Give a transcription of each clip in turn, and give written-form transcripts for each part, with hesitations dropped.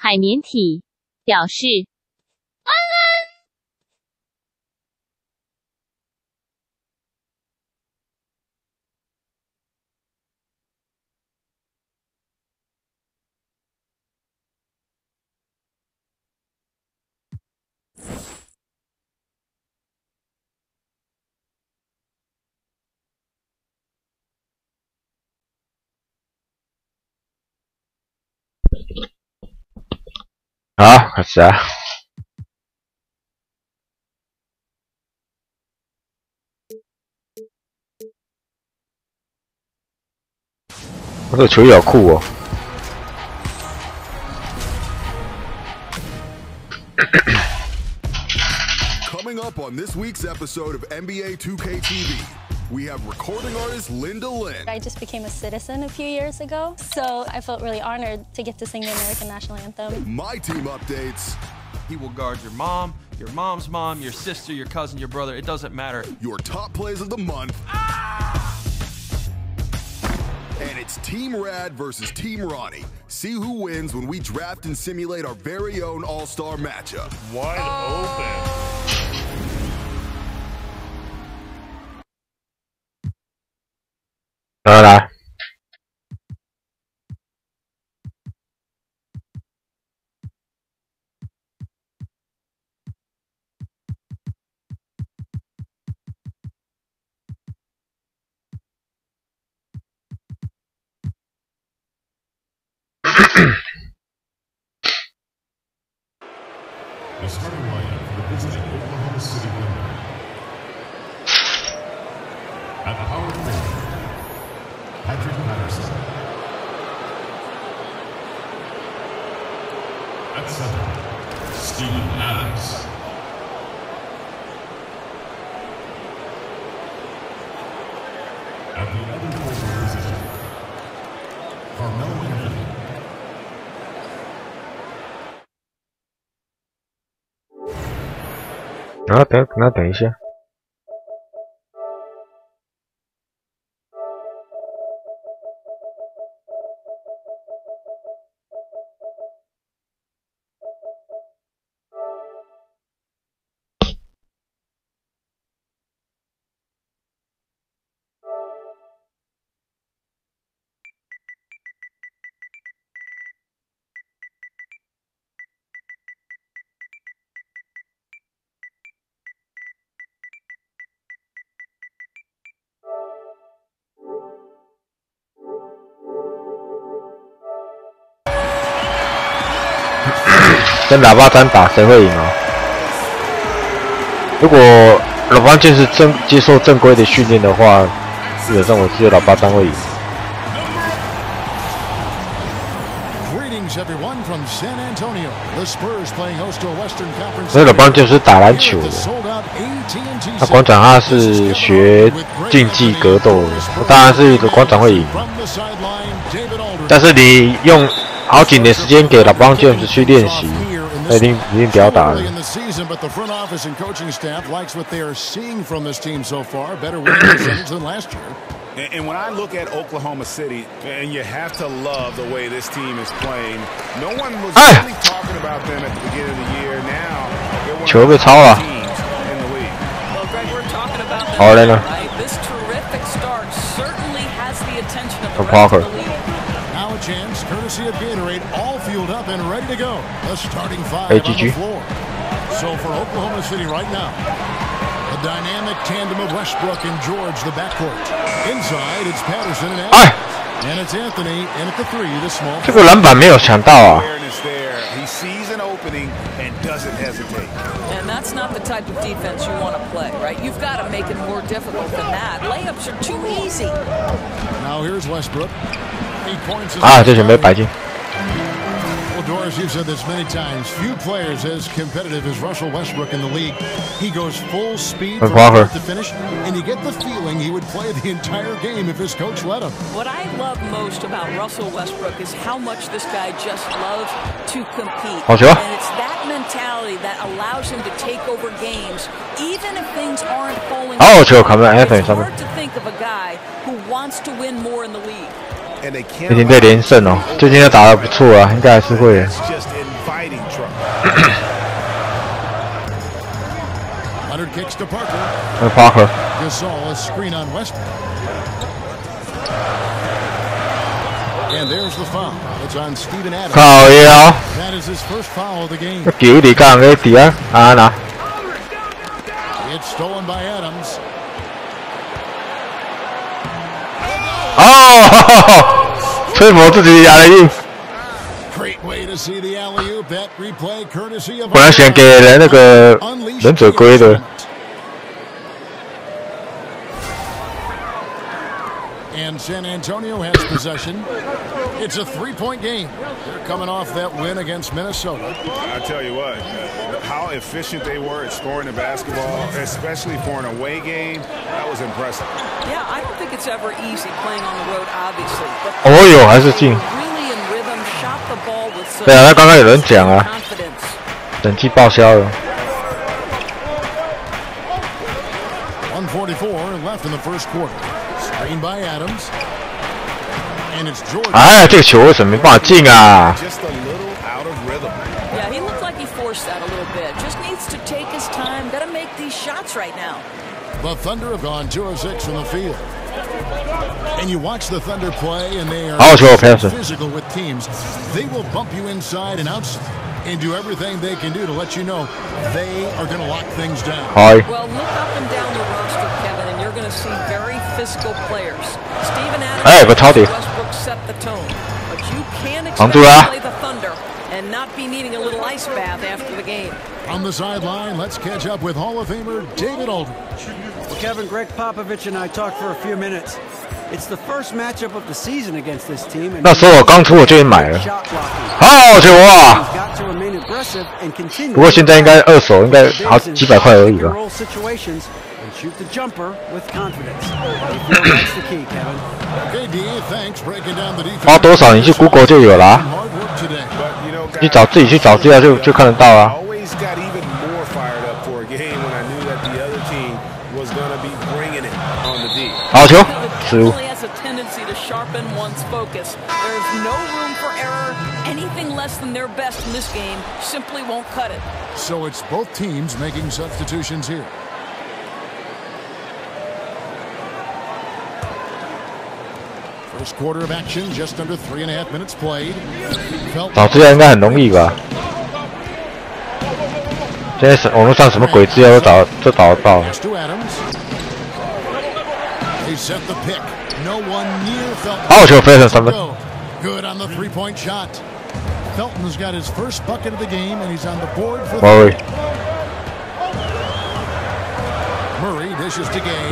海绵体表示安安。好，开始啊！我这个球衣好酷哦！Coming up on this week's episode of NBA 2K TV, we have recording artist Linda Lynn. I just became a citizen a few years ago, so I felt really honored to get to sing the American National Anthem. My team updates. He will guard your mom, your mom's mom, your sister, your cousin, your brother. It doesn't matter. Your top plays of the month. And it's Team Rad versus Team Ronnie. See who wins when we draft and simulate our very own all-star matchup. Wide open. 来。The starting lineup for the visiting Oklahoma City Thunder. At power forward, Patrick Patterson. At center, Steven Adams. At the other forward position, Carmelo Anthony. 等一下。跟喇叭战打谁会赢啊？如果喇叭剑是接受正规的训练的话，基本上我只有喇叭战会赢。所以喇叭剑是打篮球的，那馆长他是学竞技格斗的，当然是馆长会赢。但是你用好几年时间给老帮 James 去练习，他一定不要打了。And when I look at Oklahoma City, and you have to love the way this team is playing. No one was really talking about them at the beginning of the year. Now they're one of the best teams in the league. Well, Greg, we're talking about them. 好嘞呢。 This terrific start certainly has the attention of the rest of the league. Now a chance, courtesy of Gatorade, all fueled up and ready to go. The starting five on the floor. So for Oklahoma City right now, a dynamic tandem of Westbrook and George, the backcourt. Inside, it's Patterson and Adams. And it's Anthony, and at the three, the small. 这个篮板没有抢到啊。 He sees an opening and doesn't hesitate. And that's not the type of defense you want to play, right? You've got to make it more difficult than that. Layups are too easy. Now here's Westbrook. 这球没摆进。 Well, Doris, you've said this many times. Few players as competitive as Russell Westbrook in the league. He goes full speed from start to finish, and you get the feeling he would play the entire game if his coach let him. What I love most about Russell Westbrook is how much this guy just loves to compete. And it's that mentality that allows him to take over games, even if things aren't falling. It's hard to think of a guy who wants to win more in the league. 已经被连胜哦，最近他打得不错啊，应该还是会。Leonard kicks to Parker. Parker. Gasol a screen on Westbrook. And there's the foul. It's on Steven Adams. That is his first foul of the game. It's stolen by Adams. Great way to see the alley-oop. That replay courtesy of 本来想给人那个忍者龟的。 And San Antonio has possession. It's a three-point game. They're coming off that win against Minnesota. I tell you what, how efficient they were at scoring the basketball, especially for an away game, that was impressive. Yeah, I don't think it's ever easy playing on the road, obviously. But 还是进。 really in rhythm, shot the ball with some 对啊，他刚刚有人讲啊，等级报销了。 1:44 left in the first quarter. Screen by Adams. And it's Jordan. 哎，这个球为什么没办法进啊 Just a little out of rhythm. Yeah, he looked like he forced that a little bit. Just needs to take his time. Got to make these shots right now. The Thunder have gone 2 of 6 from the field. And you watch the Thunder play, and they are physical with teams. They will bump you inside and outside and do everything they can do to let you know they are going to lock things down. Well, look up and down the roster, Kevin, and you're going to see very physical players. Steven Adams, Westbrook set the tone, but you can't expect to play the Thunder and not be needing a little ice bath after the game. On the sideline, let's catch up with Hall of Famer David Aldridge. Well, Kevin, Greg Popovich and I talked for a few minutes. It's the first matchup of the season against this team. 那时候我刚出我就已经买了，好球啊！不过现在应该二手应该好几百块而已吧。花多少你去 Google 就有啦，去找自己去找资料就看得到啊。好球，失误。 Anything less than their best in this game simply won't cut it. So it's both teams making substitutions here. First quarter of action, just under 3.5 minutes played. 找资料应该很容易吧？现在网络上什么鬼资料都找得到。 They set the pick. No one near Felton. 好球，飞成3分。 Good on the three-point shot. Felton's got his first bucket of the game, and he's on the board for Murray. Murray dishes to Gay.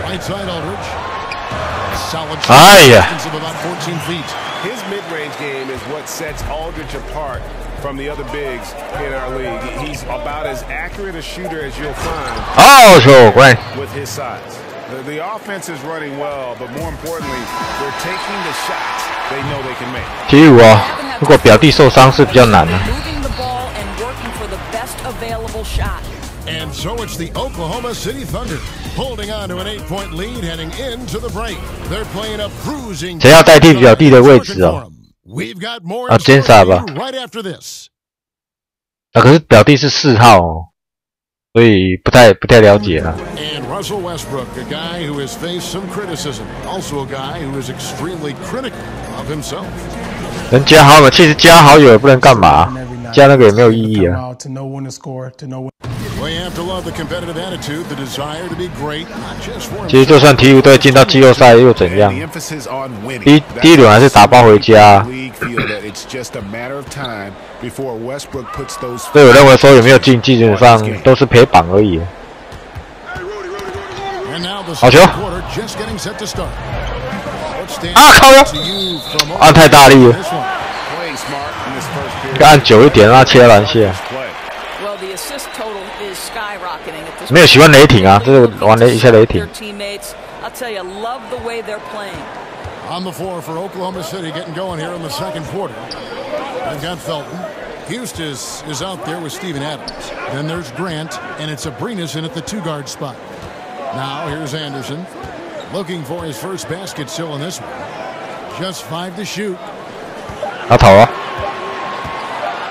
Right side Aldridge. Solid distance of about 14 feet. His mid-range game is what sets Aldridge apart from the other bigs in our league. He's about as accurate a shooter as you'll find with his size. The offense is running well, but more importantly, they're taking the shots they know they can make. 体育啊，如果表弟受伤是比较难的。 And so it's the Oklahoma City Thunder holding on to an 8-point lead heading into the break. They're playing a cruising. 谁要代替表弟的位置哦？ We've got more 尖傻吧 right after this. 可是表弟是4号哦，所以不太了解啊。 And Russell Westbrook, a guy who has faced some criticism, also a guy who is extremely critical of himself. 能加好友，其实加好友也不能干嘛，加那个也没有意义啊。 Well, you have to love the competitive attitude, the desire to be great, not just for 其实就算鹈鹕队进到季后赛又怎样？第一轮还是打包回家。所以我认为说有没有进，基本上都是陪绑而已。好球！啊靠呀！按太大力了，应该按久一点，让他切篮下。 没有喜欢雷霆啊，这是玩了一下雷霆。On the floor for Oklahoma City, getting going here in the second quarter. They've got Felton. Eustace is out there with Steven Adams. Then there's Grant, and it's Abrinas in at the 2-guard spot. Now here's Anderson, looking for his first basket still in this one. Just 5 to shoot. 他投啊！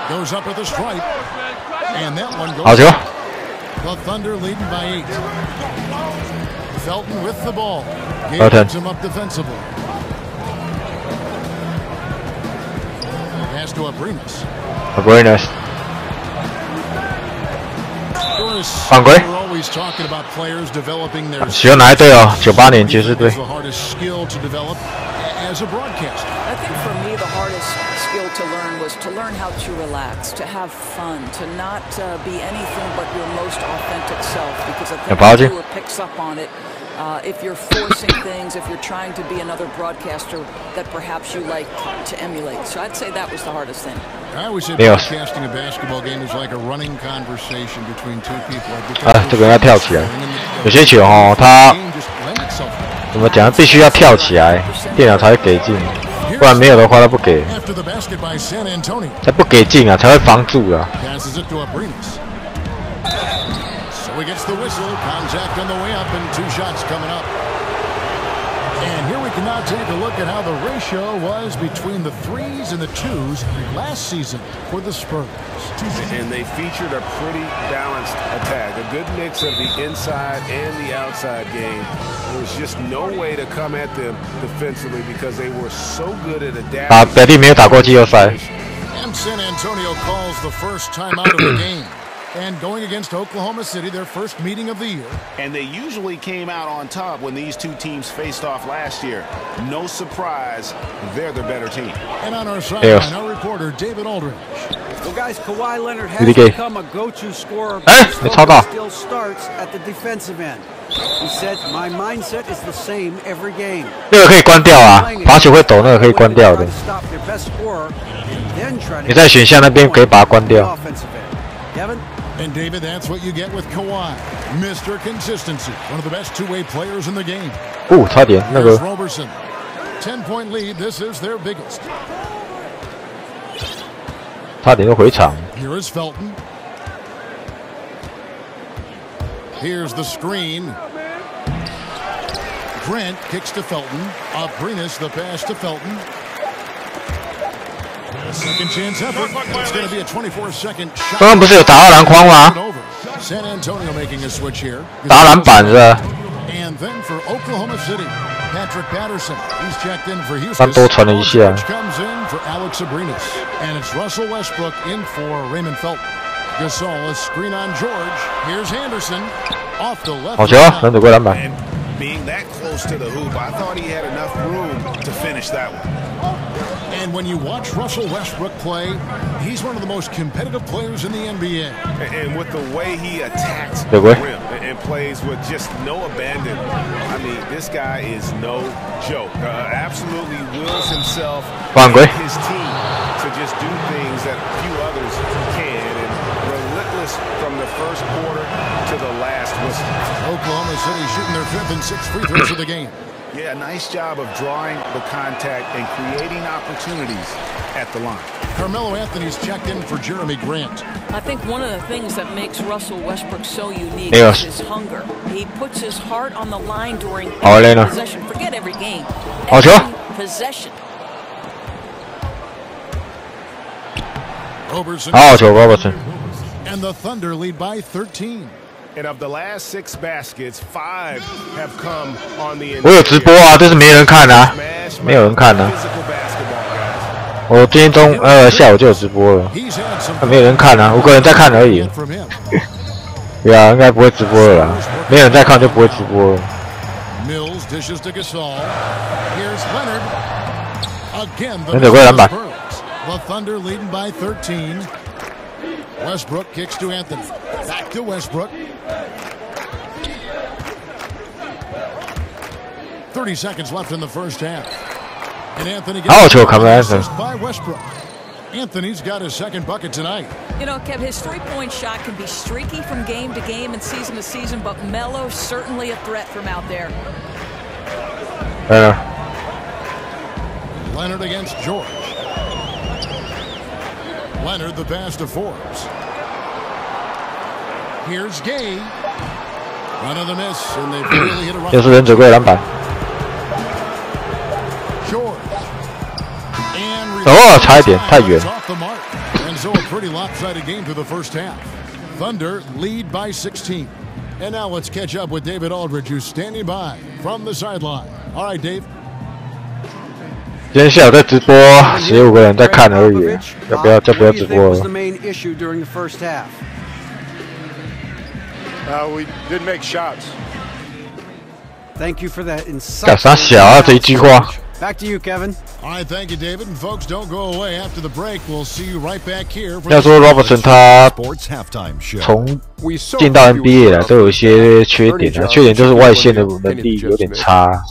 Goes up at the stripe, and that one goes. 好球！ The Thunder leading by 8. Felton with the ball. Felton. Him up defensively. Pass to Abrinas. Abrinas. 犯规。喜欢哪一队哦？98年爵士队。I think for me, the hardest skill to learn was to learn how to relax, to have fun, to not be anything but your most authentic self. Because I think the viewer picks up on it. If you're forcing things, if you're trying to be another broadcaster that perhaps you like to emulate. So I'd say that was the hardest thing. I always say broadcasting a basketball game is like a running conversation between two people. 啊，这个要跳起来。有些球哦，它怎么讲？必须要跳起来，电脑才会给进，不然没有的话，它不给。它不给进啊，才会防住啊。So he gets the whistle, contact on the way up, and 2 shots coming up. And here we can now take a look at how the ratio was between the 3s and the 2s last season for the Spurs. And they featured a pretty balanced attack, a good mix of the inside and the outside game. There was just no way to come at them defensively because they were so good at adapting. 表弟没有打过季后赛。And San Antonio calls the first time out of the game. And going against Oklahoma City, their first meeting of the year. And they usually came out on top when these two teams faced off last year. No surprise, they're the better team. And on our sideline, our reporter, David Aldridge. Well, guys, Kawhi Leonard has become a go-to scorer, but still starts at the defensive end. He said, "My mindset is the same every game." 那个可以关掉啊，罚球会抖，那个可以关掉的。你在选项那边可以把它关掉。And David, that's what you get with Kawhi, Mr. Consistency, one of the best two-way players in the game. 差点那个。Roberson, 10-point lead. This is their biggest. 差点就回场。Here is Felton. Here's the screen. Grant kicks to Felton. Abrinas the pass to Felton. Second chance effort. It's going to be a 24-second shot. 刚刚不是有打到篮筐吗？ San Antonio making a switch here. 打篮板是吧？ And then for Oklahoma City, Patrick Patterson. He's checked in for Houston. 刚多传了一下。 Comes in for Alex Abrinas, and it's Russell Westbrook in for Raymond Felton. Gasol, a screen on George. Here's Anderson off the left. 好球，能躲过篮板。 Being that close to the hoop, I thought he had enough room to finish that one. And when you watch Russell Westbrook play, he's one of the most competitive players in the NBA. And with the way he attacks the rim and plays with just no abandon, I mean, this guy is no joke. Absolutely wills himself and his team to just do things that few others can. And relentless from the first quarter to the last whistle. Oklahoma City shooting their 5th and 6th free throws of the game. Yeah, nice job of drawing the contact and creating opportunities at the line. Carmelo Anthony's checked in for Jeremy Grant. I think one of the things that makes Russell Westbrook so unique is his hunger. He puts his heart on the line during every possession. Forget every game. Every possession. Roberson. And the Thunder lead by 13. And of the last 6 baskets, 5 have come on the. 我有直播啊，但是没人看啊，没有人看啊。我今天下午就有直播了，没有人看啊，5个人在看而已。对啊，应该不会直播了啦，没有人在看就不会直播了。能躲过篮板。 The Thunder leading by 13. Westbrook kicks to Anthony. Back to Westbrook. 30 seconds left in the first half. And Anthony gets assist by Westbrook. Anthony's got his second bucket tonight. You know, Kev, his three-point shot can be streaky from game to game and season to season, but Melo's certainly a threat from out there. Leonard against George. Leonard the pass to Forbes. Here's Gay. Another miss, and they've really hit a run. 又是人走过篮板。 George. And 差一点，太远。pretty lopsided game through the first half. Thunder lead by 16. And now let's catch up with David Aldridge, who's standing by from the sideline. All right, Dave. 今天下午在直播，15个人在看而已，要不要直播了？ We did make shots. Thank you for that insight. 干啥小啊？这一句话。 Back to you, Kevin. All right, thank you, David. And folks, don't go away after the break. We'll see you right back here. 要说 Robertson 他从进到 NBA 来都有一些缺点啊，缺点就是外线的能力有点差。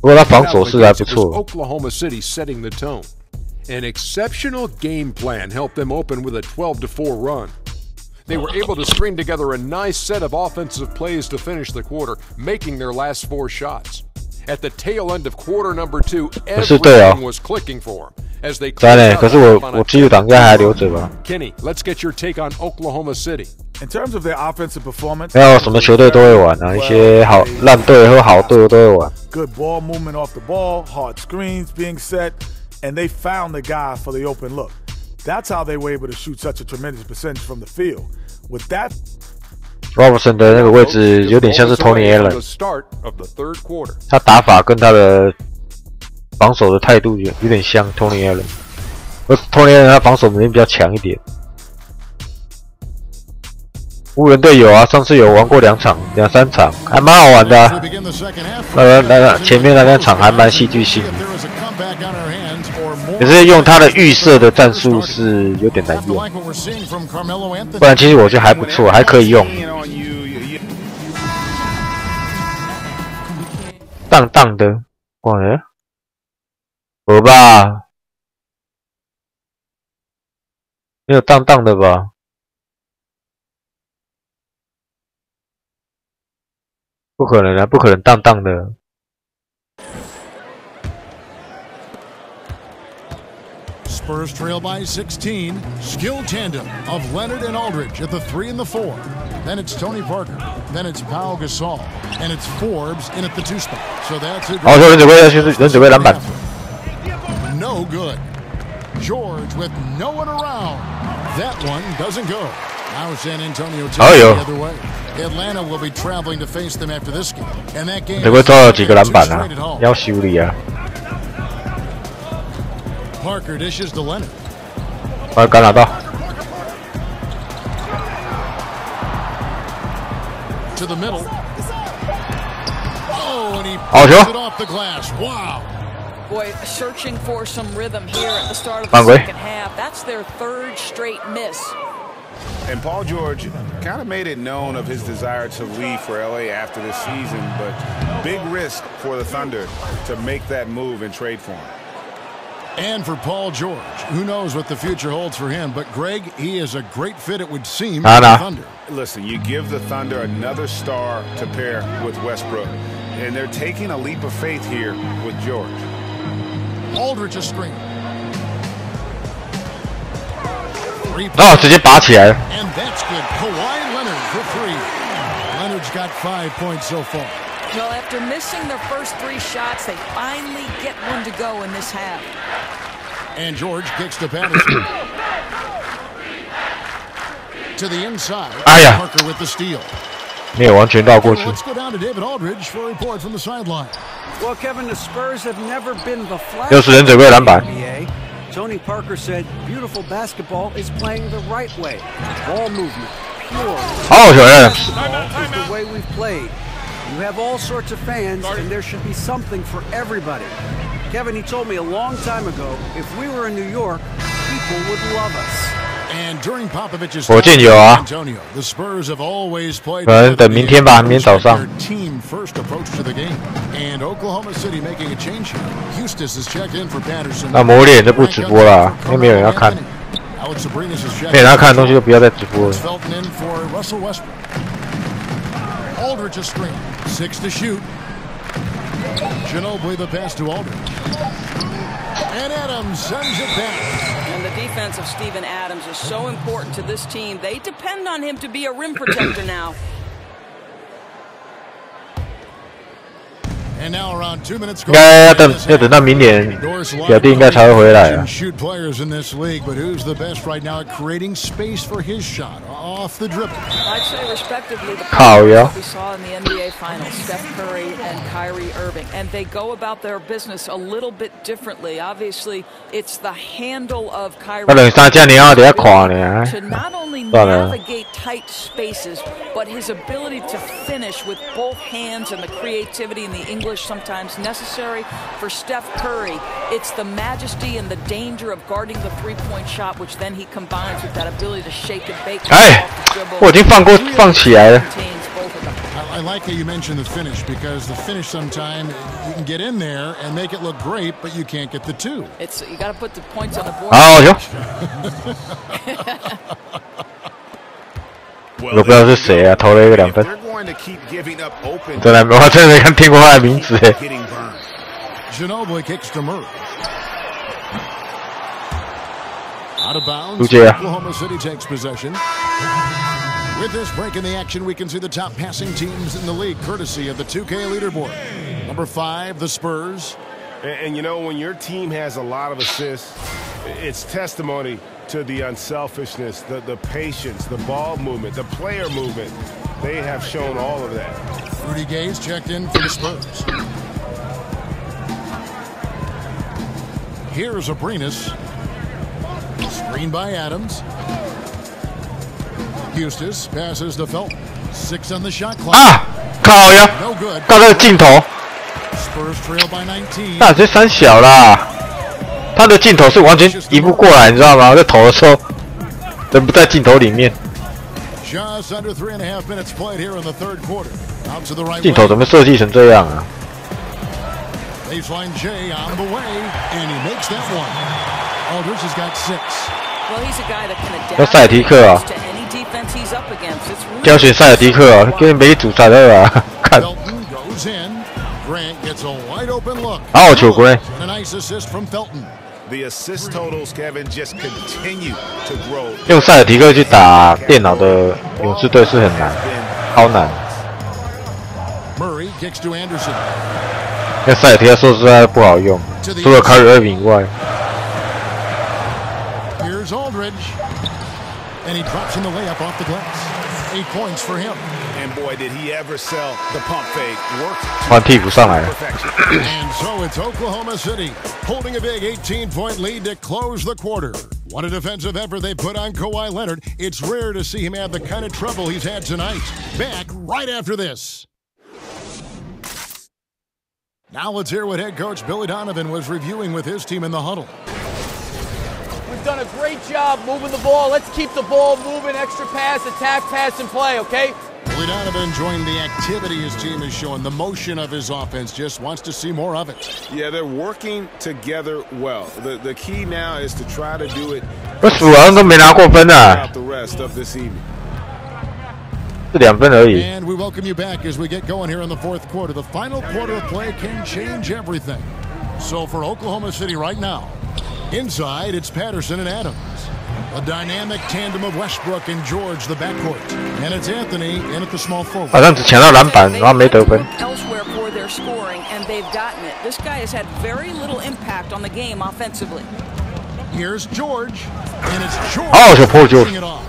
不过他防守是还不错。 Oklahoma City setting the tone. An exceptional game plan helped them open with a 12-4 run. They were able to string together a nice set of offensive plays to finish the quarter, making their last 4 shots. At the tail end of quarter number 2, everything was clicking for them as they closed out on a 10. Kenny, let's get your take on Oklahoma City. In terms of their offensive performance, 没有什么球队都会玩啊，一些好烂队和好队都会玩。 Good ball movement off the ball, hard screens being set, and they found the guy for the open look. That's how they were able to shoot such a tremendous percentage from the field. With that, Robertson 的那个位置有点像是 Tony Allen， 他打法跟他的防守的态度有点像 Tony Allen， 而 Tony Allen 他防守能力比较强一点。湖人队有啊，上次有玩过2三场，还蛮好玩的啊。前面那2场还蛮戏剧性的。 可是用他的预设的战术是有点难用，不然其实我觉得还不错，还可以用。荡荡的，哇哎，有吧？没有荡荡的吧？不可能啊，不可能荡荡的。 Spurs trail by 16. Skill tandem of Leonard and Aldridge at the 3 and the 4. Then it's Tony Parker. Then it's Pau Gasol. And it's Forbes in at the 2 spot. So that's it. 好，人准备篮板。 No good. George with no one around. That one doesn't go. Now San Antonio takes the other way. Atlanta will be traveling to face them after this game. And that game 这会抓了几个篮板啊？要修理啊！ Parker dishes to Leonard. 干扰到。 To the middle. Oh, and he pulls it off the glass. Wow. Boy, searching for some rhythm here at the start of the second half. That's their 3rd straight miss. And Paul George kind of made it known of his desire to leave for LA after this season, but big risk for the Thunder to make that move and trade for him. And for Paul George, who knows what the future holds for him, but Greg, he is a great fit, it would seem, for the Thunder. Listen, you give the Thunder another star to pair with Westbrook, and they're taking a leap of faith here with George. Aldridge a screen. 直接拔起来了。 And that's good. Kawhi Leonard for 3. Leonard's got 5 points so far. Well, after missing their first 3 shots, they finally get one to go in this half. And George kicks to Patterson. To the inside. Parker with the steal. 没有完全绕过去。 Let's go down to David Aldridge for a report from the sideline. Well, Kevin, the Spurs have never been the flash 60人准备篮板。 Tony Parker said, "Beautiful basketball is playing the right way. Ball movement, pure. 好球呀！ Is the way we've played. You have all sorts of fans, and there should be something for everybody." Kevin, he told me a long time ago, if we were in New York, people would love us. And during Popovich's 火箭有啊。 Antonio, the Spurs have always played 可能等明天吧，明天早上。 their team first approach to the game. And Oklahoma City making a change here. Houston has checked in for Patterson. 那磨练就不直播了，因为没有人要看。没有人要看的东西就不要再直播了。 Felton in for Russell Westbrook. Aldridge a screen. 6 to shoot. Ginobili the pass to Aldridge. And Adams sends it back. And the defense of Steven Adams is so important to this team. They depend on him to be a rim protector now. And now around 2 minutes. 应该要等到明年，表弟应该才会回来啊。 Shoot players in this league, but who's the best right now at creating space for his shot off the dribble? I'd say respectively the players we saw in the NBA Finals, Steph Curry and Kyrie Irving, and they go about their business a little bit differently. Obviously, it's the handle of Kyrie to not only navigate tight spaces, but his ability to finish with both hands and the creativity and the English sometimes necessary. For Steph Curry, it's the majesty and the danger of guarding the three-point shot, which then he combines with that ability to shake and bake. 我已经放起来了。 I like how you mentioned the finish because the finish sometimes you can get in there and make it look great, but you can't get the two. It's you got to put the points on the board. 好球！我不知道是谁啊，投了一个2分。真的没，我真的没听过他的名字哎。 Ginobili kicks to Murray. Out of bounds. 杜杰啊。 Oklahoma City takes possession. With this break in the action, we can see the top passing teams in the league, courtesy of the 2K leaderboard. Number 5, the Spurs. And you know, when your team has a lot of assists, it's testimony to the unselfishness, the patience, the ball movement, the player movement. They have shown all of that. Rudy Gay's checked in for the Spurs. Here's Abrinas. Screen by Adams. Eustace passes to Felton. 6 on the shot clock. 啊，靠呀！到那个镜头。 Spurs trail by 19. 那这三小啦，他的镜头是完全移不过来，你知道吗？在投的时候，人不在镜头里面。Just under 3.5 minutes played here in the third quarter. Out to the right. 镜头怎么设计成这样啊 ？Baseline J on the way, and he makes that one. Aldridge has got 6. Well, he's a guy that can adapt 要塞尔提克啊， to any defense he's up against. It's really 挑选塞尔提克啊，根本没主裁的啊，看。 Felton goes in. Grant gets a wide open look. 好球，Grant. A nice assist from Felton. The assist totals, Kevin, just continue to grow. 用塞尔提克去打电脑的勇士队是很难，超难。 Murray kicks to Anderson. 那塞尔提克说实在不好用，除了凯尔以外。 Here's Aldridge, and he drops in the layup off the glass. 8 points for him. And boy, did he ever sell the pump fake. Worked 换替补上来了。 And so it's Oklahoma City holding a big 18-point lead to close the quarter. What a defensive effort they put on Kawhi Leonard. It's rare to see him have the kind of trouble he's had tonight. Back right after this. Now let's hear what head coach Billy Donovan was reviewing with his team in the huddle. We've done a great job moving the ball. Let's keep the ball moving, extra pass, attack, pass, and play, okay? Billy Donovan enjoying the activity his team is showing, the motion of his offense, just wants to see more of it. Yeah, they're working together well. The key now is to try to do it 我数好像都没拿过分啊， throughout the rest of this evening. 是2分而已。 And we welcome you back as we get going here in the fourth quarter. The final quarter of play can change everything. So for Oklahoma City right now, inside it's Patterson and Adams. A dynamic tandem of Westbrook and George, the backcourt. And it's Anthony in at the small forward. 好像只抢到篮板，然后没得分。 Elsewhere for their scoring, and they've gotten it. This guy has had very little impact on the game offensively. Here's George, and it's George. Oh, so poor George. It off.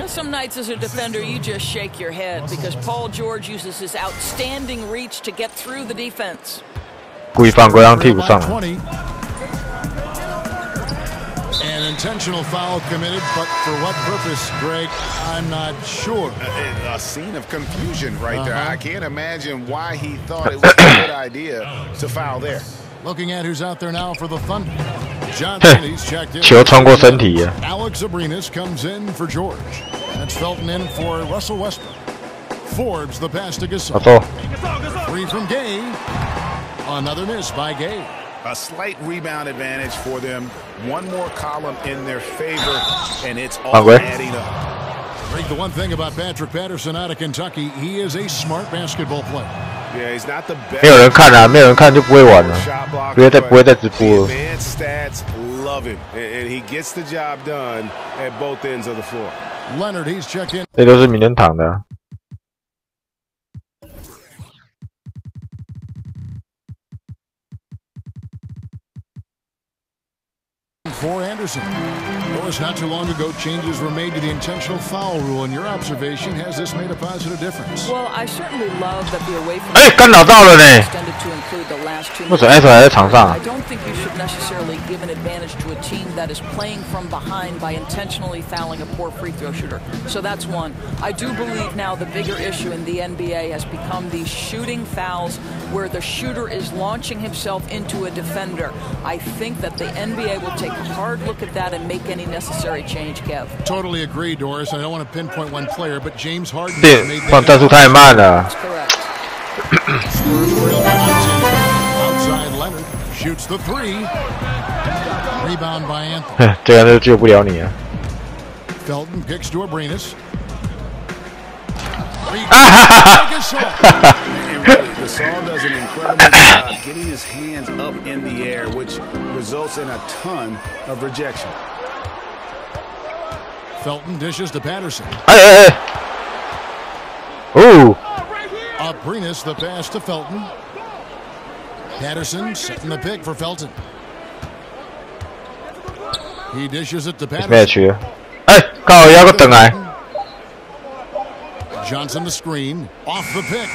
Some nights as a defender, you just shake your head because Paul George uses his outstanding reach to get through the defense. 故意犯规让替补上来。 An intentional foul committed, but for what purpose, Greg? I'm not sure. A scene of confusion right there. I can't imagine why he thought it was a good idea to foul there. Looking at who's out there now for the Thunder. Johnson, he's checked in. 球穿过身体了。 Alex Abrinas comes in for George. That's Felton in for Russell Westbrook. Forbes the pass to Gasol. 3 from Gay. Another miss by Gay. A slight rebound advantage for them. One more column in their favor, and it's all adding up. Greg, the one thing about Patrick Patterson out of Kentucky, he is a smart basketball player. Yeah, he's not the best. 没有人看啊，没有人看就不会玩了，不会再直播了。 Advanced stats, love him, and he gets the job done at both ends of the floor. Leonard, he's checked in. 这都是名人堂的。for Anderson. Notice not too long ago, changes were made to the intentional foul rule. In your observation, has this made a positive difference? Well, I certainly love that the away from 干扰到了呢。 extended to include the last 2 minutes. 为什么 F 还在场上 I don't think you should necessarily give an advantage to a team that is playing from behind by intentionally fouling a poor free throw shooter. So that's one. I do believe now the bigger issue in the NBA has become these shooting fouls where the shooter is launching himself into a defender. I think that the NBA will take a hard look at that and make any necessary change, Kev. Totally agree, Doris. I don't want to pinpoint one player, but James Harden 对，放战术太慢了。 That's correct. Outside Leonard shoots the three. Rebound by Anthony. 这样就救不了你啊！ Felton kicks to Abrinas. Gasol does an incredible job getting his hands up in the air, which results in a ton of rejection. Felton dishes to Patterson. Ooh. Abrinas the pass to Felton. Patterson setting the pick for Felton. He dishes it to Patterson. Johnson the screen. Off the pick.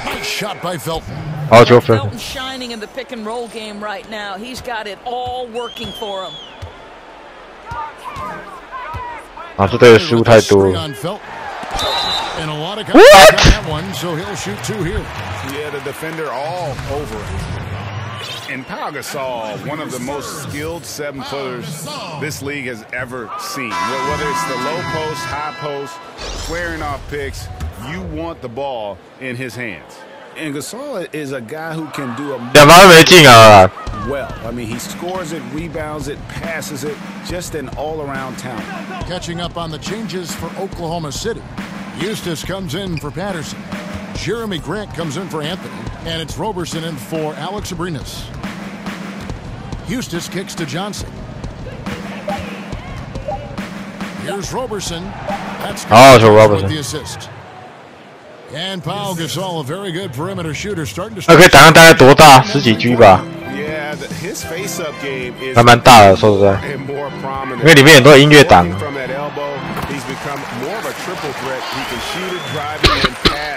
Nice shot by Felton. Felton shining in the pick and roll game right now. He's got it all working for him. 啊，这队的失误太多了。 And a lot of confidence on that one, so he'll shoot 2 here. Yeah, the defender all over it. And Pau Gasol, one of the most skilled 7-footers this league has ever seen. Whether it's the low post, high post, squaring off picks, you want the ball in his hands. And Gasol is a guy who can do a well. I mean, he scores it, rebounds it, passes it, just an all-around talent. Catching up on the changes for Oklahoma City. Eustace comes in for Patterson. Jeremy Grant comes in for Anthony. And it's Roberson in for Alex Abrinas. Eustace kicks to Johnson. Here's Roberson. That's Roberson with the assist. And Pau Gasol, a very good perimeter shooter, starting to. 那可以打量大概多大？10几 G 吧。 Yeah, his face-up game is 还蛮大的，说实在。因为里面很多音乐档。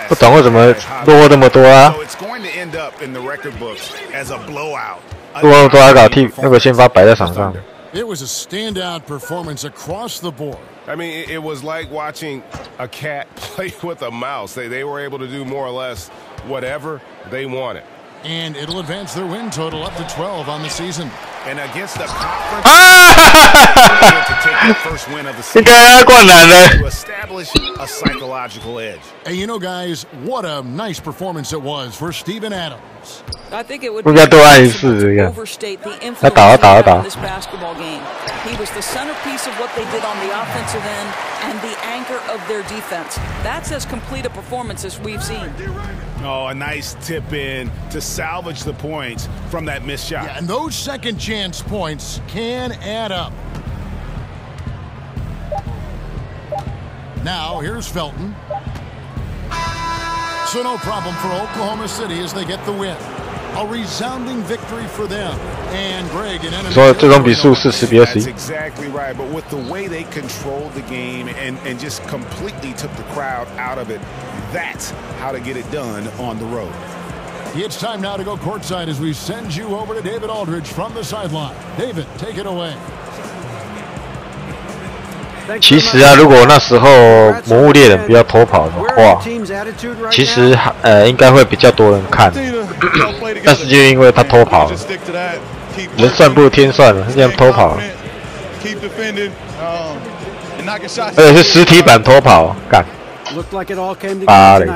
不懂为什么落后那么多啊？落后多还搞替那个先发摆在场上。 It was a standout performance across the board. I mean, it was like watching a cat play with a mouse. They were able to do more or less whatever they wanted. And it'll advance their win total up to 12 on the season. And against the conference, to take the first win of the season to establish a psychological edge. And you know, guys, what a nice performance it was for Steven Adams. I think it would be overstate the influence of this basketball game. He was the centerpiece of what they did on the offensive end and the anchor of their defense. That's as complete a performance as we've seen. Oh, a nice tip in to salvage the points from that missed shot. Yeah, and those second chance points can add up. Now, here's Felton. So no problem for Oklahoma City as they get the win. A resounding victory for them. And Greg and enemy. So 这种比数是10比21。 That's exactly right. But with the way they controlled the game and just completely took the crowd out of it, that's how to get it done on the road. It's time now to go courtside as we send you over to David Aldridge from the sideline. David, take it away. 其实啊，如果那时候魔物猎人不要偷跑的话，其实应该会比较多人看。但是就因为他偷跑了，人算不如天算了，这样偷跑，而且是实体版偷跑，干。芭蕾。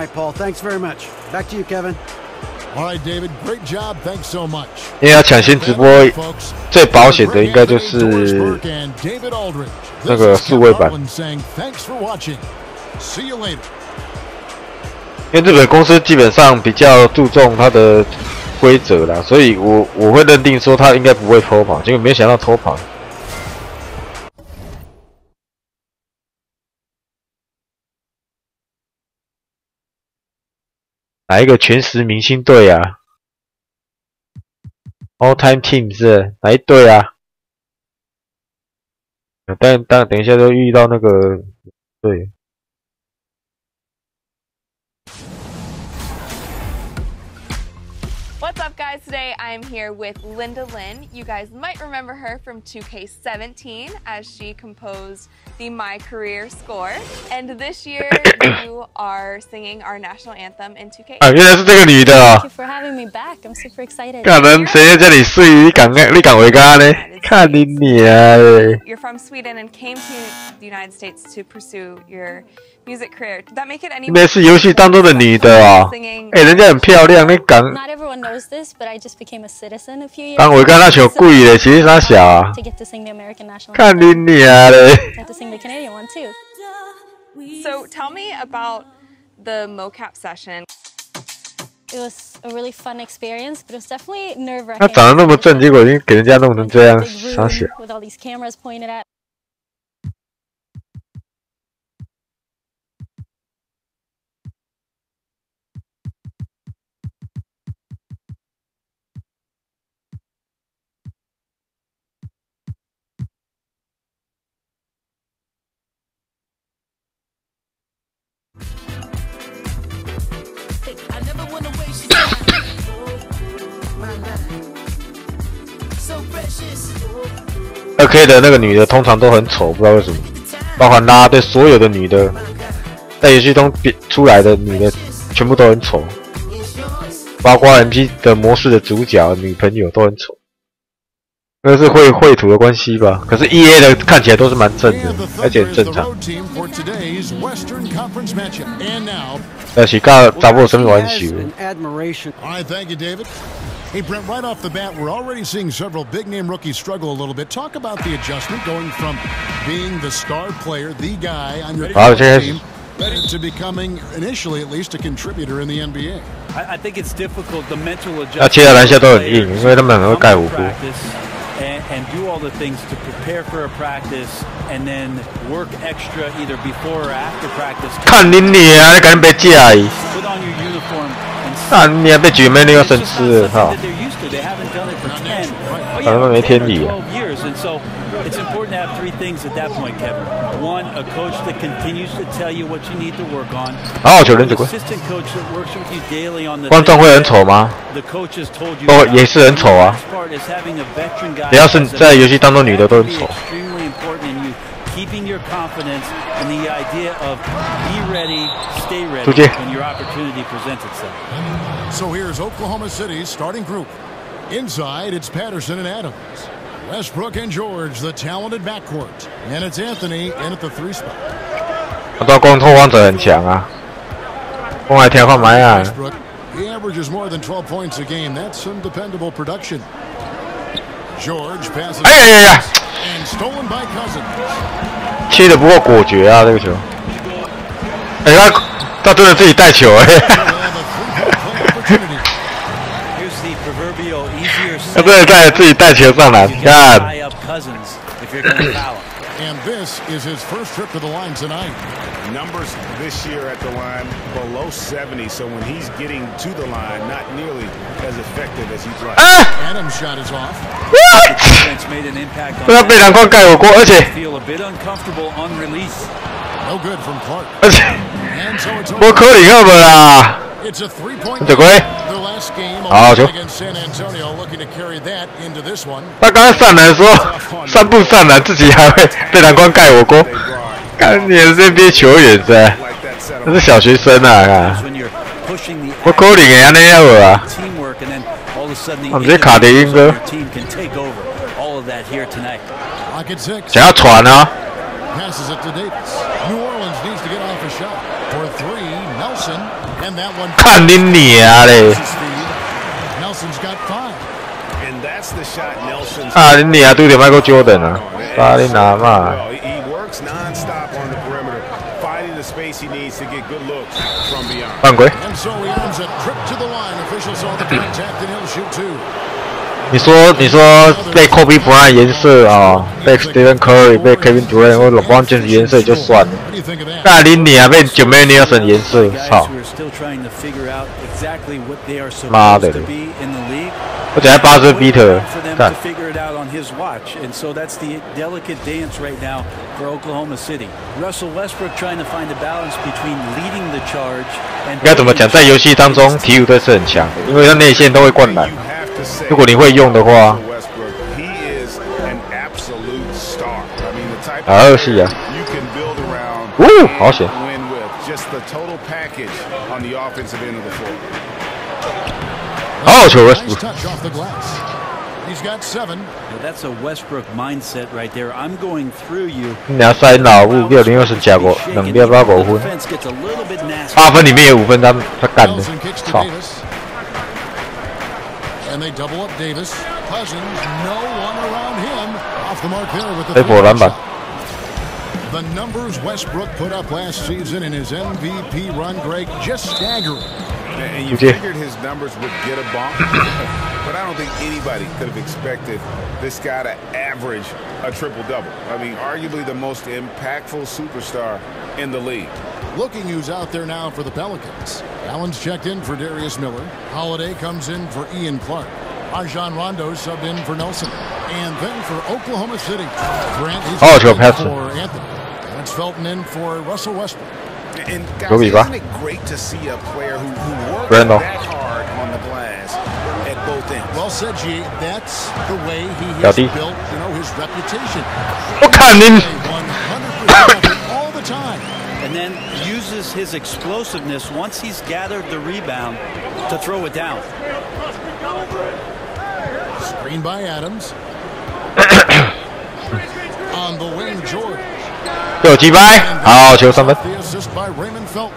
All right, David, great job. Thanks so much. 因为要抢先直播，最保险的应该就是那个数位版。因为日本公司基本上比较注重它的规则啦，所以我会认定说他应该不会偷跑，结果没想到偷跑。哪一个全10明星队啊 ？All Time Team 是哪一队啊？但等一下就遇到那个对。What's up, guys? Today I'm here with Linda Lynn. You guys might remember her from 2K17 as she composed the My Career score. And this year you are singing our national anthem in 2K. 啊，原来是这个女的哦。Thank you for having me back. I'm super excited. 可能谁在这里睡？你敢回家呢？看你娘嘞 You're from Sweden and came to the United States to pursue your music career. Did that make it any? 那是游戏当中的女的哦。哎，人家很漂亮，你敢？Not everyone knows this, but I just became a citizen a few years. 刚回家那小贵嘞，其实他小啊。To get to sing the American national. 看你娘嘞 Got to sing the Canadian one too. So tell me about the mocap session. It was a really fun experience, but it was definitely nerve-wracking. 他长得那么正，结果已经给人家弄成这样，傻小。With all these cameras pointed at.2K 的那个女的通常都很丑，不知道为什么，包含啦啦队所有的女的，在游戏中出来的女的全部都很丑，包括 MP 的模式的主角女朋友都很丑，那是绘图的关系吧？可是 EA 的看起来都是蛮正的，而且很正常。但是跟查某有什么关系？ Hey, Brent, right off the bat, we're already seeing several big-name rookies struggle a little bit. Talk about the adjustment going from being the star player, the guy on your team, to becoming, initially at least, a contributor in the NBA. I think it's difficult, the mental adjustment. 那切的篮下都很硬，因为他们很会盖火锅。And do all the things to prepare for a practice, and then work extra either before or after practice. 看你娘，你赶紧别嫁伊！ Put on your uniform. 那你还被举妹那个神吃了，操！反正没天理啊。It's important to have three things at that point, Kevin. One, a coach that continues to tell you what you need to work on. Assistant coach that works with you daily on the. 观众会很丑吗？ The coach has told you. 都也是很丑啊。只要是在游戏当中女的都很丑。 Extremely important in you keeping your confidence and the idea of be ready, stay ready when your opportunity presents itself. So here's Oklahoma City's starting group. Inside, it's Patterson and Adams. Westbrook and George, the talented backcourt. And it's Anthony in at the 3 spot. 他到攻拓荒者很强啊，攻来天换买啊。 He averages more than 12 points a game. That's some dependable production. George passes and stolen by Cousins. 切的不够果决啊，这个球。哎，他真的自己带球哎。他真的自己带球上篮，看。 And this is his first trip to the line tonight. Numbers this year at the line below 70, so when he's getting to the line, not nearly as effective as he'd like. Adam's shot is off. What? 不要被篮筐盖火锅，而且 no good from Clark. 而且我可能要不啦。 It's a 3-point 这归。 好球！他刚刚上篮说3步上篮，自己还会被篮筐盖火锅。看你是 NBA 球员噻，那是小学生啊！我可能会安尼样啊！我们这卡迪英哥想要传啊！ 看你娘嘞！ 啊，你娘对着迈克尔·乔丹啊！巴里拿嘛。 犯规。你说被 Kobe Bryant 颜色啊，被 Stephen Curry、被 Kevin Durant 或 LeBron James 颜色也就算了，那你娘被 Jameer Nelson 颜色，操！妈的！我等下8分 beat 干。 his watch, and so that's the delicate dance right now for Oklahoma City. Russell Westbrook trying to find a balance between leading the charge and 应该怎么讲？在游戏当中，鹈鹕队是很强的，因为他内线都会灌篮。如果你会用的话，2系啊，好险！好球 Westbrook。 He's got 7. Well, that's a Westbrook mindset right there. I'm going through you. 你要塞脑雾，60是加过2秒8分，8分里面有5分他干的，操！ And they double up Davis. Cousins, no one around him. Off the mark there with the 被篮板。 The numbers Westbrook put up last season in his MVP run, Greg, just staggering. And you figured his numbers would get a bump, but I don't think anybody could have expected this guy to average a triple-double. I mean, arguably the most impactful superstar in the league. Looking who's out there now for the Pelicans. Allen's checked in for Darius Miller. Holiday comes in for Ian Clark. Rajon Rondo subbed in for Nelson. And then for Oklahoma City, Grant is for Anthony. That's Felton in for Russell Westbrook. And guys, isn't it great to see a player who worked that hard on the glass at both ends? Well said, G. That's the way he has built, his reputation. 我看您 100% all the time. And then uses his explosiveness once he's gathered the rebound to throw it down. Screen by Adams. On the wing, George. 有击败，好球3分。 The assist by Raymond Felton.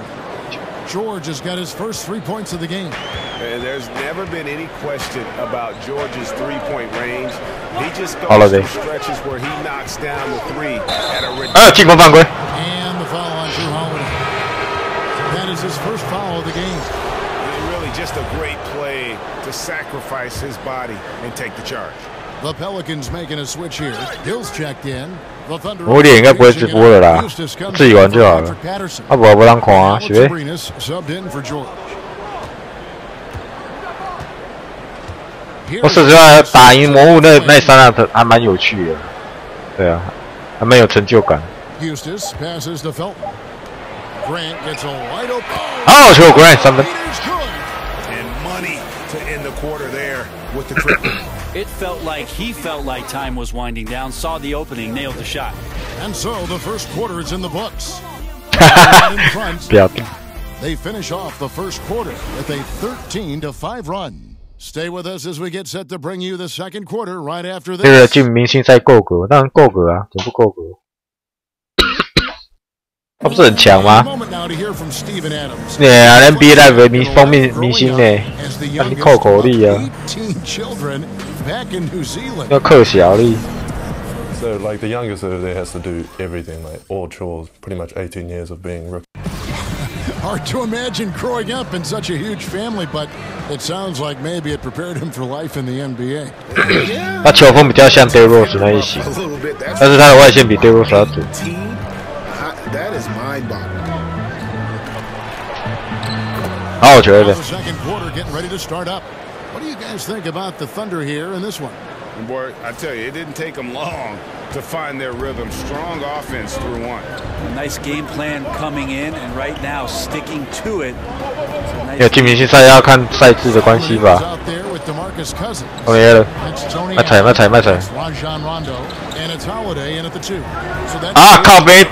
George has got his first 3 points of the game. And there's never been any question about George's three-point range. He just goes through stretches where he knocks down the three at a ridiculous. 进攻犯规。 And the foul on Drew Holiday. That is his first foul of the game. And really just a great play to sacrifice his body and take the charge. The Pelicans making a switch here. Hill's checked in. 我脸应该不会直播的啦，自己玩就好了。啊不，不让看啊，是呗。我说实话，打赢魔物那3场还蛮有趣的，对啊，还蛮有成就感。好球 ，Grant 3分。 It felt like he felt like time was winding down, saw the opening, nailed the shot. And so the first quarter is in the books. They finish off the first quarter with a 13-5 run. Stay with us as we get set to bring you the second quarter right after this. 这个进明星赛够格，当然够格啊，怎么不够格？他不是很强吗？对啊 ，NBA 那个封面明星呢，看你扣口力啊，要克小力。So like the youngest over there has to do everything, like all chores, pretty much 18 years of being rookie. Hard to imagine growing up in such a huge family, but it sounds like maybe it prepared him for life in the NBA. 他球风比较像 Derrick Rose 那一型，但是他的外线比 Derrick Rose 要准。 That is mind-boggling. 好，我觉得。 Second quarter getting ready to start up. What do you guys think about the Thunder here in this one? And boy, I tell you, it didn't take them long to find their rhythm. Strong offense through one. A nice game plan coming in, and right now sticking to it. 有进明星赛要看赛制的关系吧。OK 了，卖踩。啊，靠背，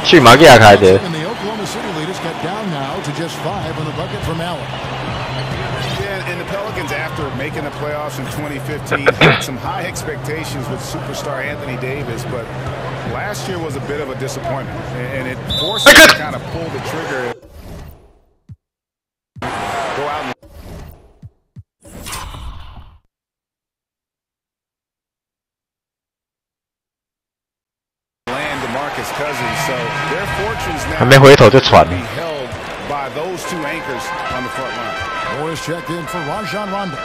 去马吉亚开的。 And the Pelicans, after making the playoffs in 2015, had some high expectations with superstar Anthony Davis, but last year was a bit of a disappointment, and it forced them to kind of pull the trigger. Go out and land DeMarcus Cousins, so their fortunes now be held by those two anchors on the front line. Morris checked in for Rajon Rondo.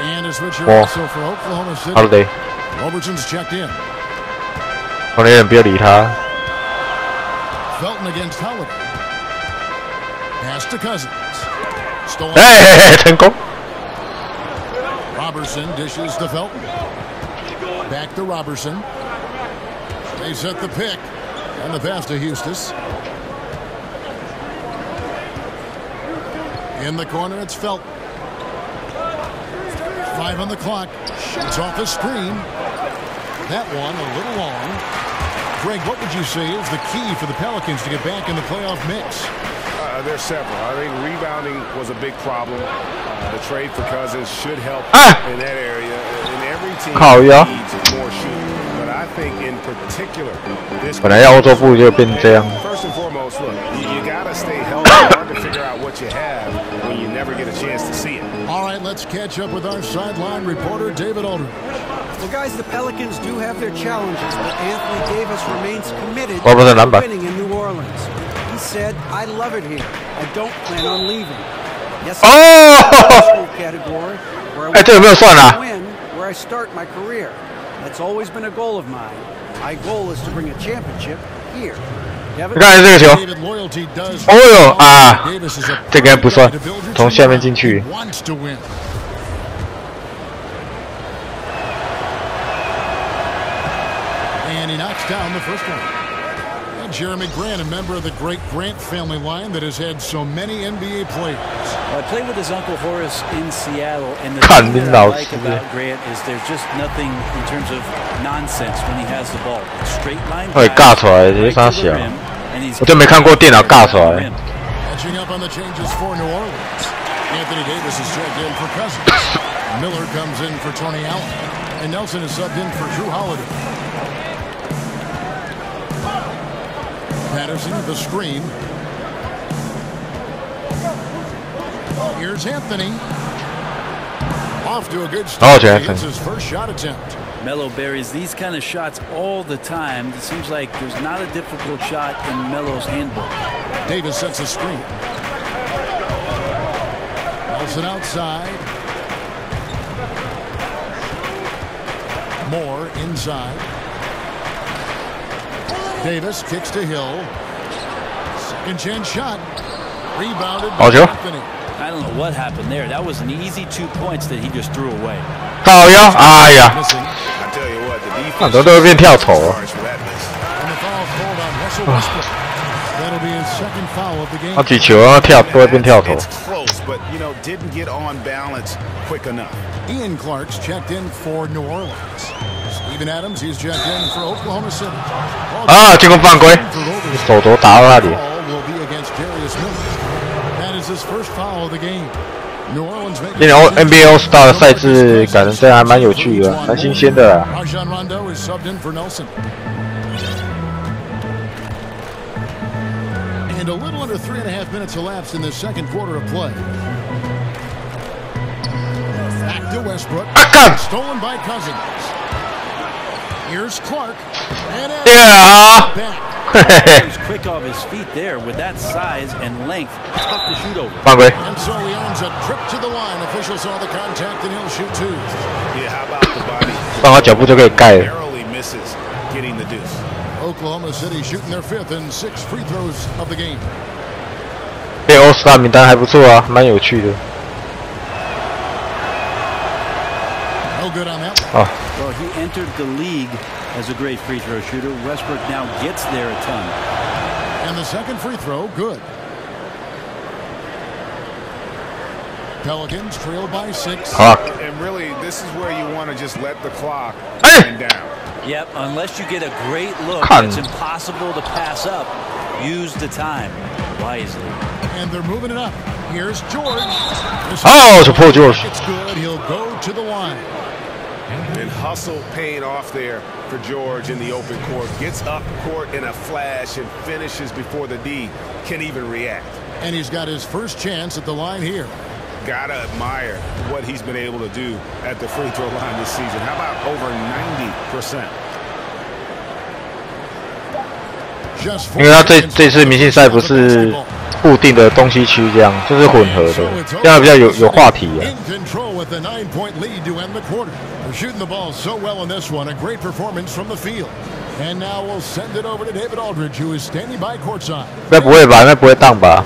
And a switch here also for Oklahoma City. Holiday. Robertson's checked in. 我那人不要理他。 Felton against Holiday. Pass to Cousins. Stolen. 哎，成功。Robertson Patterson dishes to Felton. Back to Robertson. They set the pick. And the pass to Eustace. In the corner, it's Felton. 5 on the clock. It's off the screen. That one a little long. Greg, what would you say is the key for the Pelicans to get back in the playoff mix? There's several. I think rebounding was a big problem. The trade for Cousins should help in that area. And every team needs more shooting. But I think in particular, this本来要欧洲部就变这样。 First and foremost, look, you gotta stay healthy. It's hard to figure out what you have when you never get a chance to see it. All right, let's catch up with our sideline reporter, David Aldridge. Well, guys, the Pelicans do have their challenges, but Anthony Davis remains committed to winning in New Orleans. He said, "I love it here. I don't plan on leaving." Yes, category where I want to win, where I start my career. That's always been a goal of mine. My goal is to bring a championship here. 你看这个球，哦呦啊，这个不算，从下面进去。 And he knocks down the first one. And Jeremy Grant, a member of the great Grant family line that has had so many NBA players. I played with his uncle Horace in Seattle, and the thing that I like about Grant is there's just nothing in terms of nonsense when he has the ball. Straight line. 会尬出来，这啥小？我就没看过电脑尬出来。 Catching up on the changes for New Orleans. Anthony Davis is checked in for Cousins. Miller comes in for Tony Allen, and Nelson is subbed in for Drew Holiday. Patterson, the screen. Here's Anthony. Off to a good start. It's his first shot attempt. Melo buries these kind of shots all the time. It seems like there's not a difficult shot in Melo's handbook. Davis sets a screen. Nelson outside. Moore inside. Davis kicks to Hill. Second chance shot. Rebounded by Anthony. I don't know what happened there. That was an easy 2 points that he just threw away. 靠腰，哎呀！很多都会变跳投。 好几球啊，跳都会变跳投。 Ian Clark's checked in for New Orleans. Steven Adams, he's checked in for Oklahoma City. 啊，进攻犯规，手肘打到那里。 That is his first foul of the game. New Orleans 今年 NBA All-Star 的赛制改成这样，还蛮有趣的，蛮新鲜的。 Rajon Rondo is subbed in for Nelson. And a little under 3.5 minutes elapsed in the second quarter of play. Back to Westbrook. Stolen by Cousins. Here's Clark. And he was quick off his feet there with that size and length. Tough to shoot over. And so he earns a trip to the line. Officials saw the contact and he'll shoot two. Yeah, how about the body? 放他脚步就可以盖了。 Barely misses getting the deuce. Oklahoma City shooting their 5th and 6th free throws of the game. 这 All-Star 名单还不错啊，蛮有趣的。 No good on that. Well, he entered the league as a great free throw shooter. Westbrook now gets there a ton. And the second free throw, good. Pelicans trail by 6. And really, this is where you want to just let the clock wind down. Yep, unless you get a great look, it's impossible to pass up. Use the time wisely. And they're moving it up. Here's George. Oh, it's a poor George. It's good. He'll go to the line. And hustle paying off there for George in the open court. Gets up court in a flash and finishes before the D can even react. And he's got his first chance at the line here. Gotta admire what he's been able to do at the free throw line this season. How about over 90%? 因为他这次明星赛不是固定的东西区这样，就是混合的，这样比较有话题啊。 With a 9-point lead to end the quarter. They're shooting the ball so well in this one. A great performance from the field. And now we'll send it over to David Aldridge, who is standing by courtside. 应该不会吧？应该不会当吧？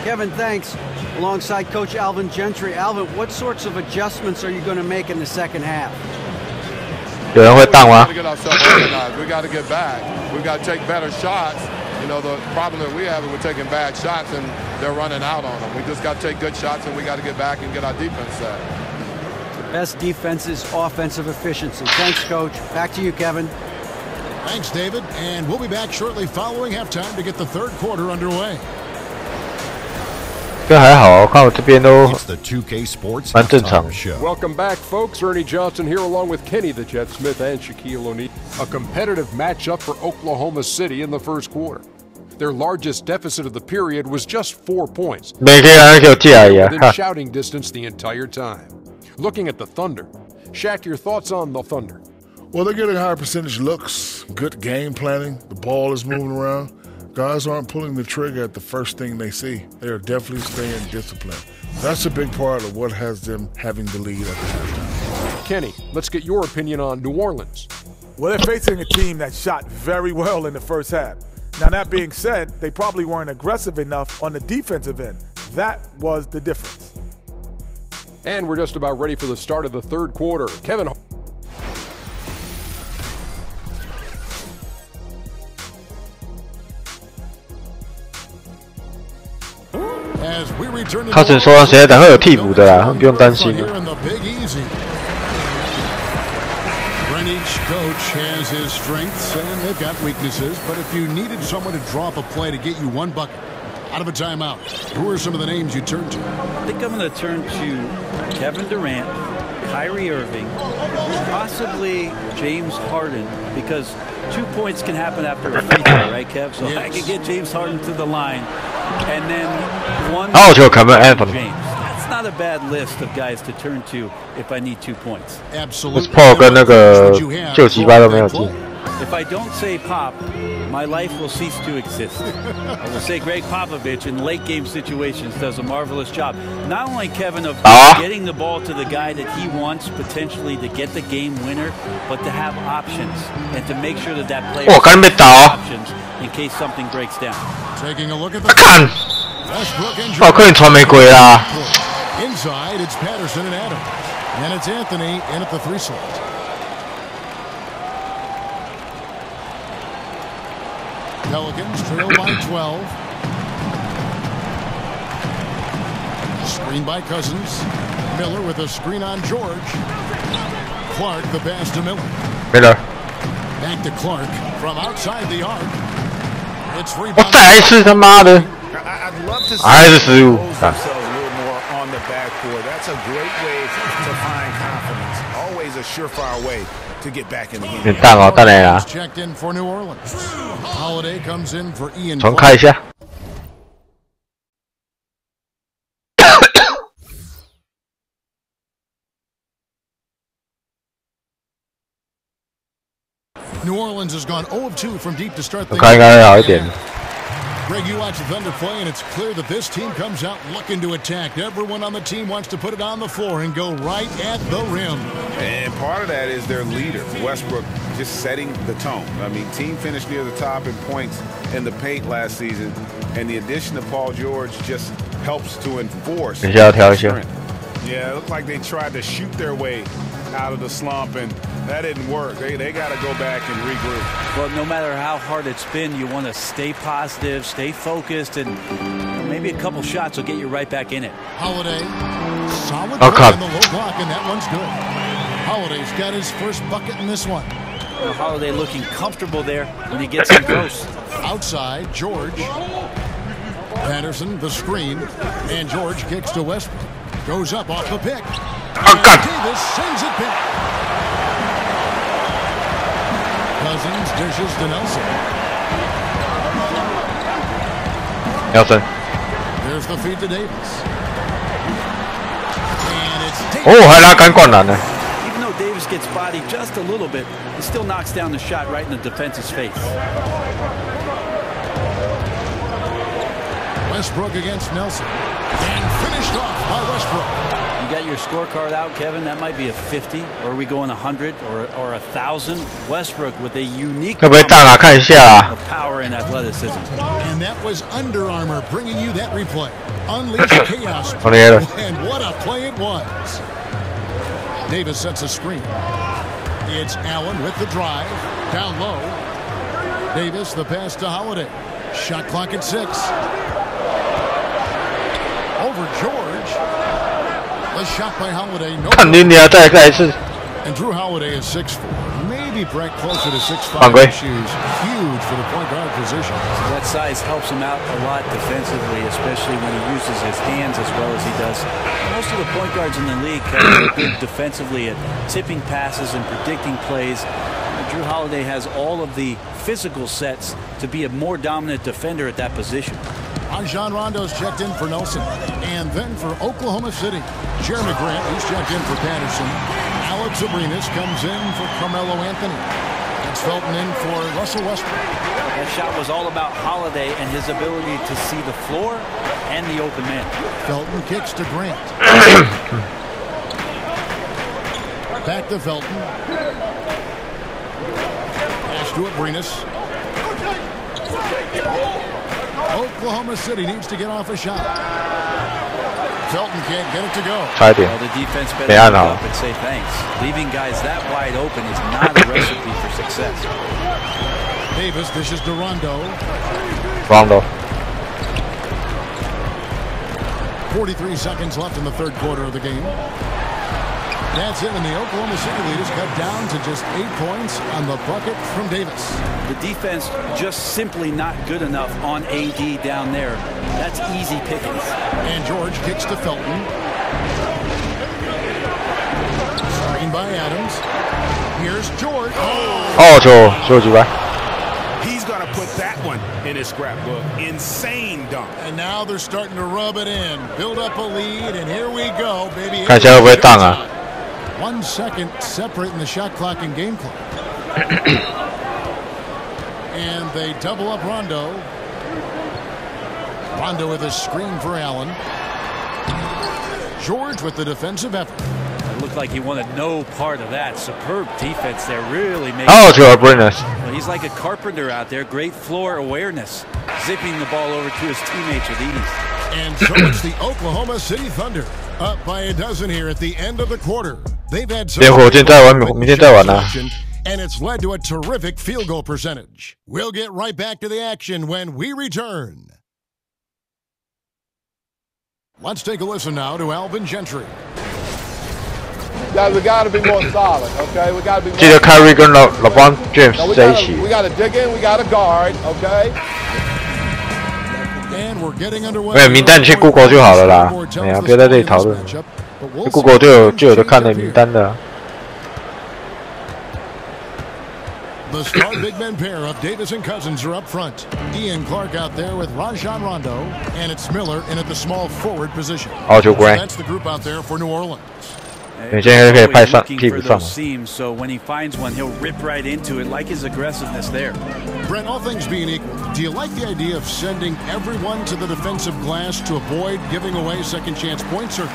Kevin, thanks. alongside Coach Alvin Gentry. Alvin, what sorts of adjustments are you going to make in the second half? 有人会荡吗？ We got to get back. We got to take better shots. You know, the problem that we have is we're taking bad shots and they're running out on them. We just got to take good shots and we got to get back and get our defense set. The best defense is offensive efficiency. Thanks, Coach. Back to you, Kevin. Thanks, David. And we'll be back shortly following halftime to get the third quarter underway. 这还好，我看我这边都 It's the 2K Sports 蛮正常。 Welcome back, folks. Ernie Johnson here along with Kenny the Jet Smith and Shaquille O'Neal. A competitive matchup for Oklahoma City in the first quarter. Their largest deficit of the period was just 4 points. They were within shouting distance the entire time. Looking at the Thunder. Shaq, your thoughts on the Thunder? Well, they're getting higher percentage looks, good game planning. The ball is moving around. Guys aren't pulling the trigger at the first thing they see. They are definitely staying disciplined. That's a big part of what has them having the lead at the halftime. Kenny, let's get your opinion on New Orleans. Well, they're facing a team that shot very well in the first half. Now, that being said, they probably weren't aggressive enough on the defensive end. That was the difference. And we're just about ready for the start of the third quarter. Kevin.他只说谁等会有替补的啦，不用担心。 Each coach has his strengths and they've got weaknesses, but if you needed someone to draw up a play to get you one bucket out of a timeout, who are some of the names you turn to? I think I'm going to turn to Kevin Durant, Kyrie Irving, possibly James Harden, because 2 points can happen after a free throw, right, Kev? So I could get James Harden to the line, and then one. Oh, Joe, come on, Anthony. James. That's not a bad list of guys to turn to if I need 2 points. Absolutely. Paul 跟那个旧鸡巴都没有进。 If I don't say Pop, my life will cease to exist. I will say Greg Popovich in late game situations does a marvelous job. Not only, Kevin, of getting the ball to the guy that he wants potentially to get the game winner, but to have options and to make sure that that player has options in case something breaks down. Taking a look at the 看，哦，可能传玫瑰啦。 Inside, it's Patterson and Adam, and it's Anthony in at the 3 slot. Pelicans trail by 12. Screen by Cousins. Miller with a screen on George. Clark the pass to Miller. Miller. Back to Clark from outside the arc. It's 3 我再来一次他妈的！ I'd love to see 还是失误。 on the backcourt. That's a great way to find confidence. Always a surefire way to get back in the game. 很淡哦，淡来啦。 Checked in for New Orleans. Holiday comes in for Ian. 重开一下。New Orleans has gone 0 of 2 from deep to start the game. 应该好一点。 Greg, you watch the Thunder play, and it's clear that this team comes out looking to attack. Everyone on the team wants to put it on the floor and go right at the rim. And part of that is their leader, Westbrook, just setting the tone. I mean, team finished near the top in points in the paint last season, and the addition of Paul George just helps to enforce. Yeah, it looked like they tried to shoot their way out of the slump, and that didn't work. They got to go back and regroup. Well, no matter how hard it's been, you want to stay positive, stay focused, and maybe a couple shots will get you right back in it. Holiday, solid on the low block, and that one's good. Holiday's got his first bucket in this one. Well, Holiday looking comfortable there when he gets in close. Outside, George. Patterson, the screen, and George kicks to Westbrook. Goes up off the pick. Oh, God. Davis sends it back. Cousins dishes to Nelson. Nelson. There's the feed to Davis. And it's Davis. 哦，还拉杆灌篮呢。 Even though Davis gets bodied just a little bit, he still knocks down the shot right in the defense's face. Westbrook against Nelson. And finished off by Westbrook. You got your scorecard out, Kevin. That might be a 50, or are we going 100 or 1,000? Westbrook with a unique of power and athleticism. And that was Under Armour bringing you that replay. unleash chaos. And what a play it was. Davis sets a screen. It's Allen with the drive. Down low. Davis, the pass to Holiday. Shot clock at 6. Over George. The shot by Holiday. No. And Drew Holiday is 6'4". Maybe Brett closer to 6'5". Issues huge for the point guard position. That size helps him out a lot defensively, especially when he uses his hands as well as he does. Most of the point guards in the league are good defensively at tipping passes and predicting plays. Drew Holiday has all of the physical sets to be a more dominant defender at that position. Rajon Rondo's checked in for Nelson. And then for Oklahoma City, Jeremy Grant, he's checked in for Patterson. Alex Abrinas comes in for Carmelo Anthony. That's Felton in for Russell Westbrook. That shot was all about Holiday and his ability to see the floor and the open man. Felton kicks to Grant. Back to Felton. Pass to Abrinas. Oklahoma City needs to get off a shot. Felton can't get it to go. Well, the defense better look up and say thanks. Leaving guys that wide open is not a recipe for success. Davis dishes to Rondo. 43 seconds left in the third quarter of the game. That's it, and the Oklahoma City lead is cut down to just 8 points on the bucket from Davis. The defense just simply not good enough on AD down there. That's easy pickings. And George kicks to Felton. Screen by Adams. Here's George. He's going to put that one in his scrapbook. Insane dunk. And now they're starting to rub it in. Build up a lead, and here we go, baby. 1 second separating the shot clock and game clock. And they double up Rondo. Rondo with a screen for Allen. George with the defensive effort. It looked like he wanted no part of that. Superb defense there. Really making Well, he's like a carpenter out there. Great floor awareness. Zipping the ball over to his teammates with ease. And so it's the Oklahoma City Thunder. Up by a dozen here at the end of the quarter. They've had some and it's led to a terrific field goal percentage. We'll get right back to the action when we return. Let's take a listen now to Alvin Gentry. Guys, we got to be more solid, okay? We got to be more 记得 Kyrie 跟LeBron James 在一起。 We got to dig in, we got to guard, okay? And we're getting underway. 没有名单，你去 Google 就好了啦。哎呀，不要在这里讨论。Google 就有的看的名单的。 The star big men pair of Davis and Cousins are up front. Ian Clark out there with Rajon Rondo, and it's Miller in at the small forward position. That's the group out there for New Orleans. 你现在可以派上替补上。 So when he finds one, he'll rip right into it, like his aggressiveness there. Brent, all things being equal, do you like the idea of sending everyone to the defensive glass to avoid giving away second chance points, or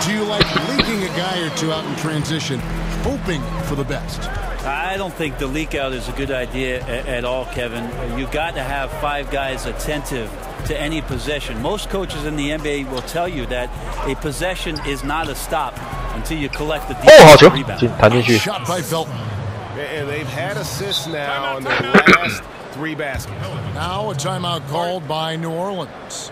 do you like leaking a guy or two out in transition, hoping for the best? I don't think the leak out is a good idea at all, Kevin. You've got to have 5 guys attentive to any possession. Most coaches in the NBA will tell you that a possession is not a stop until you collect the defensive rebound. Shot by Felton. And they've had assists now on their last 3 baskets. Now a timeout called by New Orleans.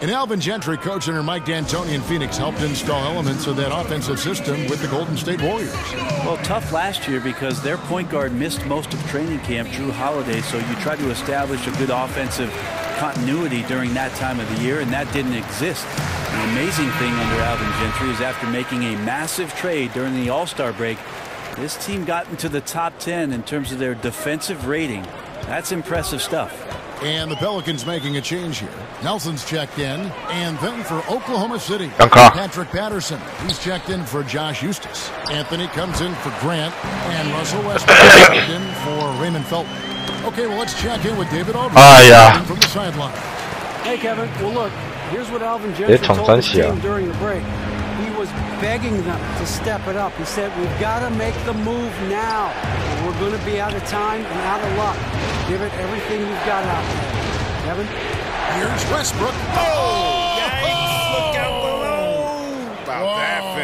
And Alvin Gentry, coach under Mike D'Antoni in Phoenix, helped install elements of that offensive system with the Golden State Warriors. Well, tough last year because their point guard missed most of training camp, Drew Holiday, so you try to establish a good offensive continuity during that time of the year, and that didn't exist. The amazing thing under Alvin Gentry is after making a massive trade during the All-Star break, this team got into the top 10 in terms of their defensive rating. That's impressive stuff. And the Pelicans making a change here. Nelson's checked in. And then for Oklahoma City, Patrick Patterson. He's checked in for Josh Eustace. Anthony comes in for Grant. And Russell Westbrook checked in for Raymond Felton. Okay, well, let's check in with David Aldridge from the sideline. Hey, Kevin. Well, look, here's what Alvin Gentry told the team during the break. He was begging them to step it up. He said, we've got to make the move now. We're going to be out of time and out of luck. Give it everything you've got out there. Kevin? Here's Westbrook. Oh, yikes.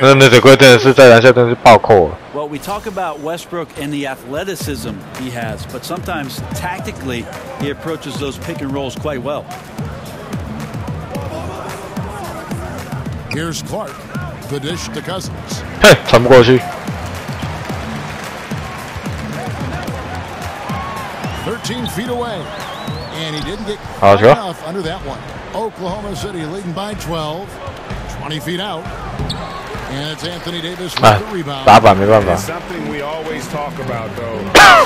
那这个真的是在篮下真的是暴扣了。Well, we talk about Westbrook and the athleticism he has, but sometimes tactically he approaches those pick and rolls quite well. Here's Clark, the dish to Cousins. 嘿，传不过去。 13 feet away, and he didn't get high enough under that one. Oklahoma City leading by 12, 20 feet out, and it's Anthony Davis with the rebound. 打板没办法。 Something we always talk about though,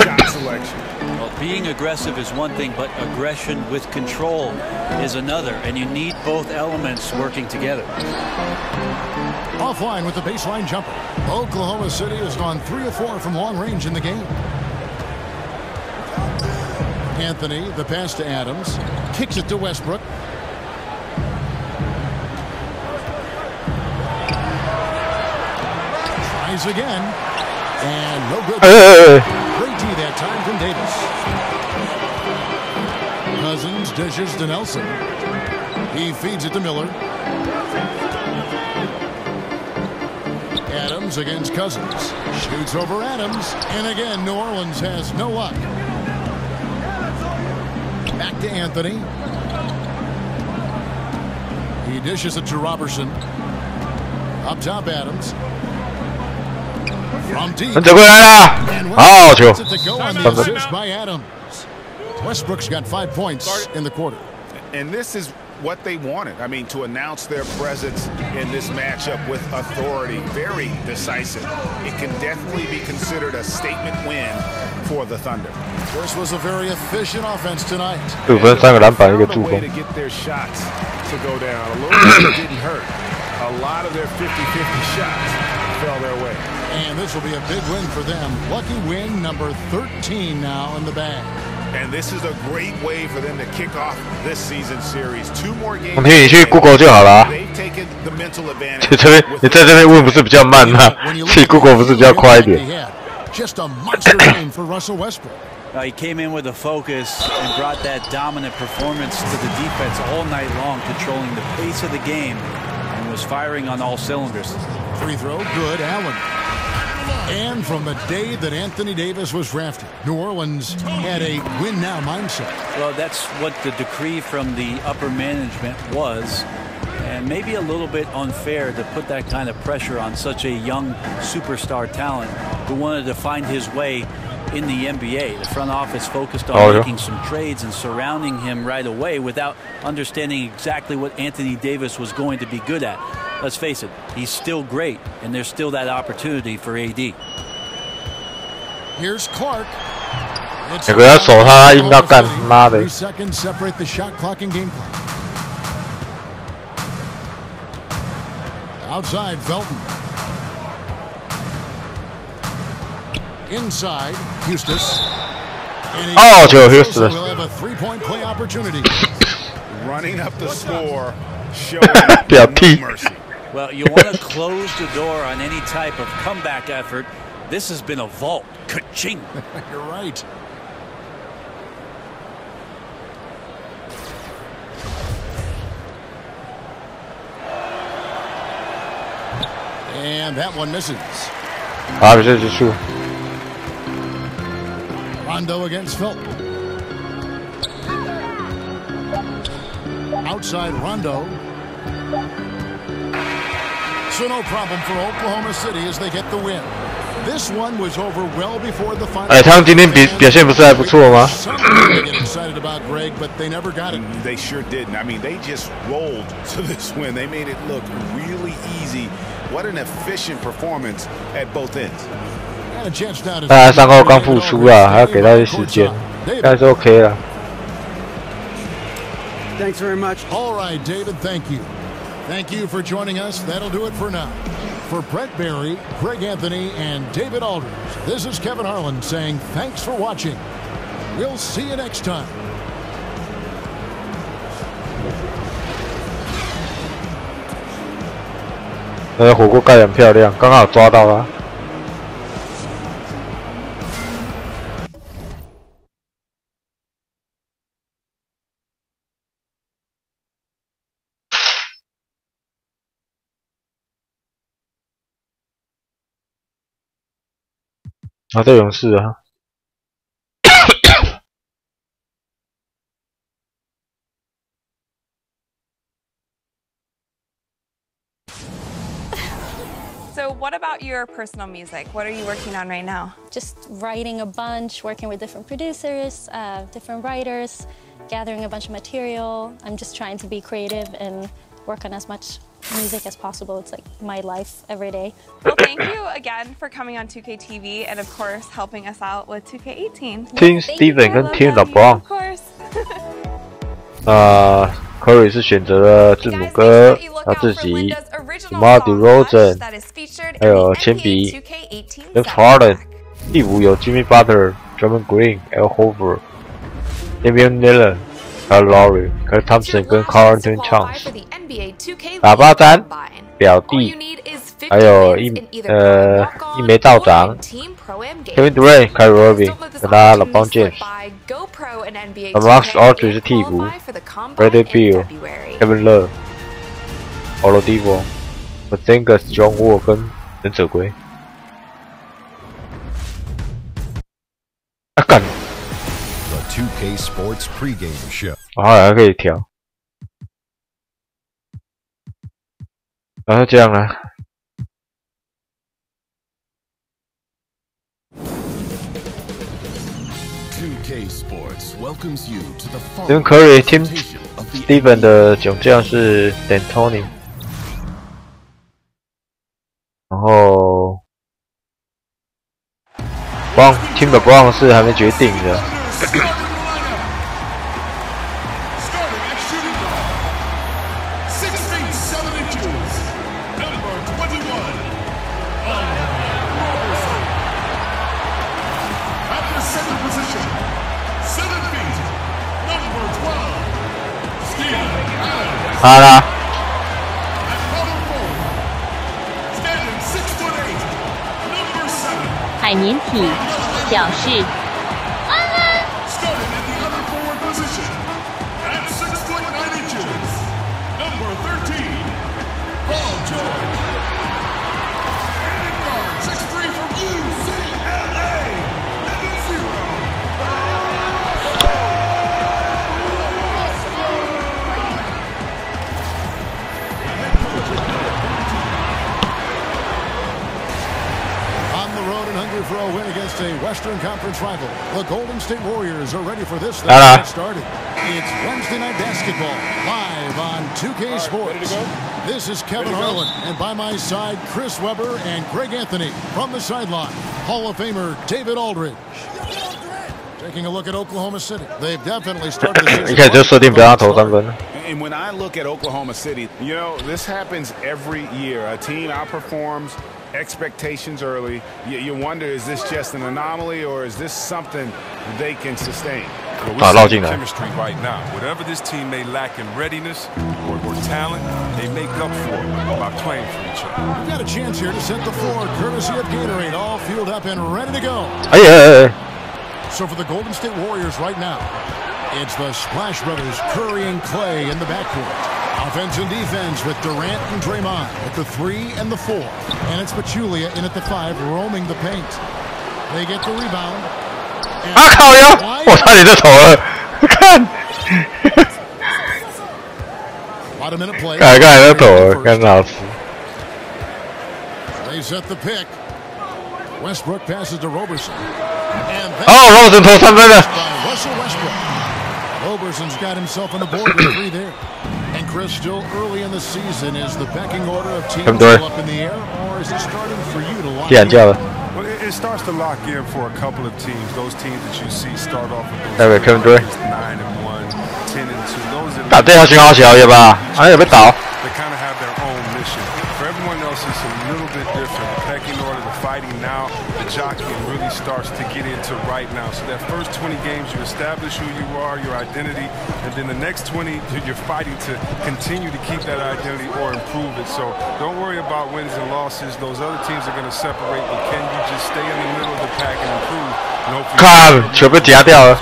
shot selection. Well, being aggressive is one thing, but aggression with control is another, and you need both elements working together. Offline with the baseline jumper. Oklahoma City has gone 3 of 4 from long range in the game. Anthony, the pass to Adams, kicks it to Westbrook. Tries again, and no good. Great D that time from Davis. Cousins dishes to Nelson. He feeds it to Miller. Adams against Cousins. Shoots over Adams, and again New Orleans has no luck. Back to Anthony. He dishes it to Robertson. Up top, Adams. From deep. 这回来了，好球！ Assist by Adams. Westbrook's got 5 points in the quarter. And this is what they wanted. I mean, to announce their presence in this matchup with authority, very decisive. It can definitely be considered a statement win for the Thunder. This was a very efficient offense tonight. 6分3个篮板1个助攻。 To get their shots to go down. A little bit didn't hurt. A lot of their 50-50 shots fell their way. And this will be a big win for them. Lucky win number 13 now in the bag. And this is a great way for them to kick off this season series. 2 more games. 我听你去 Google 就好了。 They've taken the mental advantage. 你在这边问不是比较慢吗？去 Google 不是比较快一点？ Just a monster game for Russell Westbrook. He came in with a focus and brought that dominant performance to the defense all night long, controlling the pace of the game and was firing on all cylinders. Free throw, good, Allen. And from the day that Anthony Davis was drafted, New Orleans had a win-now mindset. Well, that's what the decree from the upper management was. And maybe a little bit unfair to put that kind of pressure on such a young superstar talent who wanted to find his way in the NBA. The front office focused on making some trades and surrounding him right away without understanding exactly what Anthony Davis was going to be good at. Let's face it, he's still great, and there's still that opportunity for AD. Here's Clark. 有个要守他，硬要干，妈的！ 3 seconds separate the shot clock and game clock. Outside, Felton. Inside, Eustace. Oh, Joe Eustace. Will have a 3-point play opportunity. Running up the score, showing no mercy. Well, you want to close the door on any type of comeback effort. This has been a vault. Ka-ching. You're right. And that one misses. Rondo against Felton. Outside Rondo. So no problem for Oklahoma City as they get the win. This one was over well before the final. 他们今天表现不是还不错吗？ Get excited about Greg, but they never got it. They sure didn't. I mean, they just rolled to this win. They made it look really easy. What an efficient performance at both ends. 他3号刚复出啊，还要给他一些时间，应该是 OK 了。 Thanks very much. All right, David, thank you. Thank you for joining us. That'll do it for now. For Brett Barry, Greg Anthony, and David Aldridge, this is Kevin Harlan saying thanks for watching. We'll see you next time. 火锅盖得很漂亮，刚好抓到他。啊，对勇士啊。So what about your personal music? What are you working on right now? Just writing a bunch, working with different producers, different writers, gathering a bunch of material. I'm just trying to be creative and work on as much music as possible. It's like my life every day. Well, thank you again for coming on 2K TV and of course helping us out with 2K18. Team Steven 跟 Team LeBron。Curry 是选择了字母哥，他自己 DeMar DeRozan， 还有铅笔 James Harden。第5有 Jimmy Butler、Draymond Green、Al Horford、Damian Lillard、Kyle Lowry、Klay Thompson 跟 Karl Anthony Towns。打巴詹表弟，还有一枚道长 Kevin Durant、Kyrie Irving 跟他LeBron James。Marcus Aldridge 是替补 ，Bradley Beal、Kevin Love、Oladipo、Porzingis、John Wall 跟忍者龟。啊干！ The 2K Sports pregame show。好，还可以调。然后这样啦。 2K Sports welcomes you to the 这边 Curry Team Steven 的囧将是 D'Antoni， 然后 Brown Team 的 Brown 是还没决定的。好啦，海绵体表示。 For a win against a Western Conference rival, the Golden State Warriors are ready for this. Get started. It's Wednesday Night Basketball live on 2K Sports. This is Kevin Harlan, and by my side, Chris Webber and Greg Anthony from the sideline. Hall of Famer David Aldridge. Taking a look at Oklahoma City, they've definitely started the season. 一开始就设定不要投3分。 And when I look at Oklahoma City, you know, this happens every year. A team outperforms expectations early. You wonder, is this just an anomaly or is this something they can sustain? Well, we're seeing chemistry right now. Whatever this team may lack in readiness or talent, they make up for it by playing for each other. We've got a chance here to set the floor, courtesy of Gatorade, all fueled up and ready to go. So for the Golden State Warriors right now, it's the Splash Brothers, Curry and Clay in the backcourt. Offense and defense with Durant and Draymond at the 3 and the 4. And it's Pachulia in at the 5, roaming the paint. They get the rebound. 啊靠呀！我差点就投了，看。刚才就投了，干老师。They set the pick. Westbrook passes to Roberson. 哦，Roberson投3分了。Roberson's got himself on the board with 3 there. And Chris, still early in the season, is the pecking order of teams still up in the air, or is it starting for you to lock in? Well, it starts to lock in for a couple of teams. Those teams that you see start off with those 9-1, 10-2. Those that 打对他讯号小也吧，好像有被倒。 They kind of have their own mission. For everyone else, it's a little bit different. The pecking order, the fighting now, the jockeying really starts to get into right now. So that first 20 games, you establish who you are, your identity, and then the next 20, you're fighting to continue to keep that identity or improve it. So don't worry about wins and losses. Those other teams are going to separate, but can you just stay in the middle of the pack and improve? And hopefully 看，球被夹掉了。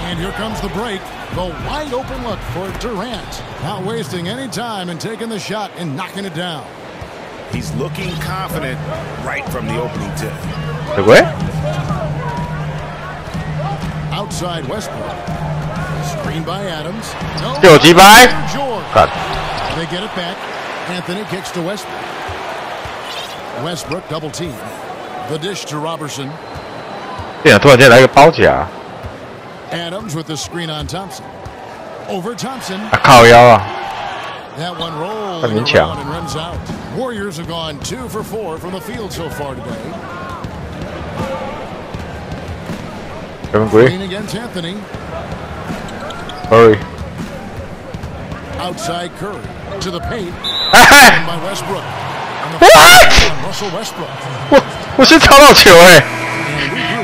And here comes the break. The wide open look for Durant. Not wasting any time and taking the shot and knocking it down. He's looking confident right from the opening tip. The what? outside Westbrook. Screen by Adams. No. 有击败。看。 They get it back. Anthony kicks to Westbrook. Westbrook double team. The dish to Robertson. 对啊，突然间来个包夹。 Adams with the screen on Thompson. Over Thompson. 啊，靠腰啊！ That one rolls很勉强。 and runs out. Warriors have gone 2 for 4 from the field so far today. Kevin Green against Anthony. Curry. Outside Curry to the paint. By Westbrook. What? Russell Westbrook. 我是抄到球哎。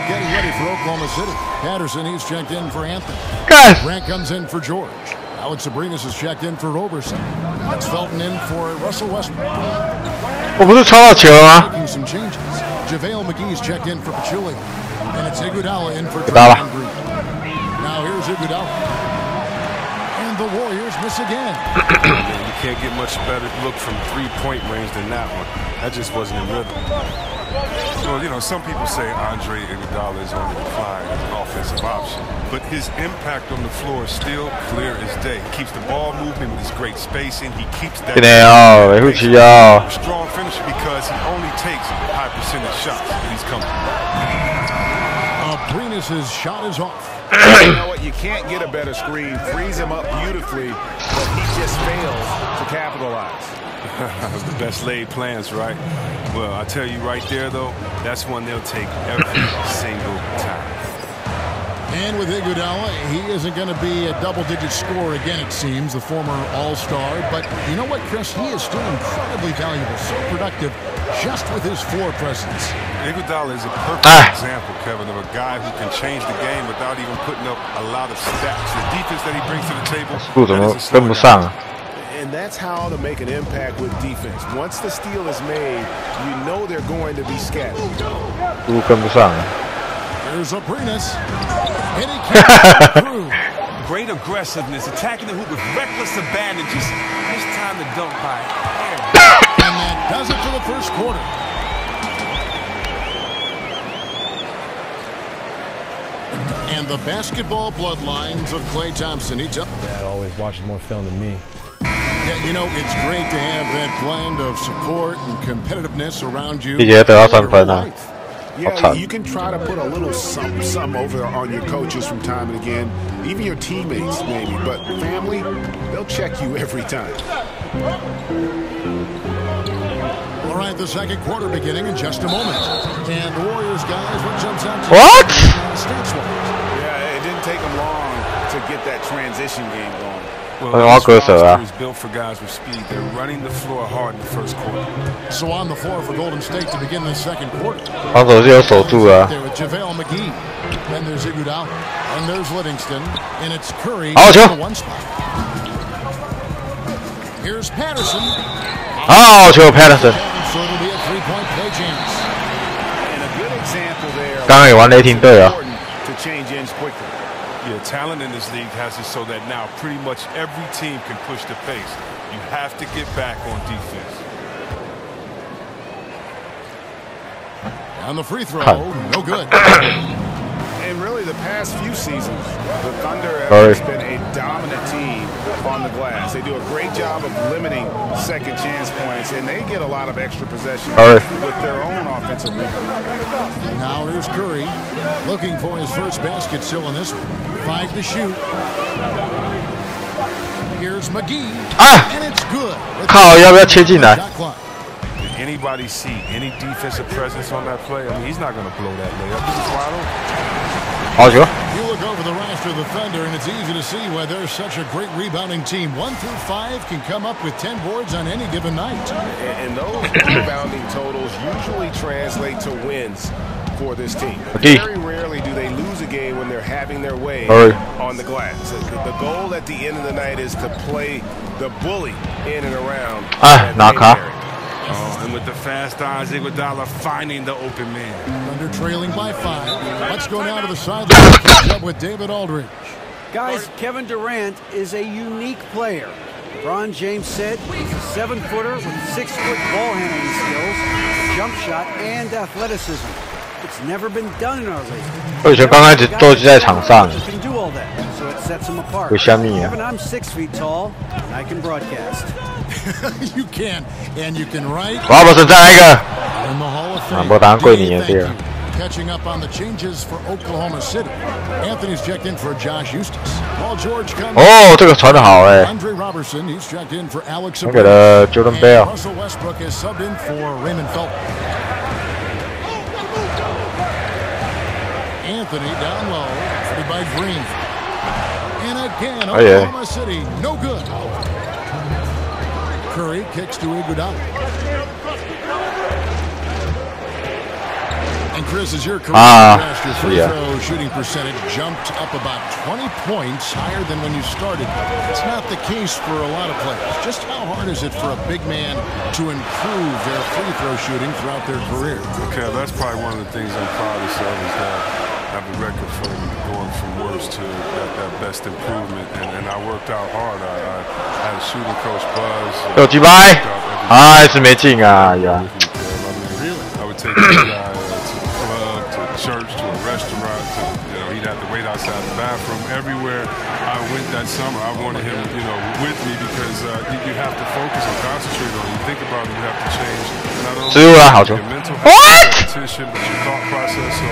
Getting ready for Oklahoma City. Patterson, he's checked in for Anthony. God. Grant comes in for George. Alex Sabrinas is checked in for Roberson. Alex Felton in for Russell Westbrook. 我不是抄到球吗 ？Making some changes. JaVale McGee's checked in for Pachulia. And it's Iguodala in for Green. Now here's Iguodala. And the Warriors miss again. You can't get much better look from three-point range than that one. That just wasn't in rhythm. Well, you know, some people say Andre Iguodala is on the decline as an offensive option, but his impact on the floor is still clear as day. He keeps the ball moving with his great spacing. He keeps that strong finisher because he only takes high percentage shots when he's coming. Abrinas' shot is off. You know what? You can't get a better screen. Frees him up beautifully, but he just fails to capitalize. That's the best laid plans, right? Well, I tell you right there, though, that's one they'll take every single time. And with Iguodala, he isn't going to be a double-digit scorer again, it seems, the former All-Star. But you know what, Chris? He is still incredibly valuable, so productive, just with his floor presence. Iguodala is a perfect example, Kevin, of a guy who can change the game without even putting up a lot of stats. The defense that he brings to the table, and that's how to make an impact with defense. Once the steal is made, you know they're going to be scattered. There's Abrinas. And he can't through. Great aggressiveness, attacking the hoop with reckless abandon. Just time to dunk by air. And that does it for the first quarter. And the basketball bloodlines of Klay Thompson. Dad always watches more film than me. Yeah, you know, it's great to have that blend of support and competitiveness around you. Yeah, you can try to put a little something over on your coaches from time and again, even your teammates maybe, but family, they'll check you every time. All right, the second quarter beginning in just a moment. And the Warriors guys, what jumps out to what? Yeah, it didn't take them long to get that transition game going. Well, this roster is built for guys with speed. They're running the floor hard in the first quarter. So on the floor for Golden State to begin the second quarter. There with JaVale McGee. Then there's Iguodala. And there's Livingston. And it's Curry in the one spot. Here's Patterson. Patterson. So it'll be a three-point play chance. And a good example there. 刚刚也玩雷霆队啊。 To change ends quickly. Yeah, talent in this league has it so that now pretty much every team can push the pace. You have to get back on defense. On the free throw, no good. And really, the past few seasons, the Thunder have been a dominant team on the glass. They do a great job of limiting second chance points, and they get a lot of extra possessions with their own offensive rebound. Now here's Curry, looking for his first basket still in this one. 5 to shoot. Here's McGee, and it's good. Did anybody see any defensive presence on that play? I mean, he's not going to blow that layup. This is wide open. You look over the roster of the Thunder, and it's easy to see why they're such a great rebounding team. 1 through 5 can come up with 10 boards on any given night. And those rebounding totals usually translate to wins for this team. Very rarely do they lose a game when they're having their way on the glass. The goal at the end of the night is to play the bully in and around. And with the fast eyes, Iguodala finding the open man. Thunder trailing by 5. Let's go down to the sideline. Catch up with David Aldridge. Guys, Kevin Durant is a unique player. LeBron James said he's a 7-footer with 6-foot ball handling skills, jump shot, and athleticism. It's never been done in our league. 我以前刚开始都是在场上。 Can do all that, so it sets them apart. 为什么呀 Kevin, I'm 6 feet tall, and I can broadcast. You can, and you can write. 华博森再来一个。 In the Hall of 啊， Fame. 我当贵你的对了。 Catching up on the changes for Oklahoma City. Anthony's checked in for Josh Eustace. Paul George comes. 哦，这个传得好哎。 Andre Robertson, he's checked in for Alex. 我给了 Jordan Bell. Russell Westbrook is subbed in for Raymond Felton. Anthony down low, footed by Green. And again, Oklahoma City, no good. Curry kicks to Iguodala. And Chris, as your career progressed, your free throw shooting percentage jumped up about 20 points higher than when you started. It's not the case for a lot of players. Just how hard is it for a big man to improve their free throw shooting throughout their career? Okay, that's probably one of the things I'm proudest of is that I have a record from going from worst to that best improvement, and I worked out hard. I had a shooting coach, Buzz. 有几拍？还是没进啊呀！ I would take this guy church to a restaurant to, he'd have to wait outside the bathroom. Everywhere I went that summer, I wanted him, with me because you have to focus and concentrate on it. You think about it, you have to change not only your mental repetition, but your thought process. So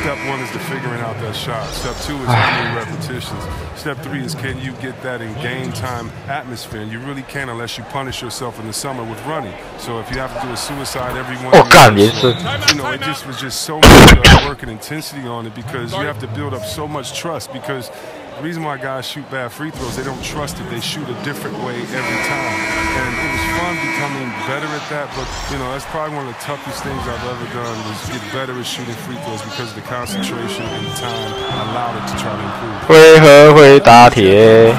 step one is to figuring out that shot. Step two is how many repetitions. Step three is can you get that in game time atmosphere? And you really can't unless you punish yourself in the summer with running. So if you have to do a suicide every one, it just was just so much work and intensity on it because you have to build up so much trust because the reason why guys shoot bad free throws, they don't trust it. They shoot a different way every time. And it was fun becoming better at that, but, that's probably one of the toughest things I've ever done was get better at shooting free throws because the concentration and time allowed it to try to improve. 回合会打铁。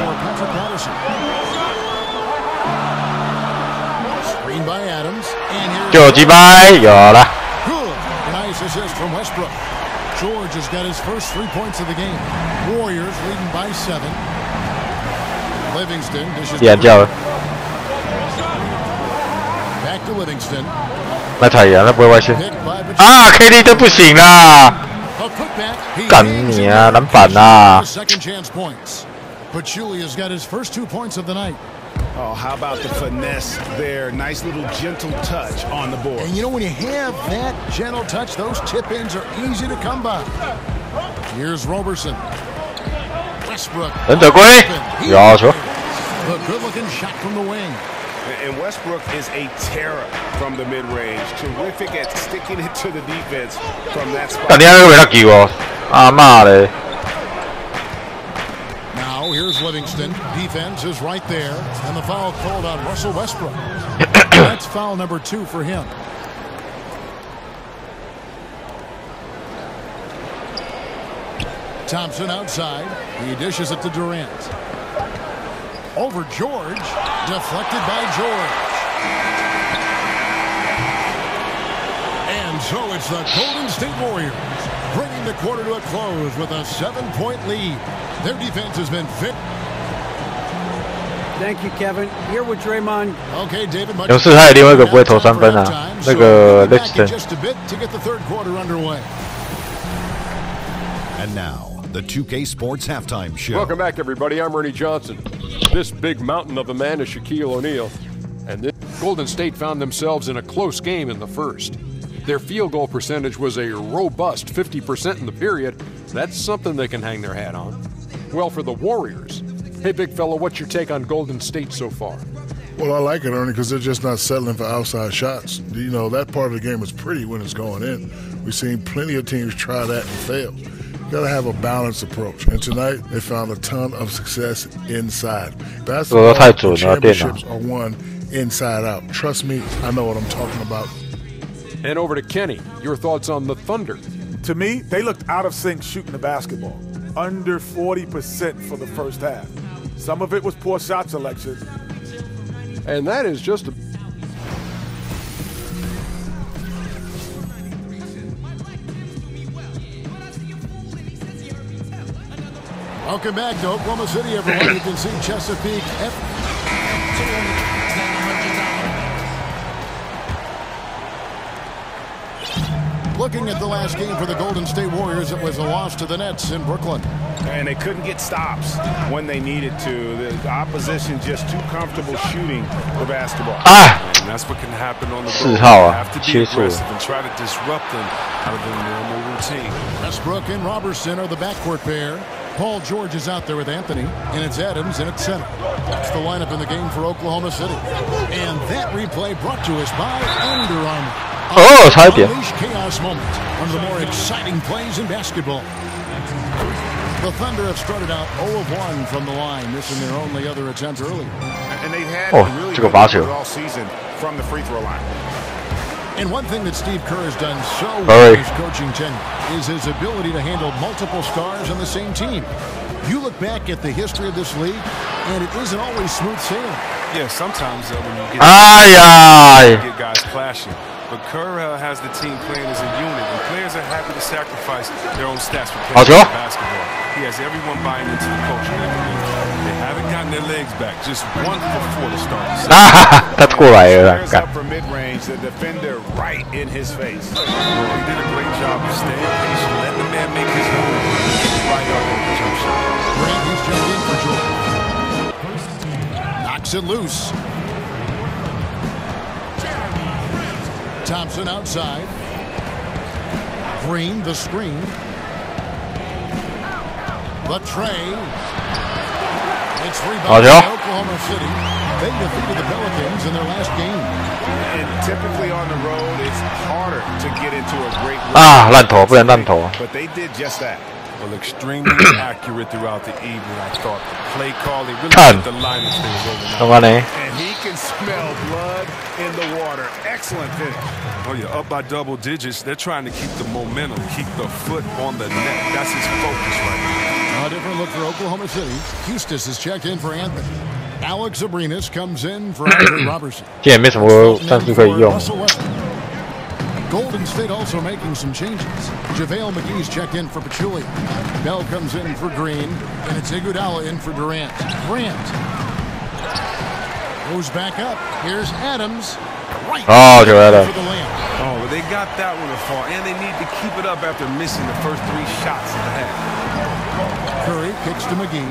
就击败有了。 Nice assist from Westbrook. George has got his first 3 points of the game. Warriors leading by 7. Livingston dishes. 点叫了。 Back to Livingston. 那太阳，那不会外线。啊 ，KD 都不行啦！干你啊，篮板啊！ Second chance points. Pachulia's got his first 2 points of the night. Oh, how about the finesse there? Nice little gentle touch on the board. And when you have that gentle touch, those tip-ins are easy to come by. Here's Roberson. Westbrook. 忍者龟，有球。 The good-looking shot from the wing. And Westbrook is a terror from the mid-range. Terrific at sticking it to the defense from that spot. 但你那个没他球哦，啊妈嘞！ Now here's Livingston. Defense is right there, and the foul called on Russell Westbrook. That's foul number 2 for him. Thompson outside. He dishes it to Durant. Over George. Deflected by George. And so it's the Golden State Warriors bringing the quarter to a close with a 7-point lead. Their defense has been fit. Thank you, Kevin. Here with Draymond. Okay, David. 勇士还有另外一个不会投3分啊，那个 Lexington。 Just a bit to get the third quarter underway. And now, the 2K Sports Halftime Show. Welcome back, everybody. I'm Ernie Johnson. This big mountain of a man is Shaquille O'Neal. And this Golden State found themselves in a close game in the first. Their field goal percentage was a robust 50% in the period. That's something they can hang their hat on. Well, for the Warriors, hey, big fella, what's your take on Golden State so far? Well, I like it, Ernie, because they're just not settling for outside shots. That part of the game is pretty when it's going in. We've seen plenty of teams try that and fail. You got to have a balanced approach. And tonight, they found a ton of success inside. Basketball championships are won inside out. Trust me, I know what I'm talking about. And over to Kenny. Your thoughts on the Thunder? To me, they looked out of sync shooting the basketball. Under 40% for the first half. Some of it was poor shot selection. And that is just a... Welcome back to Oklahoma City, everyone. You can see Chesapeake. looking at the last game for the Golden State Warriors, it was a loss to the Nets in Brooklyn. And they couldn't get stops when they needed to. The opposition just too comfortable shooting the basketball. And that's what can happen on the road. You have to be aggressive and try to disrupt them out of their normal routine. Westbrook and Robertson are the backcourt pair. Paul George is out there with Anthony, and it's Adams in at center. That's the lineup in the game for Oklahoma City. And that replay brought to us by Under Armour. Oh, 差一点。 Chaos moment, one of the more exciting plays in basketball. The Thunder have started out 0 of 1 from the line, missing their only other attempt early. And they've had really good numbers all season from the free throw line. And one thing that Steve Kerr has done so well in his coaching tenure is his ability to handle multiple stars on the same team. You look back at the history of this league, and it isn't always smooth sailing. Yeah, sometimes when you get guys clashing. But Kerr has the team playing as a unit, and players are happy to sacrifice their own stats for playing basketball. He has everyone buying into the culture. They haven't gotten their legs back. Just 1 for 4 to start the season. 他过来了， up for mid-range, the defender right in his face. He did a great job of staying patient, letting the man make his move. Right up on the jump shot. Brantley's jumped in for Jordan. Knocks it loose. Thompson outside. Green, the screen. The tray. It's rebounded by Oklahoma City. They defeated the Pelicans in their last game. And typically on the road, it's harder to get into a great run. 烂头，不能烂头。 But they did just that. Well, extremely accurate throughout the evening. I thought the play call, they really got the line of things overnight. And he can smell blood in the water. Excellent finish. Oh, yeah, up by double digits. They're trying to keep the momentum, keep the foot on the net. That's his focus right now. A different look for Oklahoma City. Hustis has checked in for Anthony. Alex Abrinas comes in for Andre Robertson. 今天没什么战术可以用。 Golden State also making some changes. JaVale McGee's checked in for Pachulia. Bell comes in for Green, and it's Iguodala in for Durant. Grant goes back up. Here's Adams. Right for the layup. Oh, well, they got that one to fall, and they need to keep it up after missing the first 3 shots in the half. Curry kicks to McGee.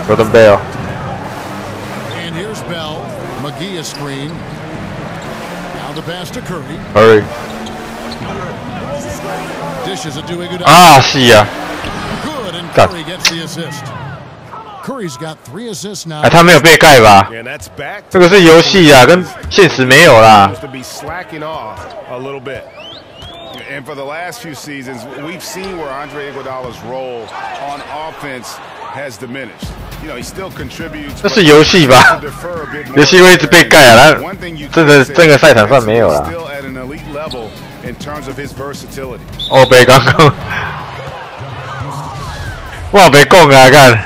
Golden Bell. And here's Bell. McGee a screen. The pass to Curry. Curry. Dishes it to Iguodala. 是呀。 Good, and Curry gets the assist. Curry's got 3 assists now. 他没有被盖吧？这个是游戏啊，跟现实没有啦。 To be slacking off a little bit. And for the last few seasons, we've seen where Andre Iguodala's role on offense has diminished. You know, he still contributes. 这是游戏吧？游戏会一直被盖啊，然后这个赛场上没有啦。哦，被刚刚，我没讲啊，看。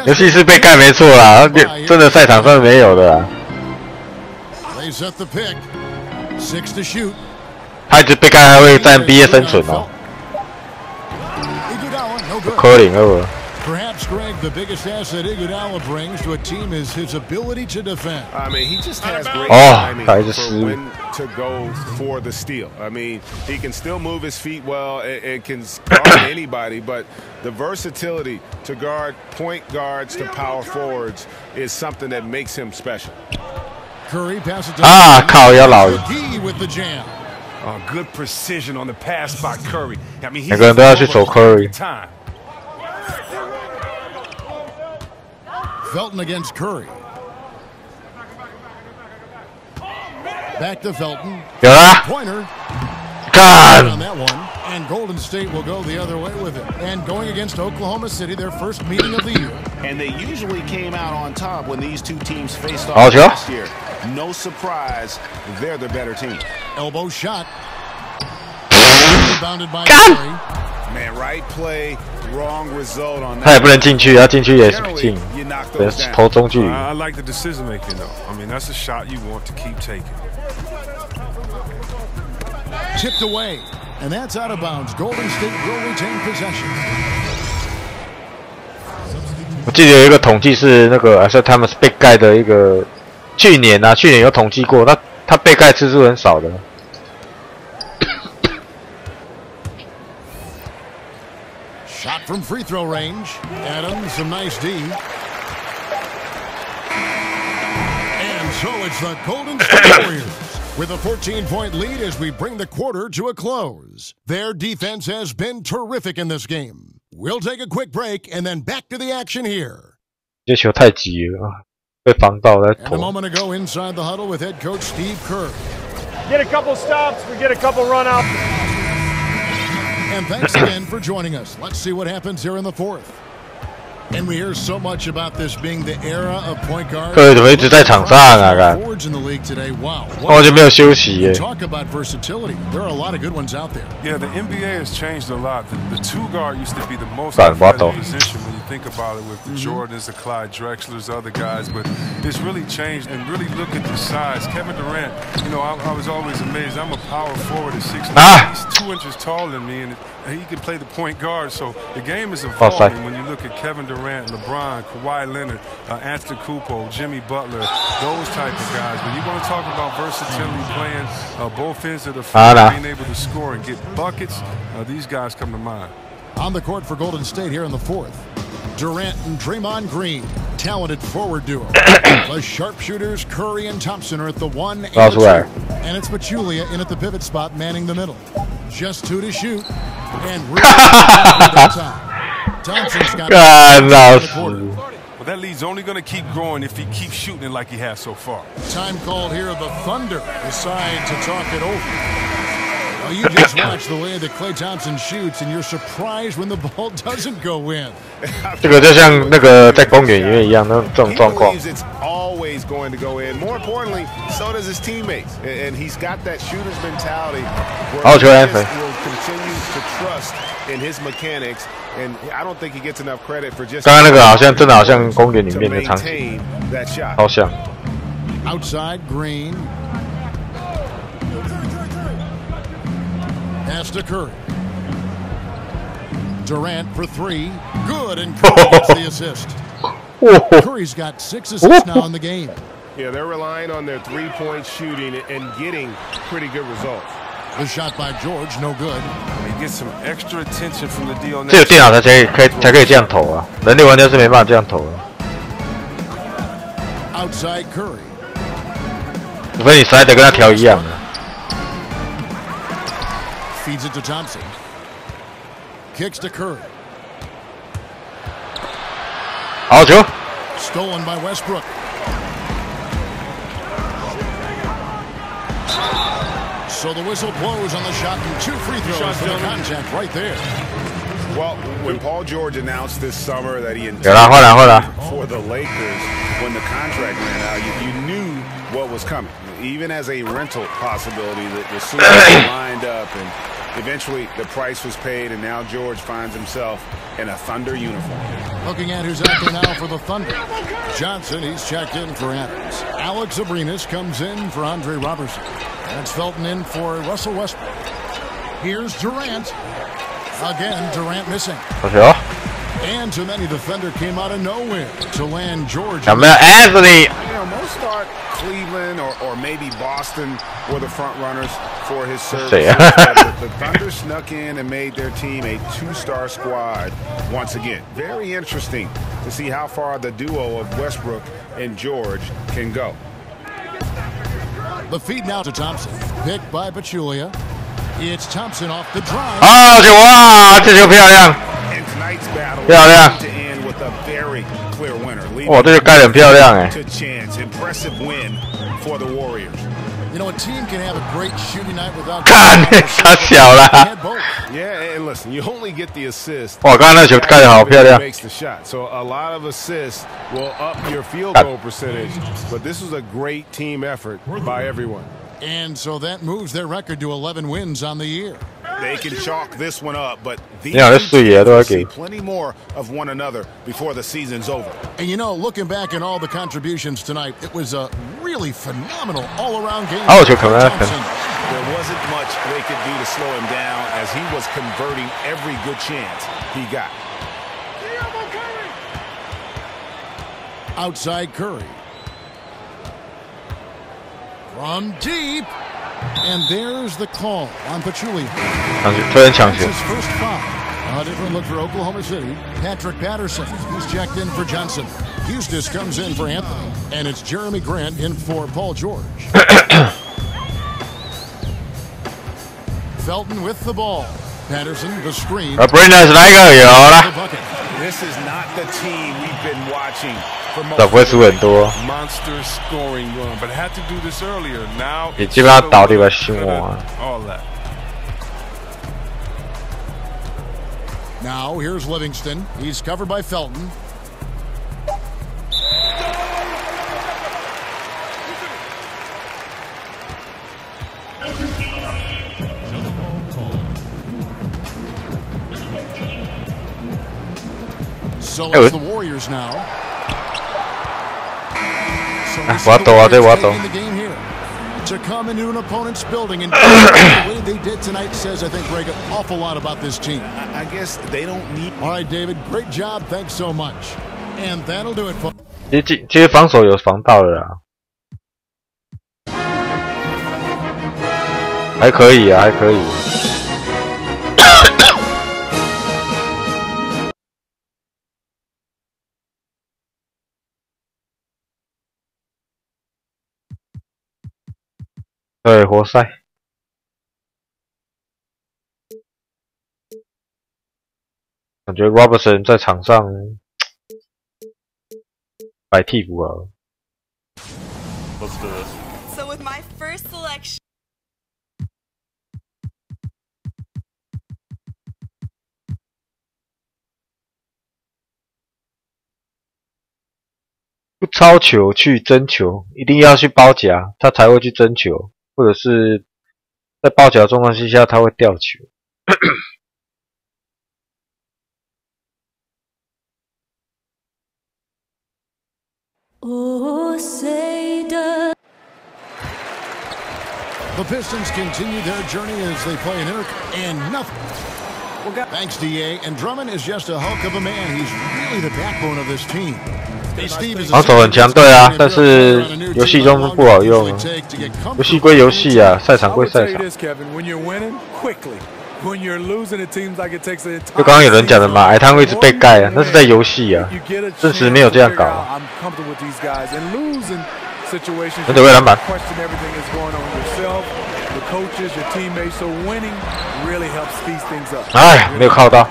游戏是被盖没错啦，真的赛场上没有的啦。他一直被盖还会在 NBA 生存哦。 Perhaps, Greg, the biggest asset Iguodala brings to a team is his ability to defend. I mean, he just has great timing for when to go for the steal. I mean, he can still move his feet well and can guard anybody, but the versatility to guard point guards to power forwards is something that makes him special. Curry passes to McGee with the jam. Good precision on the pass by Curry. I mean, he's 每个人都要去守 Curry。 Felton against Curry. Back to Felton. 有啦。 Pointer. 干。 On that one, and Golden State will go the other way with it. And going against Oklahoma City, their first meeting of the year. And they usually came out on top when these two teams faced off last year. No surprise, they're the better team. Elbow shot. Rebounded by Curry. Man, right play, wrong result on that. 他也不能进去，他进去也是不进，投中距离。 I like the decision making though. I mean, that's a shot you want to keep taking. Chipped away, and that's out of bounds. Golden State will retain possession. 我记得有一个统计是那个，他们是被盖的一个，去年有统计过，那他被盖次数很少的。Shot from free throw range. Adams, some nice D. And so it's the Golden State Warriors with a 14-point lead as we bring the quarter to a close. Their defense has been terrific in this game. We'll take a quick break and then back to the action here. 这球太急了，被防到在 And a moment ago inside the huddle with head coach Steve Kerr. Get a couple stops, we get a couple run outs. And thanks again for joining us. Let's see what happens here in the fourth. And we hear so much about this being the era of point guards. 各位怎么一直在场上啊？看， Forwards in the league today. Wow. 我就没有休息耶。 Talk about versatility. There are a lot of good ones out there. Yeah, the NBA has changed a lot. The two guard used to be the most athletic position when you think about it with the Jordans, the Clyde Drexlers, other guys. But it's really changed. And really look at the size. Kevin Durant. You know, I was always amazed. I'm a power forward at 6'9". He's 2 inches taller than me, and he can play the point guard. So the game is evolving when you look at Kevin Durant, LeBron, Kawhi Leonard, Antetokounmpo, Jimmy Butler, those type of guys. When you want to talk about versatility, playing both ends of the floor, being able to score and get buckets, these guys come to mind. On the court for Golden State here in the fourth, Durant and Draymond Green, talented forward duo. The sharpshooters Curry and Thompson are at the 1 and the 2. And it's Pachulia in at the pivot spot, manning the middle. Just 2 to shoot, and really time. Thompson's got Well, that lead's only going to keep growing if he keeps shooting it like he has so far. Time called here. The Thunder decide to talk it over. Well, you just watch the way that Klay Thompson shoots, and you're surprised when the ball doesn't go in. 这个就像那个在公园里面一样，那种这种状况。 It's always going to go in. More importantly, so does his teammates, and he's got that shooter's mentality. 好球安分。 Will continue to trust in his mechanics, and I don't think he gets enough credit for just. 刚刚那个好像真的好像公园里面的场景，好像。 Outside Green. Pass to Curry. Durant for 3. Good, and Curry gets the assist. Curry's got 6 assists now in the game. Yeah, they're relying on their three-point shooting and getting pretty good results. The shot by George, no good. He gets some extra attention from the deal. 只有电脑才可以这样投啊，人类玩家是没办法这样投的。 Outside Curry. 除非你塞的跟他调一样的。 Feeds it to Thompson. Kicks to Curry. 好球 Stolen by Westbrook. So the whistle blows on the shot and 2 free throws for the contact right there. Well, when Paul George announced this summer that he intended for the Lakers when the contract ran out, you knew what was coming. Even as a rental possibility, the suitors lined up, and eventually the price was paid, and now George finds himself in a Thunder uniform. Looking at who's out there now for the Thunder. Johnson, he's checked in for Adams. Alex Abrinas comes in for Andre Robertson. That's Felton in for Russell Westbrook. Here's Durant. Again, Durant missing. And to many, the Thunder came out of nowhere to land George. Anthony. You know, most thought Cleveland or maybe Boston were the front runners for his service. The Thunder snuck in and made their team a 2-star squad once again. Very interesting to see how far the duo of Westbrook and George can go. The feed now to Thompson. Picked by Pachulia. It's Thompson off the drive. 哇，这球漂亮，漂亮。 哇，这个盖得很漂亮哎。 You know, a team can have a great shooting night without. 看，太小了。 Yeah, and listen, you only get the assist. 哇，刚刚那球盖得好漂亮。 Makes the shot, so a lot of assists will up your field goal percentage. But this was a great team effort by everyone. And so that moves their record to 11 wins on the year. They can chalk this one up, but these see plenty more of one another before the season's over. And you know, looking back at all the contributions tonight, it was a really phenomenal all-around game. There wasn't much they could do to slow him down as he was converting every good chance he got. Outside Curry. From deep, and there's the call on Pachulia. 突然抢球。 His first foul. A different look for Oklahoma City. Patrick Patterson, he's checked in for Johnson. Eustace comes in for Anthony, and it's Jeremy Grant in for Paul George. Felton with the ball. Patterson, the screen. Brennan 来个有啦。 This is not the team we've been watching for most 不会输很多。 Monster scoring run, but had to do this earlier. Now 也基本上倒地吧，新闻。 All that. Now here's Livingston. He's covered by Felton. So it's the Warriors now. So the game here. To come into an opponent's building and the way they did tonight says, I think, Greg, an awful lot about this team. I guess they don't need. All right, David, great job. Thanks so much. And that'll do it for. 其实防守有防到的啦，还可以啊，还可以。对，活塞。感觉 Robertson 在场上摆替补啊。Let's do this. So with my first selection. 不抄球去争球，一定要去包夹，他才会去争球。 或者是在包夹状况之下，他会掉球。The Pistons continue their journey as they play an and nothing. Thanks, DA. And Drummond is just a hulk of a man. He's really the backbone of this team. 防守很强，对啊，但是游戏中不好用啊。游戏归游戏啊，赛场归赛场。就刚刚有人讲的嘛，矮滩会一直被盖啊，那是在游戏啊，真实没有这样搞啊。很久未篮板。 哎，没有靠到，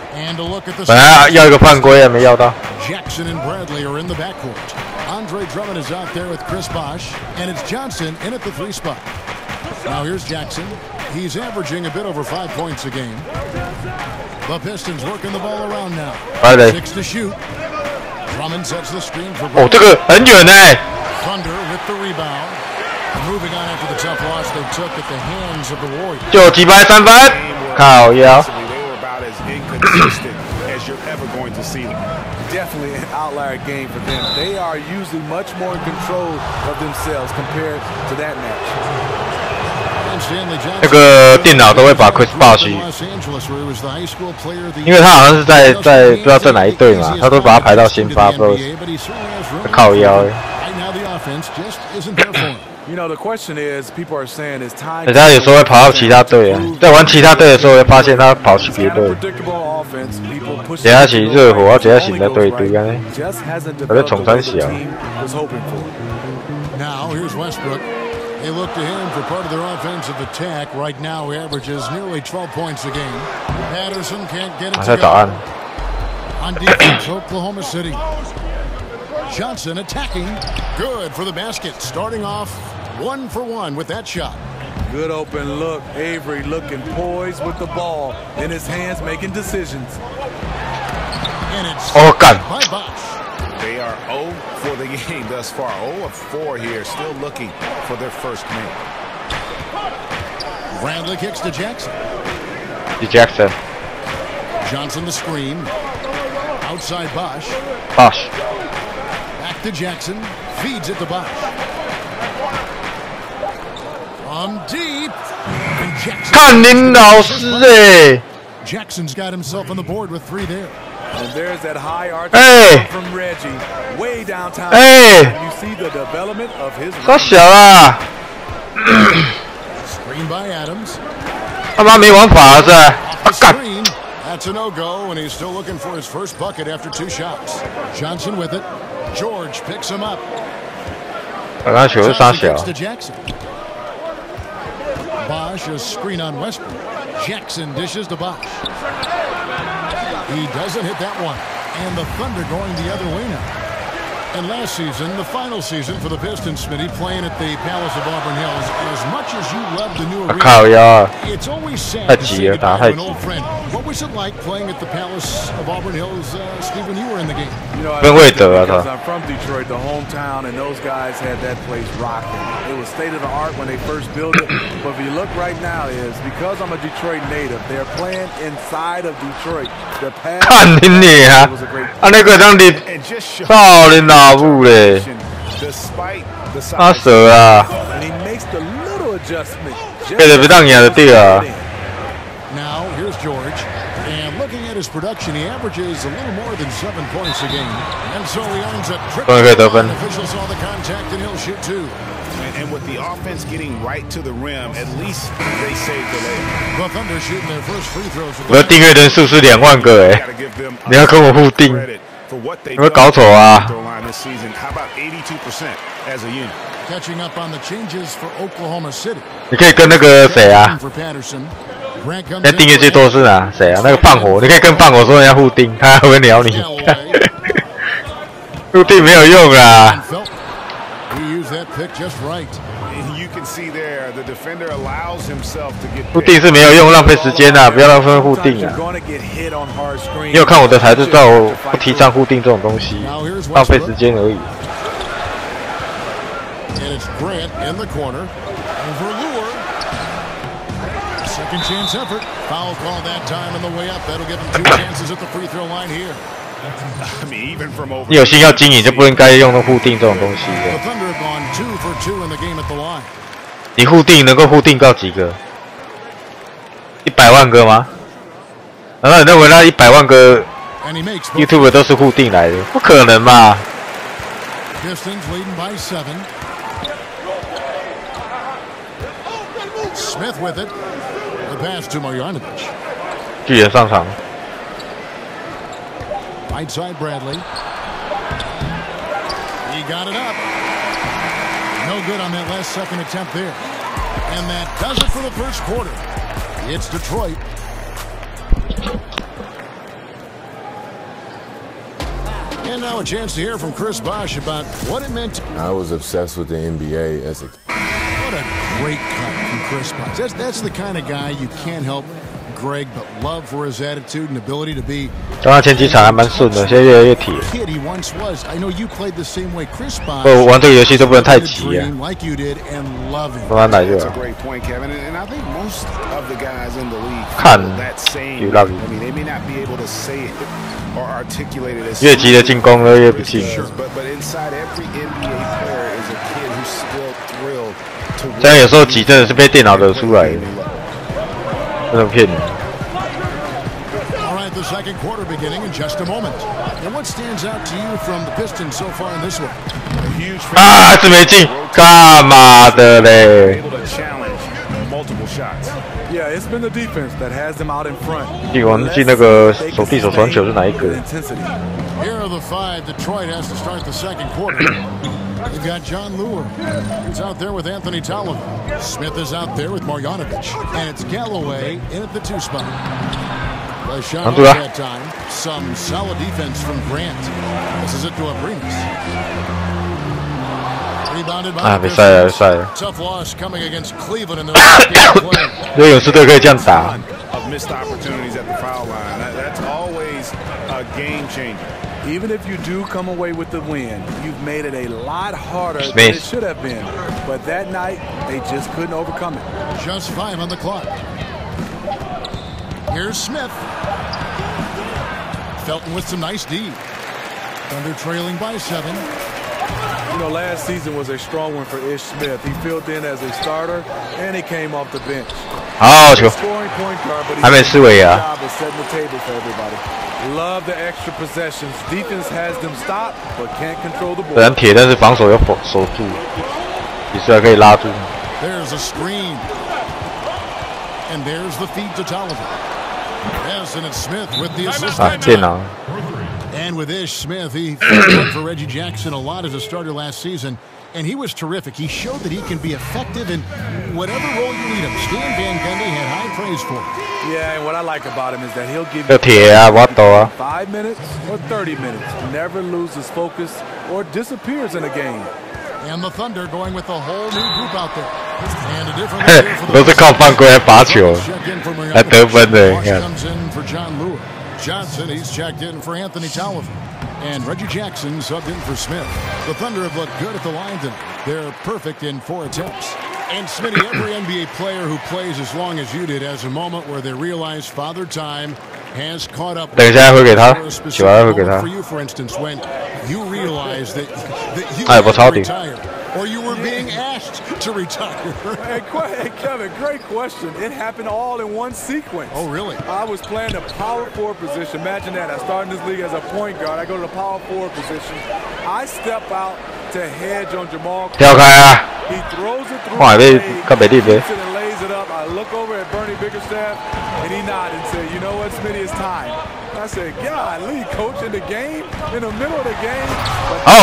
本来要一个犯规啊，没要到。 Jackson and Bradley are in the backcourt. Andre Drummond is out there with Chris Bosh, and it's Johnson in at the 3 spot. Now here's Jackson. He's averaging a bit over 5 points a game. The Pistons working the ball around now. 6 to shoot. Drummond sets the screen for. 哦，这个很远呢。 Thunder with the rebound. Moving on after the tough loss they took at the hands of the Warriors. 就击败3分，靠腰。 As you're ever going to see them. Definitely an outlier game for them. They are usually much more in control of themselves compared to that match. 那个电脑都会把 Chris Bosh， 因为他好像是在不知道在哪一队嘛，他都把他排到先发，不知道靠腰。You know, the question is, people are saying is time. 他有时候会跑到其他队啊，在玩其他队的时候会发现他跑去别队。等下起热火，等下起在队对干，还在冲三小。 Now here's Westbrook. They look to him for part of their offensive attack. Right now, he averages nearly 12 points a game. Patterson can't get it to go. On defense, Oklahoma City. Johnson attacking. Good for the basket. Starting off 1 for 1 with that shot. Good open look. Avery looking poised with the ball in his hands, making decisions. And it's God. by Bosh. They are 0 for the game thus far. 0 of 4 here, still looking for their first win. Bradley kicks to Jackson. Jackson. Johnson the screen. Outside Bosh. Bosh. Back to Jackson. Feeds it to Bosh. From deep. And Jackson. 看您老师哎。 Jackson's got himself on the board with 3 there. And there's that high arch from Reggie, way downtown. Hey. You see the development of his. 太小啊！ Screen by Adams. 他妈没玩法了，是？啊干！ That's a no-go, and he's still looking for his first bucket after 2 shots. Johnson with it. George picks him up. 刚刚球是杀小。 Bosch a screen on Westbrook. Jackson dishes to Bosch. He doesn't hit that one, and the Thunder going the other way now. And last season, the final season for the Pistons, Smitty, playing at the Palace of Auburn Hills. As much as you love the new arena, it's always sad to say goodbye to an old friend. What was it like playing at the Palace of Auburn Hills, Steve, when you were in the game? You know, because I'm from Detroit, the hometown, and those guys had that place rocking. It was state of the art when they first built it. But if you look right now, is because I'm a Detroit native, they're playing inside of Detroit. The past was a great. 啊，那个让你操你脑部嘞！他蛇啊！这个不当赢的对啊。 Now here's George, and looking at his production, he averages a little more than 7 points a game, and so he earns a trip. Officials saw the contact, and he'll shoot 2. And with the offense getting right to the rim, at least they saved the layup. The Thunder shooting their first free throws. 我的订阅人数是2万个哎，你要跟我互订，有没有搞错啊？ How about 82% as a unit? Catching up on the changes for Oklahoma City. 你可以跟那个谁啊？那订阅最多是哪？谁啊？那个胖火，你可以跟胖火说人家互订，他会鸟你。互订没有用啦。 互订是没有用，浪费时间啊！不要浪费互订啊！你有看我的台就知道我不提倡互订这种东西，浪费时间而已。 Second chance effort. Foul call that time on the way up. That'll give him 2 chances at the free throw line here. I mean, even from over. 你有心要经营，就不应该用互订这种东西的。 The Thunder have gone 2 for 2 in the game at the line. 你互订能够互订到几个？100万个吗？难道你认为那100万个 YouTube 都是互订来的？不可能嘛！ Pistons leading by 7. Smith with it. The pass to Marjanovic. 巨人上场。 Right side Bradley. He got it up. No good on that last second attempt there. And that does it for the first quarter. It's Detroit. And now a chance to hear from Chris Bosh about what it meant. I was obsessed with the NBA as a What a great cut from Chris Bosh. That's the kind of guy you can't help Greg but love for his attitude and ability to be. 刚刚前几场还蛮顺的，现在越来越铁。Kid he once was. I know you played the same way, Chris Bosh. 我玩这个游戏都不能太急啊。 Like you did and love him. 慢慢来就好。 That's a great point, Kevin. And I think most of the guys in the league 看 that same. you love you. I mean, they may not be able to say it or articulate it as. 越急的进攻呢，越不进。 But inside every NBA player is a kid who's still thrilled to. 这样有时候急真的是被电脑惹出来的，不能骗你。 The second quarter beginning in just a moment. And what stands out to you from the Pistons so far in this one? A huge 啊，还是没进，干嘛的嘞？ able to challenge multiple shots. Yeah, it's been the defense that has them out in front. 进王进那个手递手传球是哪一个？ Here are the 5 Detroit has to start the second quarter. They've got John Lure. He's out there with Anthony Tolliver. Smith is out there with Marjanovic. And it's Galloway in at the 2 spot. The shot off that time. Some solid defense from Grant. This is it to Abrinas. Rebounded by the Pistons. Tough loss coming against Cleveland in their last game of play. 有勇士队可以这样打。 Of missed opportunities at the foul line. That's always a game changer. Even if you do come away with the win, you've made it a lot harder than it should have been. But that night, they just couldn't overcome it. Just 5 on the clock. Here's Smith. Felton with some nice D. Thunder trailing by 7. You know, last season was a strong one for Ish Smith. He filled in as a starter, and he came off the bench. 好球，还没思维啊。 Setting the table for everybody. Love the extra possessions. Defense has them stopped, but can't control the ball. 虽然铁，但是防守要守住，比赛可以拉住。There's a screen. And there's the feed to Tolliver. Yes, and it's Smith with the assist. And with Ish Smith, he filled up for Reggie Jackson a lot as a starter last season. And he was terrific. He showed that he can be effective in whatever role you need him. Stan Van Gundy had high praise for him. Yeah, and what I like about him is that he'll give you 5 minutes or 30 minutes. Never loses focus or disappears in a game. And the Thunder going with a whole new group out there. And a different 都是靠犯规来罚球，来得分的。你看。 Johnson, he's checked in for Anthony Tolliver. And Reggie Jackson subbed in for Smith. The Thunder have looked good at the line tonight. They're perfect in 4 attempts. And Smitty, every NBA player who plays as long as you did has a moment where they realize Father Time has caught up. 等一下会给他，9会给他。 For you, for instance, when you realize that you retired. Or you were being asked to retire. Hey, Kevin, great question. It happened all in one sequence. Oh, really? I was playing the power forward position. Imagine that. I started in this league as a point guard. I go to the power forward position. I step out to hedge on Jamal. He throws it through and lays it up. I look over at Bernie Bickerstaff, and he nodded and said, you know what, Smitty, it's time. I said, God, lead coach in the game, in the middle of the game. But I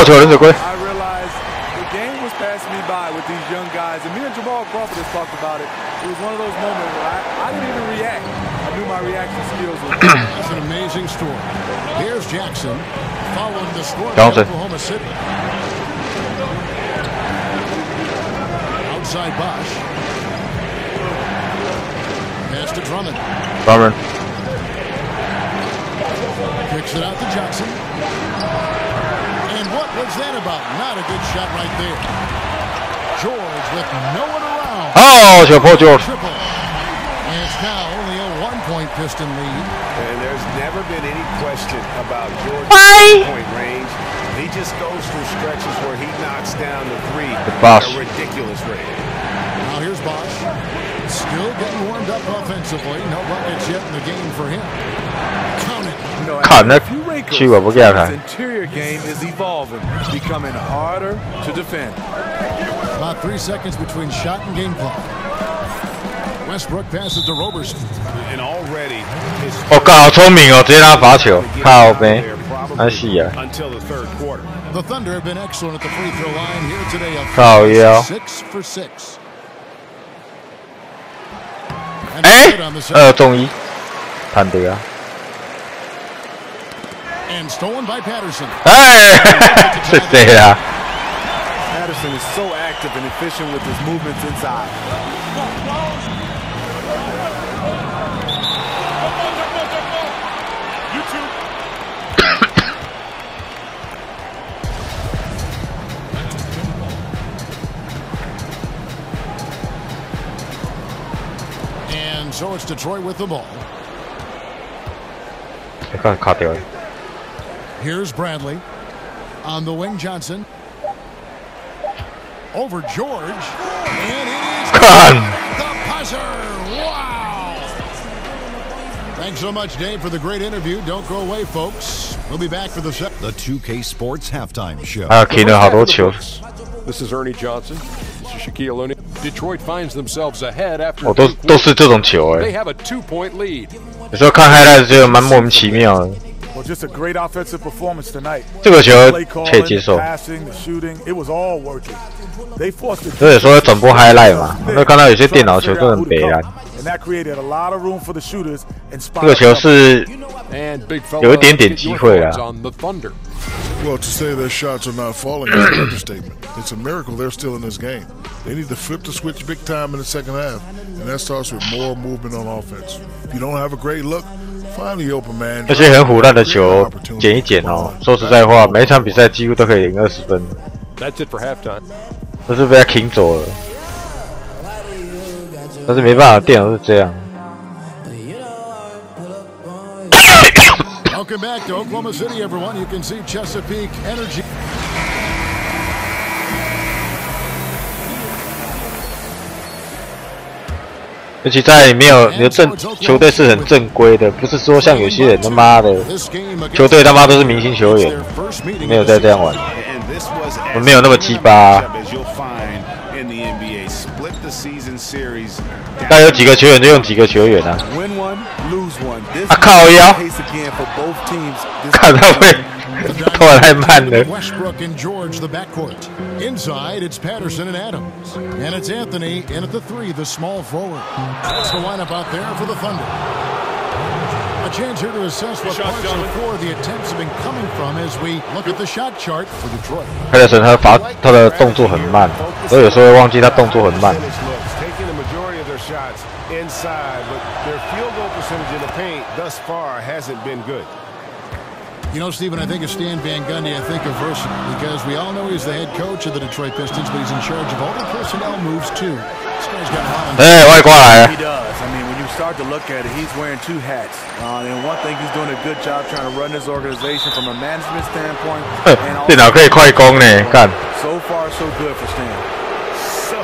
realized the game was passing me by with these young guys, and me and Jamal Crawford just talked about it. It was one of those moments where I didn't even react. I knew my reaction skills were good. That's an amazing story. Here's Jackson following the score of Oklahoma City. Outside Bosch. Pass to Drummond. Kicks it out to Johnson. And what was that about? Not a good shot right there. George with no one around. Oh, George. And it's now only a 1-point Piston lead. And there's never been any question about George's point range. He just goes through stretches where he knocks down the three at a ridiculous rate. Now here's Bosch. Still getting warmed up offensively. No buckets yet in the game for him. Count it. His interior game is evolving, becoming harder to defend. About 3 seconds between shot and game clock. Westbrook passes to Roberson. And already 好聪明哦，直接让他罚球，靠呗，还是啊。 until the third quarter. The Thunder have been excellent at the free throw line here today. 靠腰。 6 for 6. 中1，坦德啊。 And stolen by Patterson. 是谁啊？ Patterson is so active and efficient with his movements inside. And so it's Detroit with the ball. Here's Bradley. On the wing, Johnson. Over George. And it is the buzzer. Wow. Thanks so much, Dave, for the great interview. Don't go away, folks. We'll be back for the 2K Sports Halftime Show. This is Ernie Johnson. This is Shaquille O'Neal. Detroit finds themselves ahead after 都是这种球哎。 They have a 2-point lead. 有时候看highlight觉得蛮莫名其妙的。 Well, just a great offensive performance tonight. 这个球可以接受。 Passing, the shooting, it was all working. They forced it. 所以说转播 highlight 嘛，会看到有些电脑球都很北蓝。 And that created a lot of room for the shooters. 这个球是有一点点机会啦。 Well, to say their shots are not falling is an understatement. It's a miracle they're still in this game. They need to flip the switch big time in the second half, and that starts with more movement on offense. If you don't have a great look, find the open man. 那些很唬烂的球捡一捡哦。说实在话，每一场比赛几乎都可以赢20分。That's it for halftime. 都是被他 king 走了，但是没办法，电脑是这样。 Welcome back to Oklahoma City, everyone. You can see Chesapeake Energy. 尤其在没有你的球队是很正规的，不是说像有些人他妈的球队他妈都是明星球员，没有再这样玩，我没有那么鸡巴。season series. 该有几个球员就用几个球员啊。啊靠腰！看他会拖得太慢了。 Westbrook and George, the backcourt. Inside, it's Patterson and Adams. And it's Anthony in at the 3, the small forward. That's the lineup out there for the Thunder. A chance here to assess what parts of the floor the attempts have been coming from as we look at the shot chart for Detroit. Patterson 他的动作很慢，我有时候会忘记他动作很慢。 Taking the majority of their shots inside, but their field goal percentage in the paint thus far hasn't been good. You know, Stephen, I think of Stan Van Gundy, I think of versatile, because we all know he's the head coach of the Detroit Pistons, but he's in charge of all the personnel moves, too. This guy's got a lot of... Hey, he does. I mean, when you start to look at it, he's wearing 2 hats. And one thing, he's doing a good job trying to run this organization from a management standpoint. And 电脑可以快攻呢，干。 So far, so good for Stan. So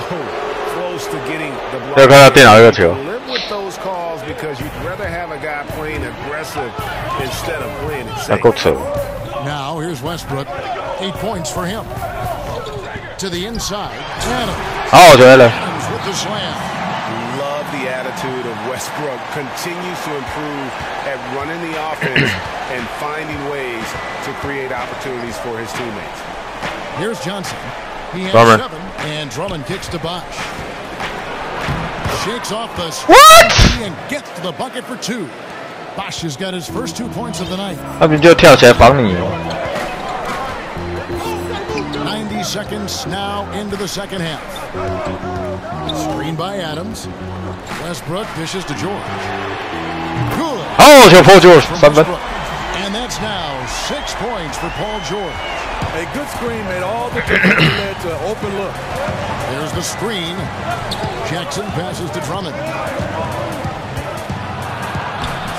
close to getting the block. 要看到电脑这个球。 Live with those calls because you'd rather have a guy playing aggressive instead of playing it safe. 够扯。 Now here's Westbrook, 8 points for him. To the inside, Adams. 好，我觉得了。 With the slam. Love the attitude of Westbrook. Continues to improve at running the offense and finding ways to create opportunities for his teammates. Here's Johnson. He has 7, and Drummond kicks to Bosch. Shakes off the screen and gets to the bucket for 2. Bosch has got his first 2 points of the night. 那边就跳起来防你。 90 seconds now into the second half. Screen by Adams. Westbrook dishes to George. Good. 好，球破 George 3分。 And that's now 6 points for Paul George. A good screen made all the difference led to open look. There's the screen. Jackson passes to Drummond.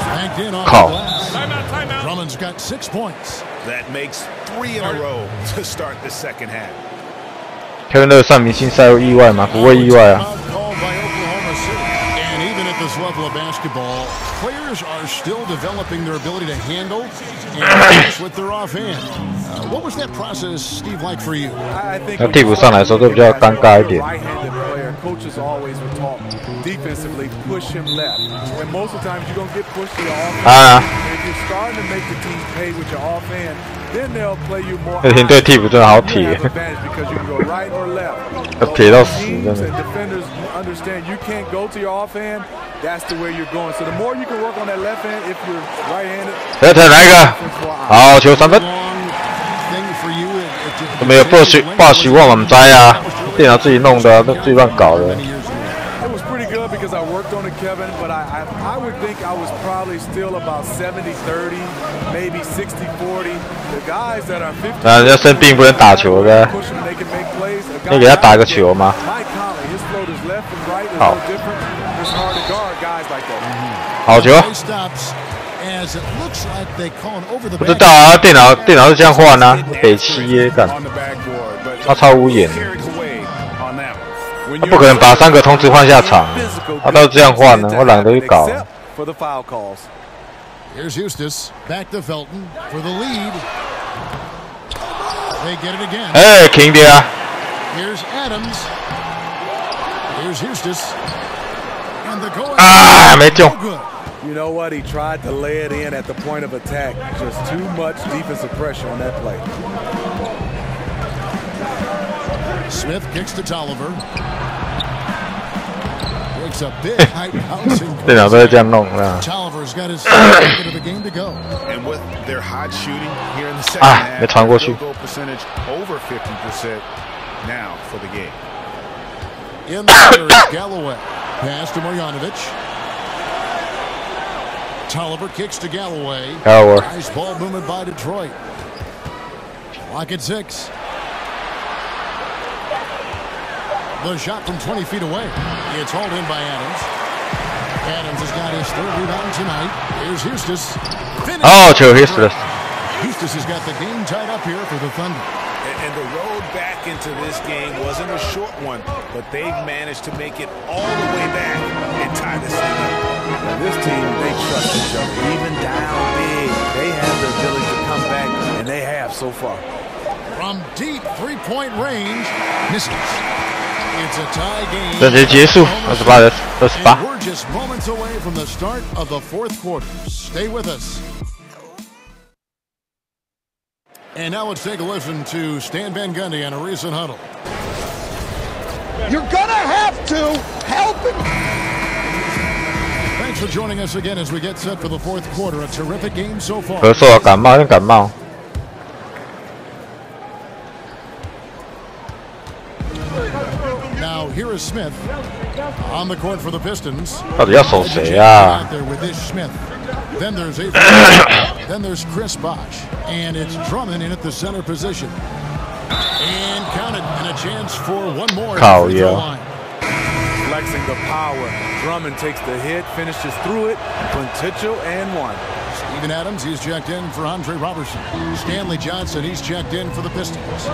Banked in off the glass. Timeout. Drummond's got 6 points. That makes 3 in a row to start the second half. Kevin 乐上明星赛会意外吗？不会意外啊。 And even at this level of basketball, players are still developing their ability to handle and finish with their offhand. What was that process, Steve, like for you? I think 那替补上来的时候就比较尴尬一点。 Right-handed player, coaches always would talk defensively, push him left. And most of the times you're gonna get pushed to your offense. And if you're starting to make the team pay with your offhand, then they'll play you more. 乐天队替补真的好铁。 Because you can go right or left. 要铁到死，真的。 And defenders understand you can't go to your offhand. That's the way you're going. So the more you can work on that left hand, if you're right-handed. 乐天来一个，好球3分。都没有报许望我们摘啊，电脑自己弄的，都自己乱搞的。 It was pretty good because I worked on it, Kevin, but I would think I was probably still about 70-30, maybe 60-40. The guys that are 50. 那人家生病不能打球的，你给他打个球吗？好，好球。不知道啊，电脑是这样换啊，北七耶干，他超无眼的。 他不可能把3个同时换下场，他都是这样换呢，我懒得去搞。 Here's Eustace back to Felton for the lead. They get it again. 哎，停的啊 Here's Adams. Here's Eustace. And the goal. 啊，没中。 You know what? He tried to lay it in at the point of attack. Just too much defensive pressure on that play. Smith kicks to Tolliver. Breaks a big high bouncing. 电脑都是这样弄的。 Tolliver's got his second of the game to go. And with their hot shooting here in the second half, 没传过去。 goal percentage over 50% now for the game. In the center is Galloway. Pass to Marjanovic. Tolliver kicks to Galloway. Nice ball movement by Detroit. Lock at 6. The shot from 20 feet away. It's hauled in by Adams. Adams has got his 3rd rebound tonight. Here's Eustace. Oh, Joe Eustace. Eustace has got the game tied up here for the Thunder. And the road back into this game wasn't a short one, but they've managed to make it all the way back and tie this thing up. This team, they trust each other. Even down big, they have the ability to come back, and they have so far. From deep 3-point range, misses. 这节结束，28-28。We're just moments away from the start of the fourth quarter. Stay with us. And now let's take a listen to Stan Van Gundy on a recent huddle. You're gonna have to help it. Thanks for joining us again as we get set for the fourth quarter. A terrific game so far. 咳嗽啊，感冒，有点感冒。 Now here is Smith on the court for the Pistons. 到底要守谁啊？ Then there's then there's Chris Bosh, and it's Drummond in at the center position. And counted, and a chance for one more. Flexing the power. Drummond takes the hit, finishes through it, potential and one. Steven Adams, he's checked in for Andre Robertson. Stanley Johnson, he's checked in for the Pistons.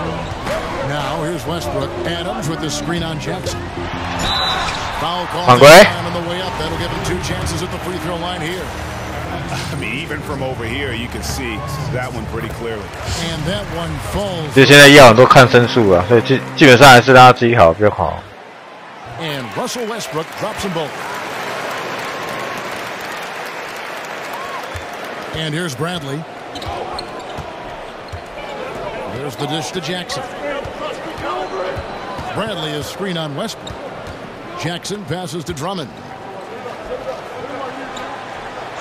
Now here's Westbrook. Adams with the screen on Jackson. Foul call on the way up. That'll give him 2 chances at the free throw line here. I mean, even from over here, you can see that one pretty clearly. And that one falls. 就现在要很多看分数啊，所以基本上还是让他自己好比较好。And Russell Westbrook drops them both. And here's Bradley. There's the dish to Jackson. Bradley is screen on Westbrook. Jackson passes to Drummond.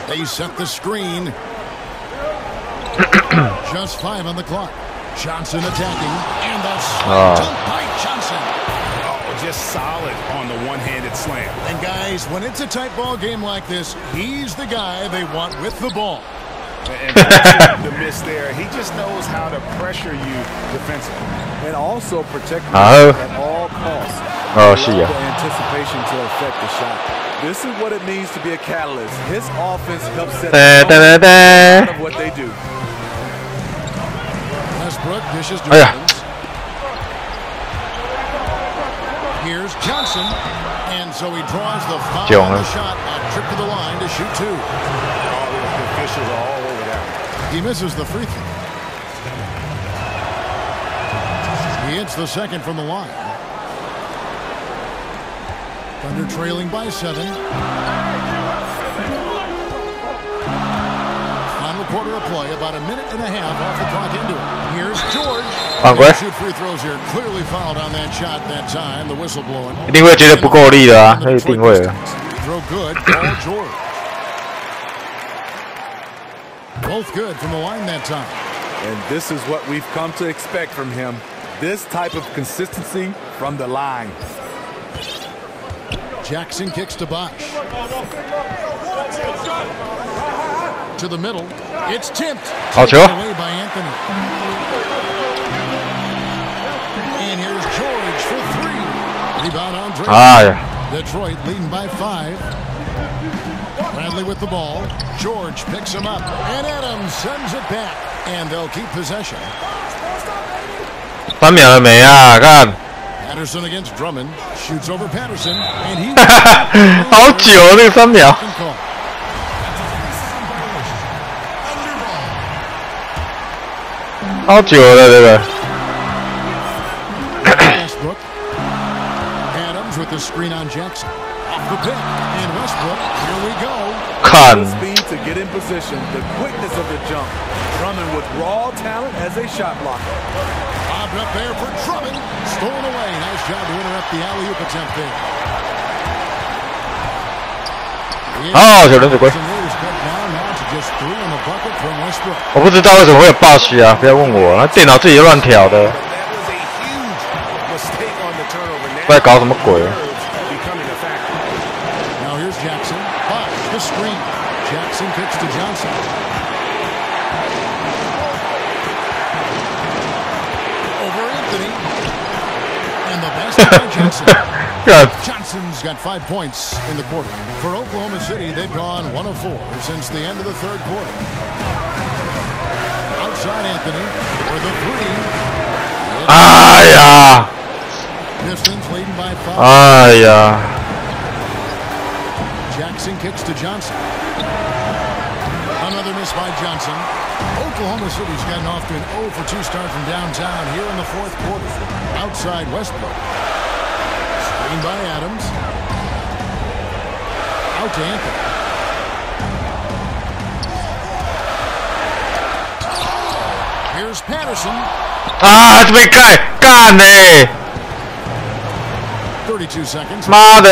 They set the screen. Just 5 on the clock. Johnson attacking. And the dunk by Johnson. Oh, just solid on the one-handed slam. And guys, when it's a tight ball game like this, he's the guy they want with the ball. And the miss there, he just knows how to pressure you defensively. And also protect you at all costs. Oh, see ya. The anticipation to affect the shot. This is what it means to be a catalyst. His offense helps set the of what they do. Westbrook dishes to Adams. Here's Johnson. And so he draws the foul on the shot. A trip to the line to shoot 2. All the officials are all over that. He misses the free throw. He hits the second from the line. Thunder trailing by 7. Final quarter of play, about a minute and a half off the clock into it. Here's George. Shoot free throws here. Clearly fouled on that shot that time. The whistle blowing. 一定会觉得不够力的啊，他一定会的。 Throw good, Paul George. Both good from the line that time. And this is what we've come to expect from him. This type of consistency from the line. Jackson kicks to Bosh. To the middle. It's tipped. Taken away by Anthony. And here's George for 3. Rebound Andre. Detroit leading by 5. Bradley with the ball. George picks him up. And Adams sends it back. And they'll keep possession. 3秒了没啊？看。 Patterson against Drummond. Shoots over Patterson. And he 好久那个3秒。好久了这个。Westbrook. Adams with the screen on Jackson. Off the pick. And Westbrook. Here we go. The speed to get in position. The quickness of the jump. Drummond with raw talent as a shot blocker. Bobbed up there for Drummond. Stolen away. Nice job to interrupt the alley-oop attempt there. 好，小人子龟。我不知道为什么会有报喜啊！不要问我，那电脑自己乱调的，不知道搞什么鬼。 Now here's Jackson. Bosh the screen. Jackson kicks to Johnson. Over Anthony. And the basket by Johnson. Johnson's got 5 points in the quarter. For Oklahoma City, they've gone 1 of 4 since the end of the third quarter. Outside Anthony for the 3. yeah. Pistons leading by 5. yeah. Jackson kicks to Johnson. Another miss by Johnson. Oklahoma City's gotten off to an 0 for 2 start from downtown here in the fourth quarter. Outside Westbrook. by Adams. Out to Anthony. Here's Patterson. 啊，这被干呢！32 seconds. 妈的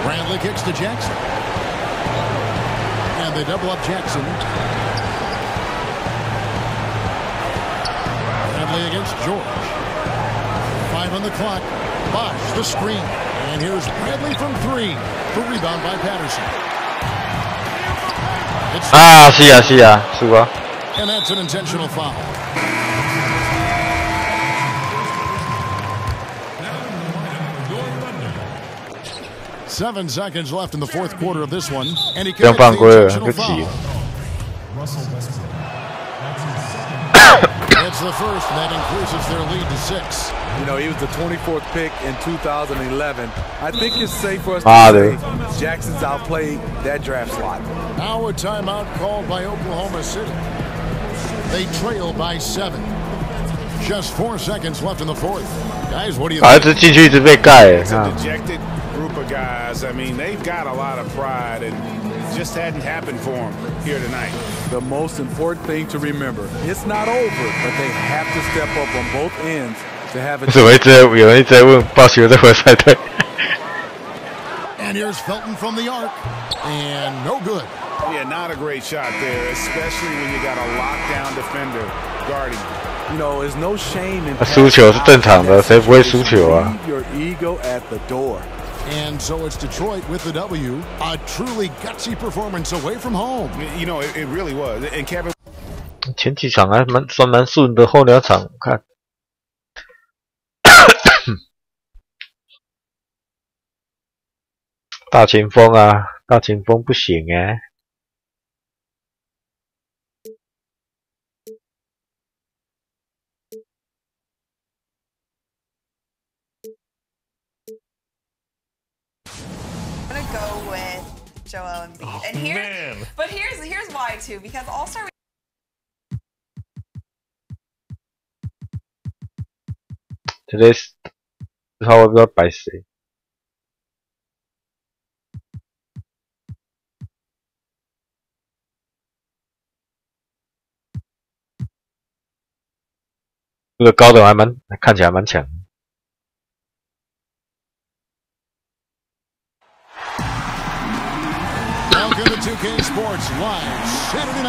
Bradley kicks to Jackson. And they double up Jackson. Bradley against George. 5 on the clock. Bosch, the screen. And here's Bradley from 3. The rebound by Patterson. Ah, sí, suba. And that's an intentional foul. Seven seconds left in the fourth quarter of this one, and he commits the intentional foul. It's the first, and that increases their lead to 6. You know, he was the 24th pick in 2011. I think it's safe for us to say Jackson's outplayed that draft slot. Now a timeout called by Oklahoma City. They trail by 7. Just 4 seconds left in the fourth. Guys, what do you think? It's a dejected group of guys. I mean, they've got a lot of pride, and it just hadn't happened for them here tonight. The most important thing to remember, it's not over, but they have to step up on both ends to have a And here's Felton from the arc, and no good. Yeah, not a great shot there, especially when you got a lockdown defender guarding you. You know, there's no shame in 输球是正常的，谁不会输球啊？ Leave your ego at the door. And so it's Detroit with the W. A truly gutsy performance away from home. You know, it really was. And Kevin, 前几场还算蛮顺的，后2场看。大前锋啊，大前锋不行啊。I'm gonna go with Joel Embiid. Oh, and here's why too, because All-Star. Today's how I got by say. 这个高的看起来蛮强。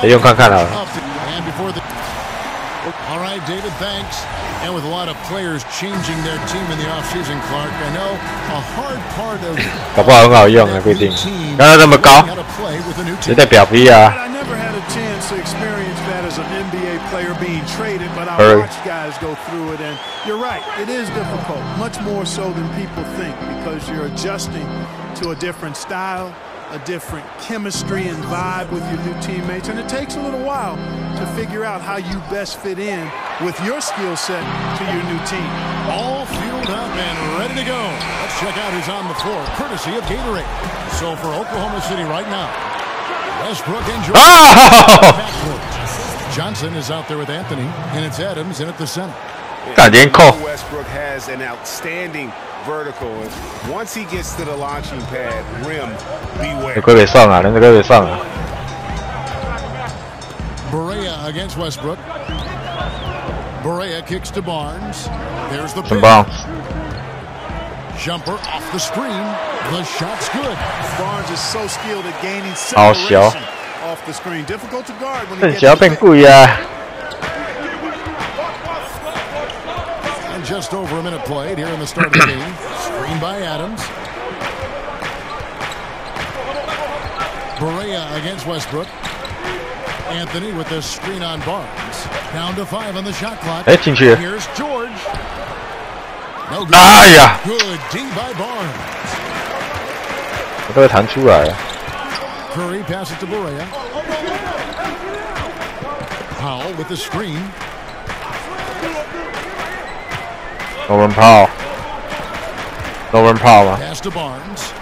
用看看了。All right, David, thanks. And with a lot of players changing their team in the offseason, Clark, I know a hard part of 搞不好很好用啊，不一定。刚刚那么高，也代表不一样。 I never had a chance to experience that as an NBA player being traded, but I watched guys go through it, and you're right, it is difficult, much more so than people think, because you're adjusting to a different style, a different chemistry and vibe with your new teammates, and it takes a little while to figure out how you best fit in with your skill set to your new team. All fueled up and ready to go. Let's check out who's on the floor, courtesy of Gatorade. So for Oklahoma City right now, Westbrook and Jordan. Johnson is out there with Anthony, and it's Adams in at the center. Westbrook has an outstanding vertical. Once he gets to the launching pad, rim, beware. Barea against Westbrook. Barea kicks to Barnes. There's the pitch. Jumper off the screen. The shot's good. Barnes is so skilled at gaining separation off the screen. Difficult to guard when he gets And just over a minute played here in the start of the game. Screen by Adams. Barea against Westbrook. Anthony with the screen on Barnes. Down to 5 on the shot clock. Here's George. No good. Good D by Barnes. Curry passes it to Barea. Powell with the screen. Norman Powell. Pass to Barnes.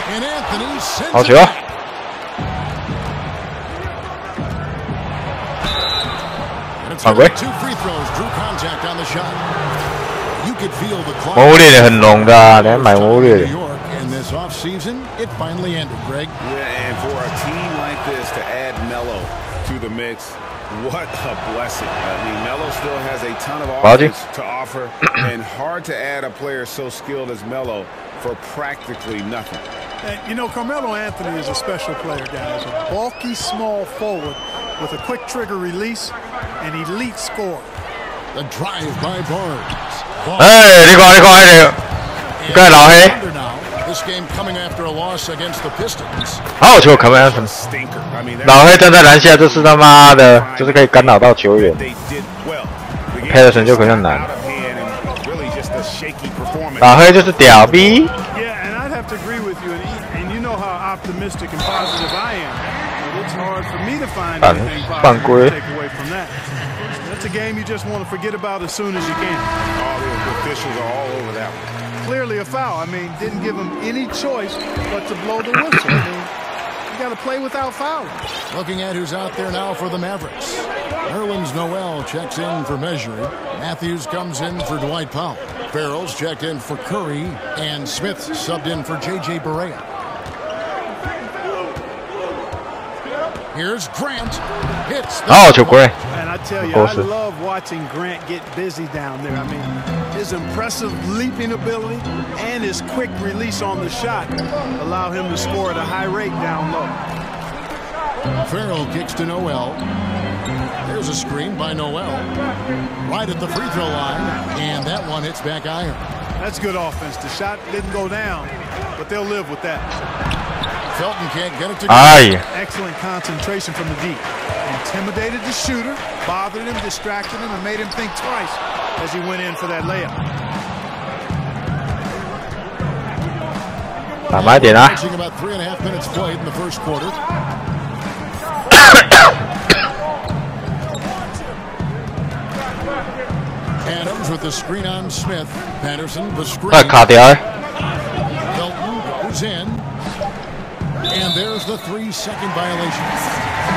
And Anthony sends it back. And it's 2 free throws. Drew shot. You could feel the clock. 魔物猎人很浓的啊，你还买魔物猎人？ In this offseason, it finally ended, Greg. Yeah, and for a team like this to add Melo to the mix, what a blessing. I mean, Melo still has a ton of offense to offer, and hard to add a player so skilled as Melo for practically nothing. And, you know, Carmelo Anthony is a special player, guys. A bulky, small forward with a quick trigger release, an elite scorer. The drive by Barnes. 哎，你看老黑。 This game coming after a loss against the Pistons. 好球，卡梅安森。老黑站在篮下，这是他妈的，就是可以干扰到球员。Patterson 就可能难。老黑就是屌逼。 Yeah, and I'd have to agree with you. And you know how optimistic and positive I am. It's hard for me to find anything positive to take away from that. That's a game you just want to forget about as soon as you can. All the officials are all over that one. Clearly a foul. I mean, didn't give him any choice but to blow the whistle. I mean, you got to play without fouling. Looking at who's out there now for the Mavericks. Nerlens Noel checks in for Measuring. Matthews comes in for Dwight Powell. Farrell's checked in for Curry. And Smith subbed in for J.J. Barea. Here's Grant. Hits the and I tell you, I love watching Grant get busy down there. I mean, his impressive leaping ability and his quick release on the shot allow him to score at a high rate down low. Farrell kicks to Noel. There's a screen by Noel. Right at the free throw line. And that one hits back iron. That's good offense. The shot didn't go down, but they'll live with that. Felton can't get it to go. Excellent concentration from the deep. Intimidated the shooter, bothered him, distracted him, and made him think twice as he went in for that layup. Averaging about 3.5 minutes played in the first quarter. Adams with the screen on Smith. Patterson the screen. Felton goes in. And there's the 3-second violation.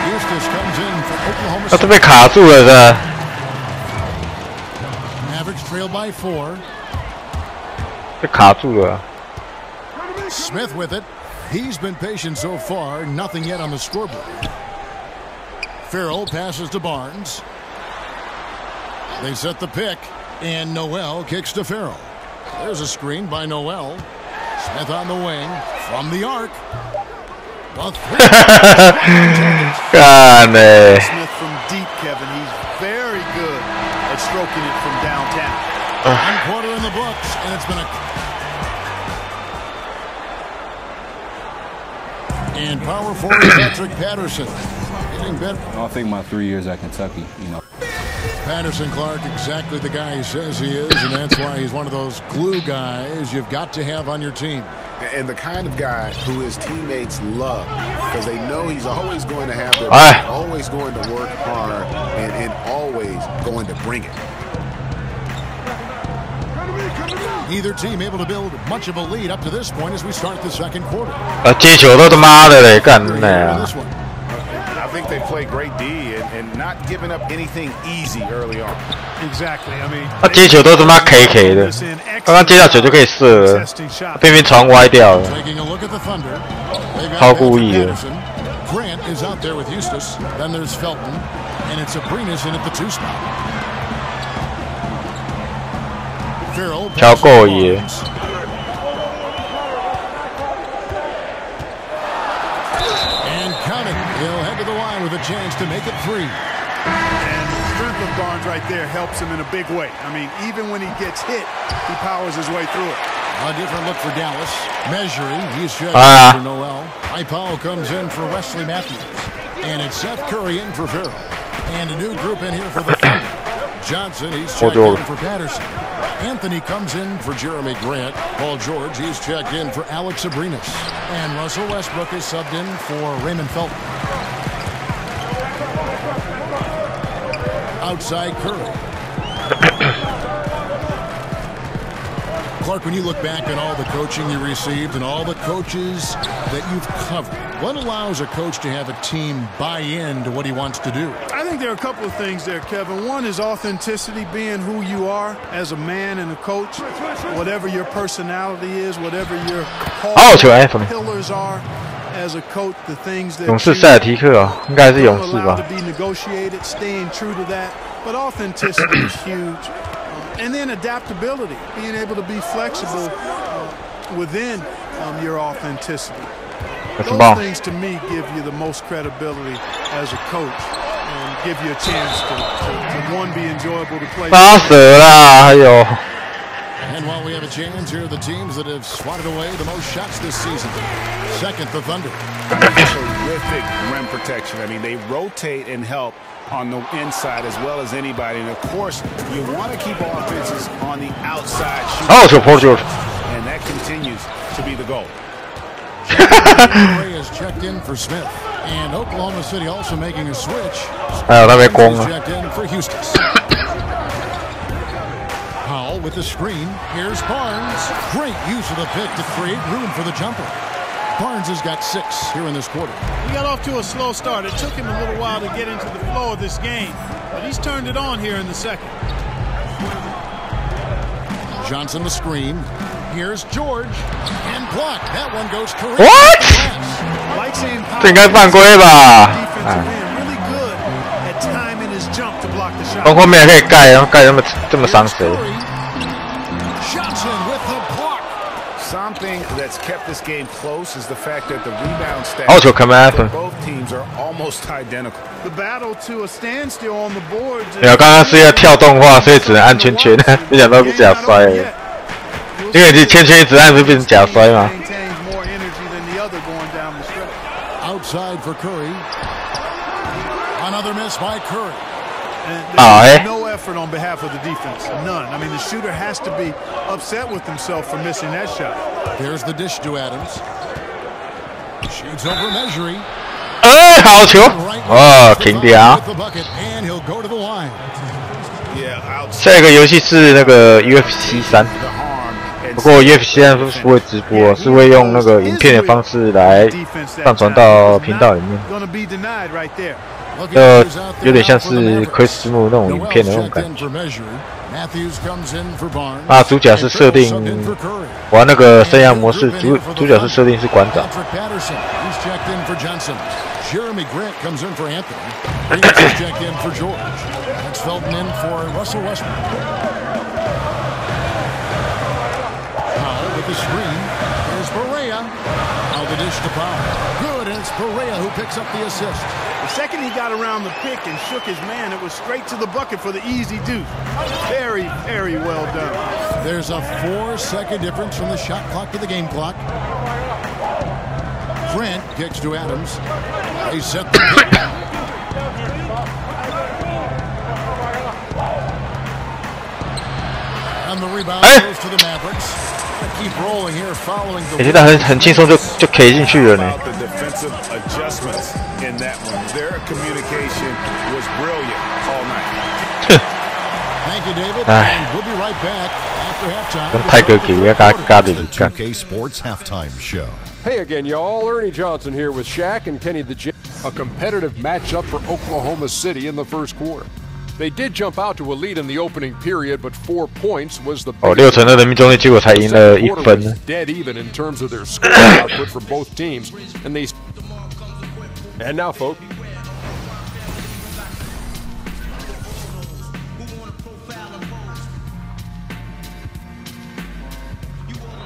Eustace comes in for Oklahoma City. 他被卡住了的。Mavericks trail by 4. 被卡住了。 Smith with it. He's been patient so far. Nothing yet on the scoreboard. Farrell passes to Barnes. They set the pick. And Noel kicks to Farrell. There's a screen by Noel. Smith on the wing. From the arc. God, Smith from deep, Kevin. He's very good at stroking it from downtown. 1 quarter in the books, and it's been and power forward Patrick Patterson getting better. I think my 3 years at Kentucky, you know. Patterson Clark, exactly the guy he says he is, and that's why he's one of those glue guys you've got to have on your team. And the kind of guy who his teammates love, because they know he's always going to have their back, always going to work hard, and always going to bring it. Neither team able to build much of a lead up to this point as we start the second quarter. 接球都他妈的嘞，干的呀！ I think they play great D and not giving up anything easy early on. Exactly. I mean, 他接球都他妈 KK 的，刚刚接到球就可以射了，偏偏传歪掉了，超故意的。 Grant is out there with Eustace. Then there's Felton, and it's Abrinas in at the 2 spot. Farrell 超过也。 with a chance to make it 3. And the strength of Barnes right there helps him in a big way. I mean, even when he gets hit, he powers his way through it. A different look for Dallas. Measuring, he's shut for Noel. Powell comes in for Wesley Matthews. And it's Seth Curry in for Farrell. And a new group in here for the Thunder. Johnson, he's checked in for Patterson. Anthony comes in for Jeremy Grant. Paul George, he's checked in for Alex Abrinas. And Russell Westbrook is subbed in for Raymond Felton. Outside Curry. Clark, when you look back at all the coaching you received and all the coaches that you've covered, what allows a coach to have a team buy into what he wants to do? I think there are a couple of things there, Kevin. One is authenticity, being who you are as a man and a coach. Whatever your personality is, whatever your pillars are as a coach, the things that 勇士塞尔提克啊，应该是勇士吧。 to be negotiated, staying true to that. But authenticity is huge. And then adaptability, being able to be flexible within your authenticity. Those things to me give you the most credibility as a coach and give you a chance to one, be enjoyable to play. 打死啦，还有。 And while we have a chance, here are the teams that have swatted away the most shots this season. Second, the Thunder. Terrific rim protection. I mean, they rotate and help on the inside as well as anybody. And of course, you want to keep offenses on the outside. And that continues to be the goal. Ray has checked in for Smith. And Oklahoma City also making a switch. Checked in for Houston. Powell with the screen. Here's Barnes. Great use of the pick to create room for the jumper. Barnes has got 6 here in this quarter. He got off to a slow start. It took him a little while to get into the flow of this game, but he's turned it on here in the second. Johnson the screen. Here's George. And blocked. That one goes correct. What? Like saying 这应该犯规吧？ really good at timing his jump to block the shot. 从后面还可以盖，然后盖这么伤谁？ Johnson with the block. Something that's kept this game close is the fact that the rebound stats for both teams are almost identical. The battle to a standstill on the boards. 没有，刚刚是要跳动画，所以只能按圈圈，没想到是假摔。因为你圈圈一直按，会变成假摔嘛。 Outside for Curry. Another miss by Curry. No effort on behalf of the defense. None. I mean, the shooter has to be upset with himself for missing that shot. There's the dish to Adams. Shoots over measuring. 好球！哦，停掉。下一个游戏是那个 UFC 3，不过 UFC 3不是会直播，是会用那个影片的方式来上传到频道里面。有点像是窥视幕那种影片的那种感觉。啊，主角是设定玩那个生涯模式，主角是设定是馆长。Jeremy Grant comes in for Anthony. Reeves is checked in for George. That's Felton in for Russell Westbrook. Powell with the screen. There's Barea. Now the dish to Powell. Good, and it's Barea who picks up the assist. The second he got around the pick and shook his man, it was straight to the bucket for the easy deuce. Very, very well done. There's a 4-second difference from the shot clock to the game clock. Grant kicks to Adams. They set the pick. And the rebound goes to the Mavericks. Keep rolling here following the 现在很轻松就 K 进去了呢。 The defensive adjustments in that one. Their communication was brilliant all night. Thank you, David. And we'll be right back after halftime. 跟泰哥给嘎的一干。 2K Sports Halftime Show. Hey again, y'all. Ernie Johnson here with Shaq and Kenny the Jet. A competitive matchup for Oklahoma City in the first quarter. They did jump out to a lead in the opening period, but 4 points was the 6成的人命中率，结果才赢了1分。 Dead even in terms of their scoring output for both teams, and now, folks.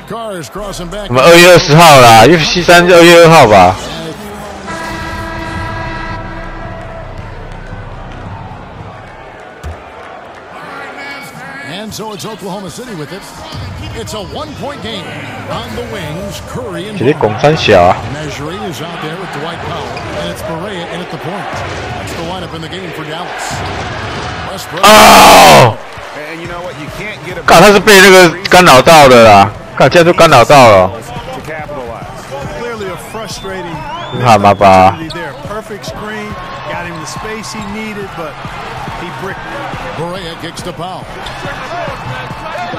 Cars crossing back. 我们2月20号啦 ，UFC 3是2月2号吧。 And so it's Oklahoma City with it. It's a 1-point game. On the wings, Curry and Measuring is out there with Dwight Powell, and it's Barea in at the point. That's the lineup in the game for Dallas. Westbrook. Oh! And you know what? You can't get a 干，他是被那个干扰到的啦，干，这样就干扰到了。 Clearly a frustrating 好嘛吧。 Perfect screen, got him the space he needed, but he bricked it. Barea kicks to Powell.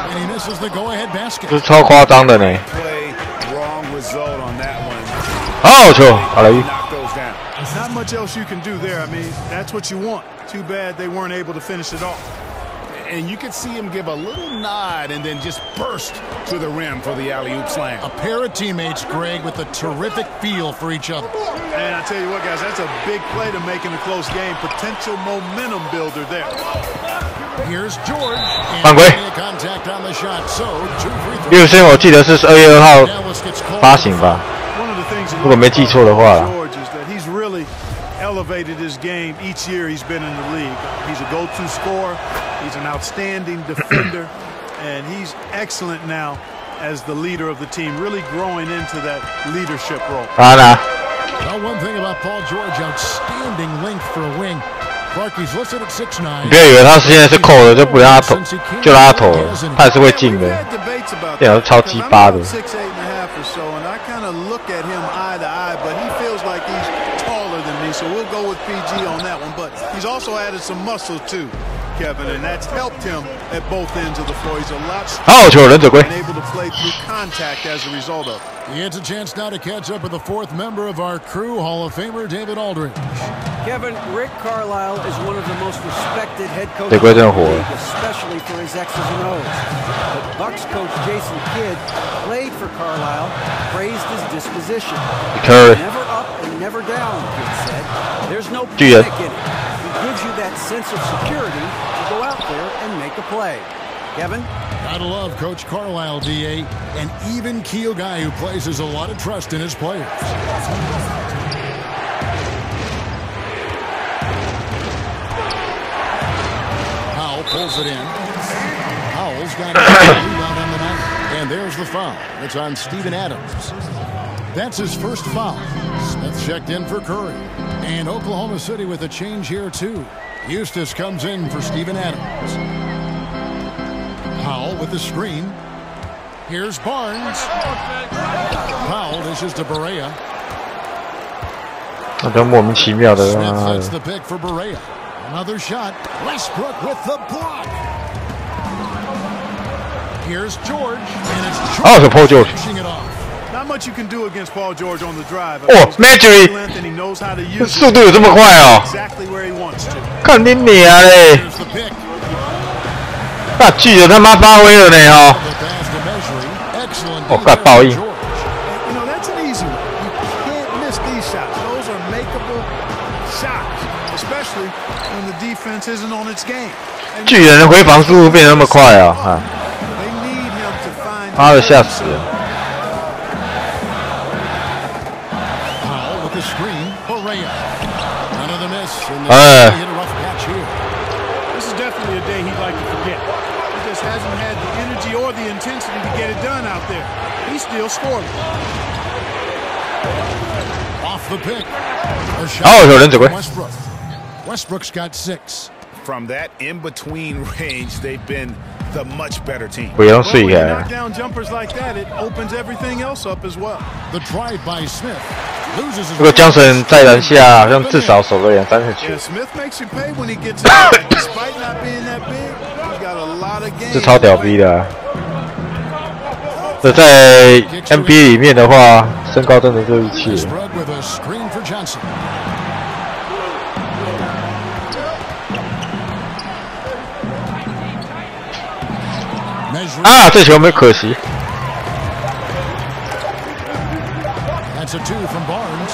And he misses the go-ahead basket. 这是超夸张的呢。好球，好了。 Not not much else you can do there. I mean, that's what you want. Too bad they weren't able to finish it off. And you could see him give a little nod and then just burst to the rim for the alley-oop slam. A pair of teammates, Greg, with a terrific feel for each other. And I tell you what, guys, that's a big play to make in a close game. Potential momentum builder there. Here's George. 犯规。6胜我记得是2月2号发行吧，如果没记错的话。 Elevated his game each year he's been in the league. He's a go-to scorer. He's an outstanding defender, and he's excellent now as the leader of the team, really growing into that leadership role. Well, one thing about Paul George, outstanding length for a wing. Clarkie's listed at 6'9". 不要以为他现在是扣的就不让他投，就让他投了，他也是会进的。这样超鸡巴的。 So we'll go with PG on that one, but he's also added some muscle too, Kevin, and that's helped him at both ends of the floor. He's a lot stronger and able to play through contact as a result of it. He gets a chance now to catch up with the fourth member of our crew, Hall of Famer David Aldridge. Kevin, Rick Carlisle is one of the most respected head coaches in the league, especially for his X's and O's. But Bucks coach Jason Kidd played for Carlisle, praised his disposition. Never up and never down, Kidd said. There's no panic in it. He gives you that sense of security to go out there and make a play. Kevin? Gotta love Coach Carlisle, D.A., an even-keel guy who places a lot of trust in his players. Powell pulls it in. Powell's got a rebound on the night. And there's the foul. It's on Steven Adams. That's his first foul. Smith checked in for Curry. And Oklahoma City with a change here, too. Eustace comes in for Steven Adams. Powell with the screen. Here's Barnes. Powell dishes to Barea. Smith sets the pick for Barea. Another shot. Westbrook with the block. Here's George. And it's George finishing it off. Not much you can do against Paul George on the drive. 哦 ，Magic， 速度有这么快哦！看你娘嘞！那巨人他妈发挥了呢哦！哦，干报应！ 巨人的回防速度变得那么快啊！啊，妈的吓死了！ This is definitely a day he'd like to forget. He just hasn't had the energy or the intensity to get it done out there. He's still scoring. Off the pick. Westbrook. Westbrook's got 6. From that in-between range, they've been the much better team. 不用睡呀。 Knock down jumpers like that, it opens everything else up as well. The drive by Smith. 如果江神在篮下，好像至少守个2-3个球。这超屌逼的、啊。这在 NBA 里面的话，身高真的是一切。啊，这球没可惜。 That's a 2 from Barnes.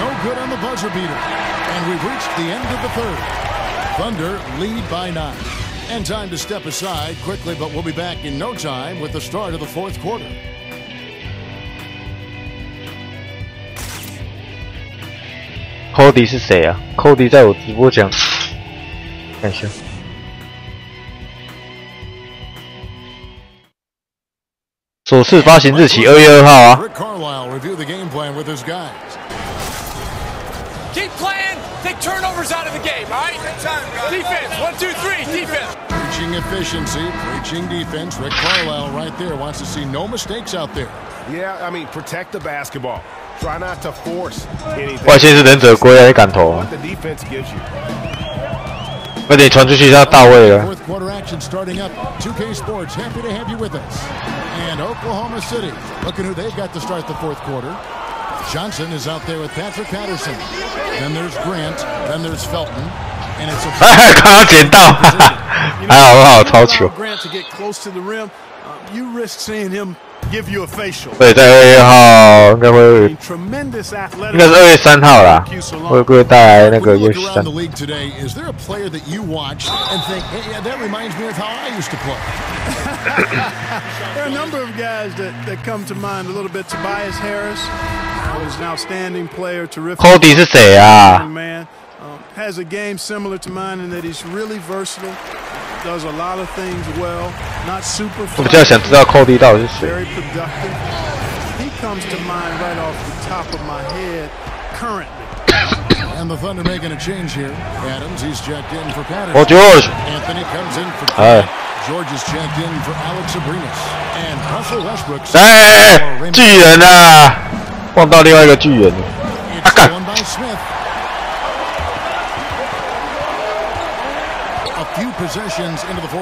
No good on the buzzer beater. And we've reached the end of the third. Thunder lead by 9. And time to step aside quickly, but we'll be back in no time with the start of the fourth quarter. Cody 是谁啊 ？Cody 在我直播讲，看一下。首次发行日期2月2号啊。 Rick Carlisle review the game plan with his guys. Keep playing. Take turnovers out of the game. All right. Defense. 1, 2, 3. Defense. Preaching efficiency, preaching defense. Rick Carlisle right there wants to see no mistakes out there. Yeah, I mean protect the basketball. Try not to force anything. 外线是忍者龟啊，你敢投啊？ What the defense gives you. 快点传出去，他到位了。 Fourth quarter action starting up. 2K Sports happy to have you with us. And Oklahoma City, looking who they've got to start the fourth quarter. Johnson is out there with Patrick Patterson. Then there's Grant. Then there's Felton. And it's a 刚刚捡到，还好不好？超球。 Grant to get close to the rim, you risk seeing him give you a facial. 对，在2月1号应该会，应该是2月3号啦，会带来那个游戏3。 Is there a player that you watch and think, hey, that reminds me of how I used to play? There are a number of guys that come to mind. A little bit. Tobias Harris was an outstanding player, terrific. Cody 是谁啊？ Man, has a game similar to mine in that he's really versatile. Does a lot of things well. Not super. 我比较想知道 Cody 到底是谁。 Very productive. He comes to mind right off the top of my head currently. And the Thunder making a change here. Adams, he's checked in for Patterson. Oh, George. Anthony comes in for George is checked in for Alex Abrinas. And Russell Westbrook. 哎，巨人啊！碰到另外一个巨人。啊干！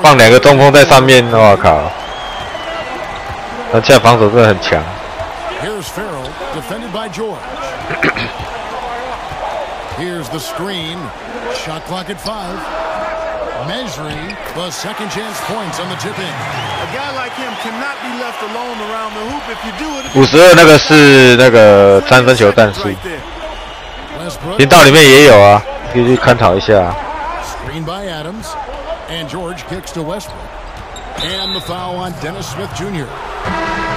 放2个中锋在上面，我靠！那现在防守真的很强。 Here's Farrell, defended by George. Here's the screen. Shot clock at 5. Measuring the second chance points on the tip in. A guy like him cannot be left alone around the hoop. If you do it, 52那个是那个3分球战术，频道里面也有啊，可以去参考一下。 Screen by Adams, and George kicks to Westbrook, and the foul on Dennis Smith Jr.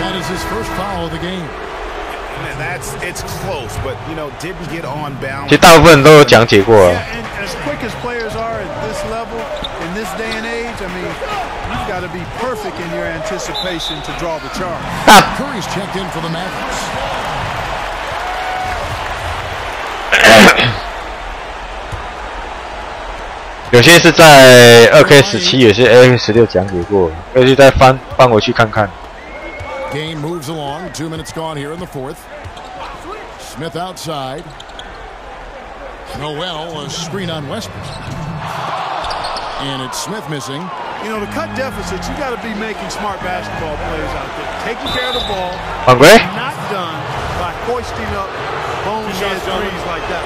That is his first foul of the game. And it's close, but you know didn't get on balance. 其实大部分都有讲解过啊。 And as quick as players are at this level, in this day and age, I mean, you've got to be perfect in your anticipation to draw the charge. Curry's checked in for the Mavericks. 有些是在2K17，有些 2K16讲解过，可以再翻回去看看。 Game moves along. 2 minutes gone here in the fourth. Smith outside. Noel, a screen on Westbrook. And it's Smith missing. You know, to cut deficits, you got to be making smart basketball plays out there. Taking care of the ball. Not done by hoisting up bonehead threes like that.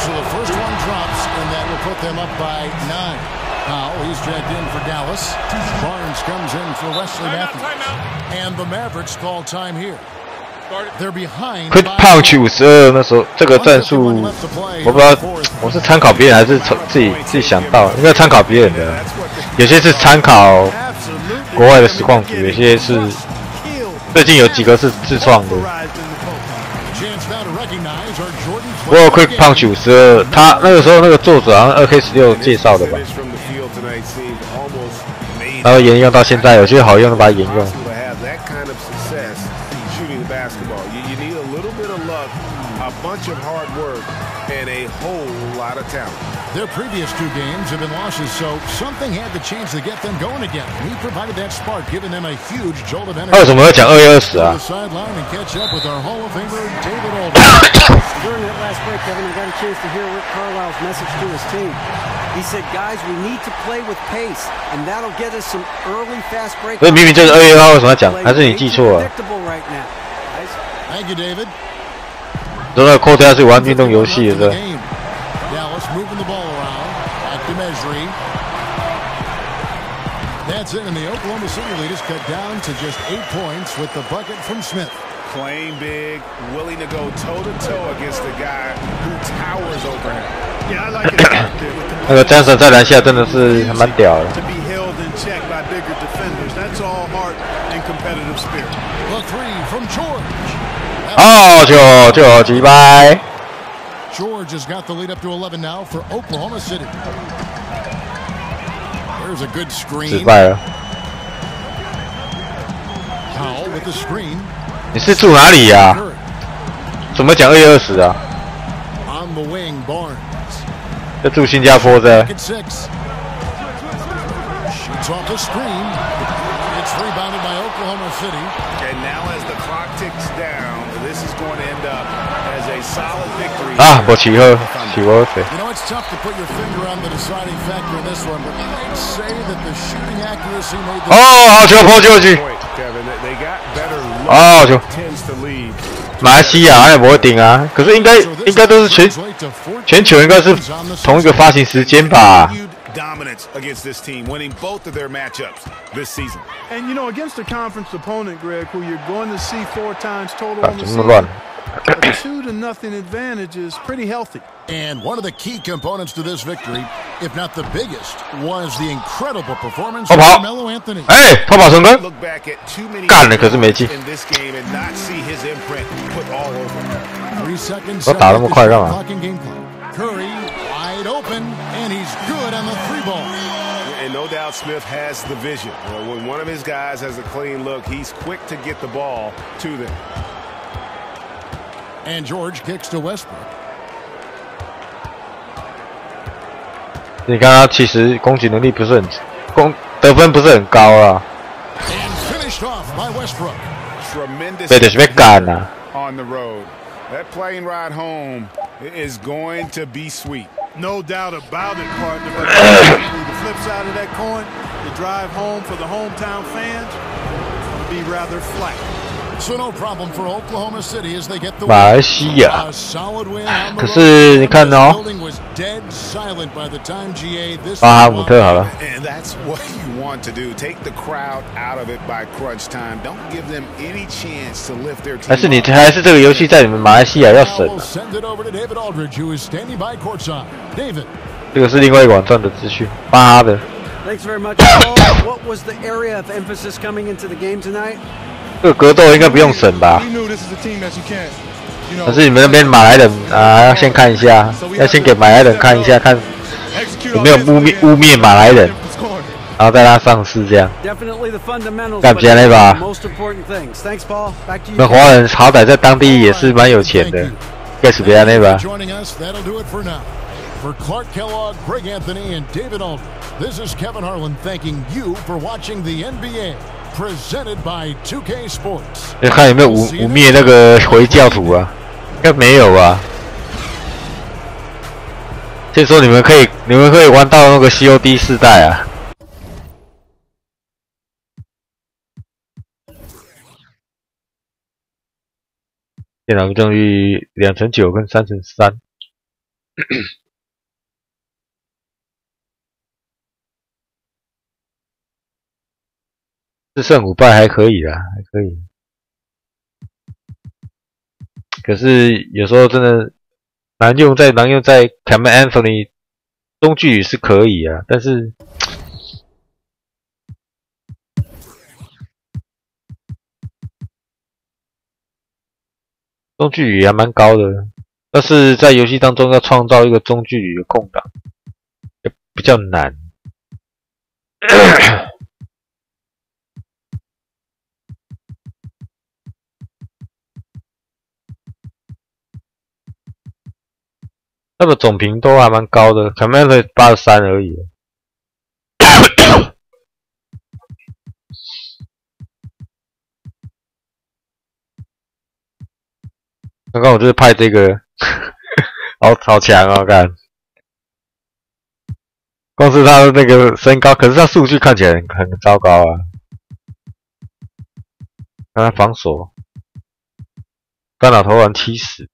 So the first one drops, and that will put them up by 9. Powell, he's checked in for Dallas. Barnes comes in for Wesley Matthews. And the Mavericks call time here. They're behind. Quick punch 52，那时候这个战术，我不知道我是参考别人还是自己想到，应该参考别人的。有些是参考国外的实况组，有些是最近有几个是自创的。不过 Quick Punch 52，他那个时候那个作者好像2K16介绍的吧，然后沿用到现在，有些好用的把它沿用。 bunch of hard work and a whole lot of talent. Their previous 2 games have been losses, so something had to change to get them going again. He provided that spark, giving them a huge jolt of energy. 为什么要讲2月20啊？ Sideline and catch up with our Hall of Famer David Aldridge. During that last break, Kevin, I got a chance to hear Rick Carlisle's message to his team. He said, "Guys, we need to play with pace, and that'll get us some early fast break." 所以明明就是2月1号，为什么要讲？还是你记错了？ Thank you, David. 说那个扣掉是玩运动游戏的，是吧？ Dallas moving the ball around. Back to Measuring. That's it, and the Oklahoma City lead is cut down to just 8 points with the bucket from Smith. Playing big, willing to go toe-to-toe against the guy who towers over him. Yeah, I like it. 那个 Johnson 在篮下真的是还蛮屌的。 To be held in check by bigger defenders. That's all heart and competitive spirit. The 3 from George. 哦，就击败。 George has got the lead up to 11 now for Oklahoma City. There's a good screen. 失败了。 Powell with the screen. 你是住哪里呀？怎么讲2月20啊？ On the wing, Barnes. 在住新加坡的。 Shoots off the screen. It's rebounded by Oklahoma City. And now as the clock ticks down, this is going to end up as a solid victory. 啊，我起喝，起我水。 You know, it's tough to put your finger on the deciding factor in this one, but I'd say that the shooting accuracy made the 哦，好球，破球局。 Kevin, they got better 哦，球。 tends to lead 马来西亚也不会顶啊，可是应该都是全球应该是同一个发行时间吧。 Dominance against this team, winning both of their matchups this season. And you know, against a conference opponent, Greg, who you're going to see 4 times total on the season, a 2-0 advantage is pretty healthy. And one of the key components to this victory, if not the biggest, was the incredible performance of Carmelo Anthony. 哎，偷跑成功， Look back at too many 干了，可是没进。 in this game and not see his imprint put all over. 3 seconds. 我打那么快干嘛？ Curry wide open, and he's good on the 3-ball. And no doubt Smith has the vision. When one of his guys has a clean look, he's quick to get the ball to them. And George kicks to Westbrook. 你看他其实攻击能力不是很得分不是很高啊。And finished off by Westbrook. Tremendous 被就是被干啊。 on the road. That plane ride home is going to be sweet. No doubt about it, partner. But the flip side of that coin, the drive home for the hometown fans, will be rather flat. So no problem for Oklahoma City as they get the 马来西亚 a solid win on the 可是你看哦 building was dead silent by the time GA this 巴哈姆特好了。 And that's what you want to do. Take the crowd out of it by crunch time. Don't give them any chance to lift their team. 还是这个游戏在你们马来西亚要审啊？ send it over to David Aldridge, who is standing by courtside. David. 这个是另外一个网站的资讯，巴哈的。 Thanks very much, Paul. What was the area of emphasis coming into the game tonight? 这个格斗应该不用审吧？可是你们那边马来人啊，要先看一下，要先给马来人看一下，看有没有污蔑马来人，然后再让他上市这样。干不起来吧？那华人好歹在当地也是蛮有钱的，该是别那吧？ For Clark Kellogg, Greg Anthony, and David Aldridge, this is Kevin Harlan thanking you for watching the NBA, presented by 2K Sports. 要看有没有污蔑那个回教徒啊？应该没有吧？听说你们可以玩到那个 COD 4代啊？电脑正率2:9跟3:3。4胜5败还可以啦，还可以。可是有时候真的难用在 Carmelo Anthony 中距离是可以啊，但是中距离还蛮高的，但是在游戏当中要创造一个中距离的空档，也比较难。他的总评都还蛮高的 ，Carmelo 83而已。刚刚我就是派这个，好强哦！看，光是他的那个身高，可是他数据看起来很糟糕啊。看他防守，干扰投篮70。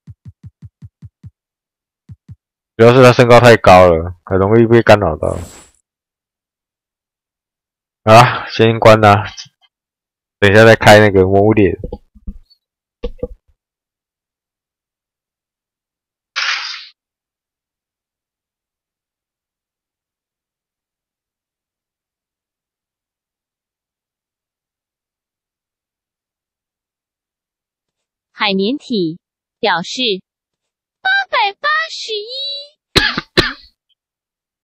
主要是他身高太高了，很容易被干扰到。好啦，先关啦，等一下再开那个魔物猎。海绵体表示。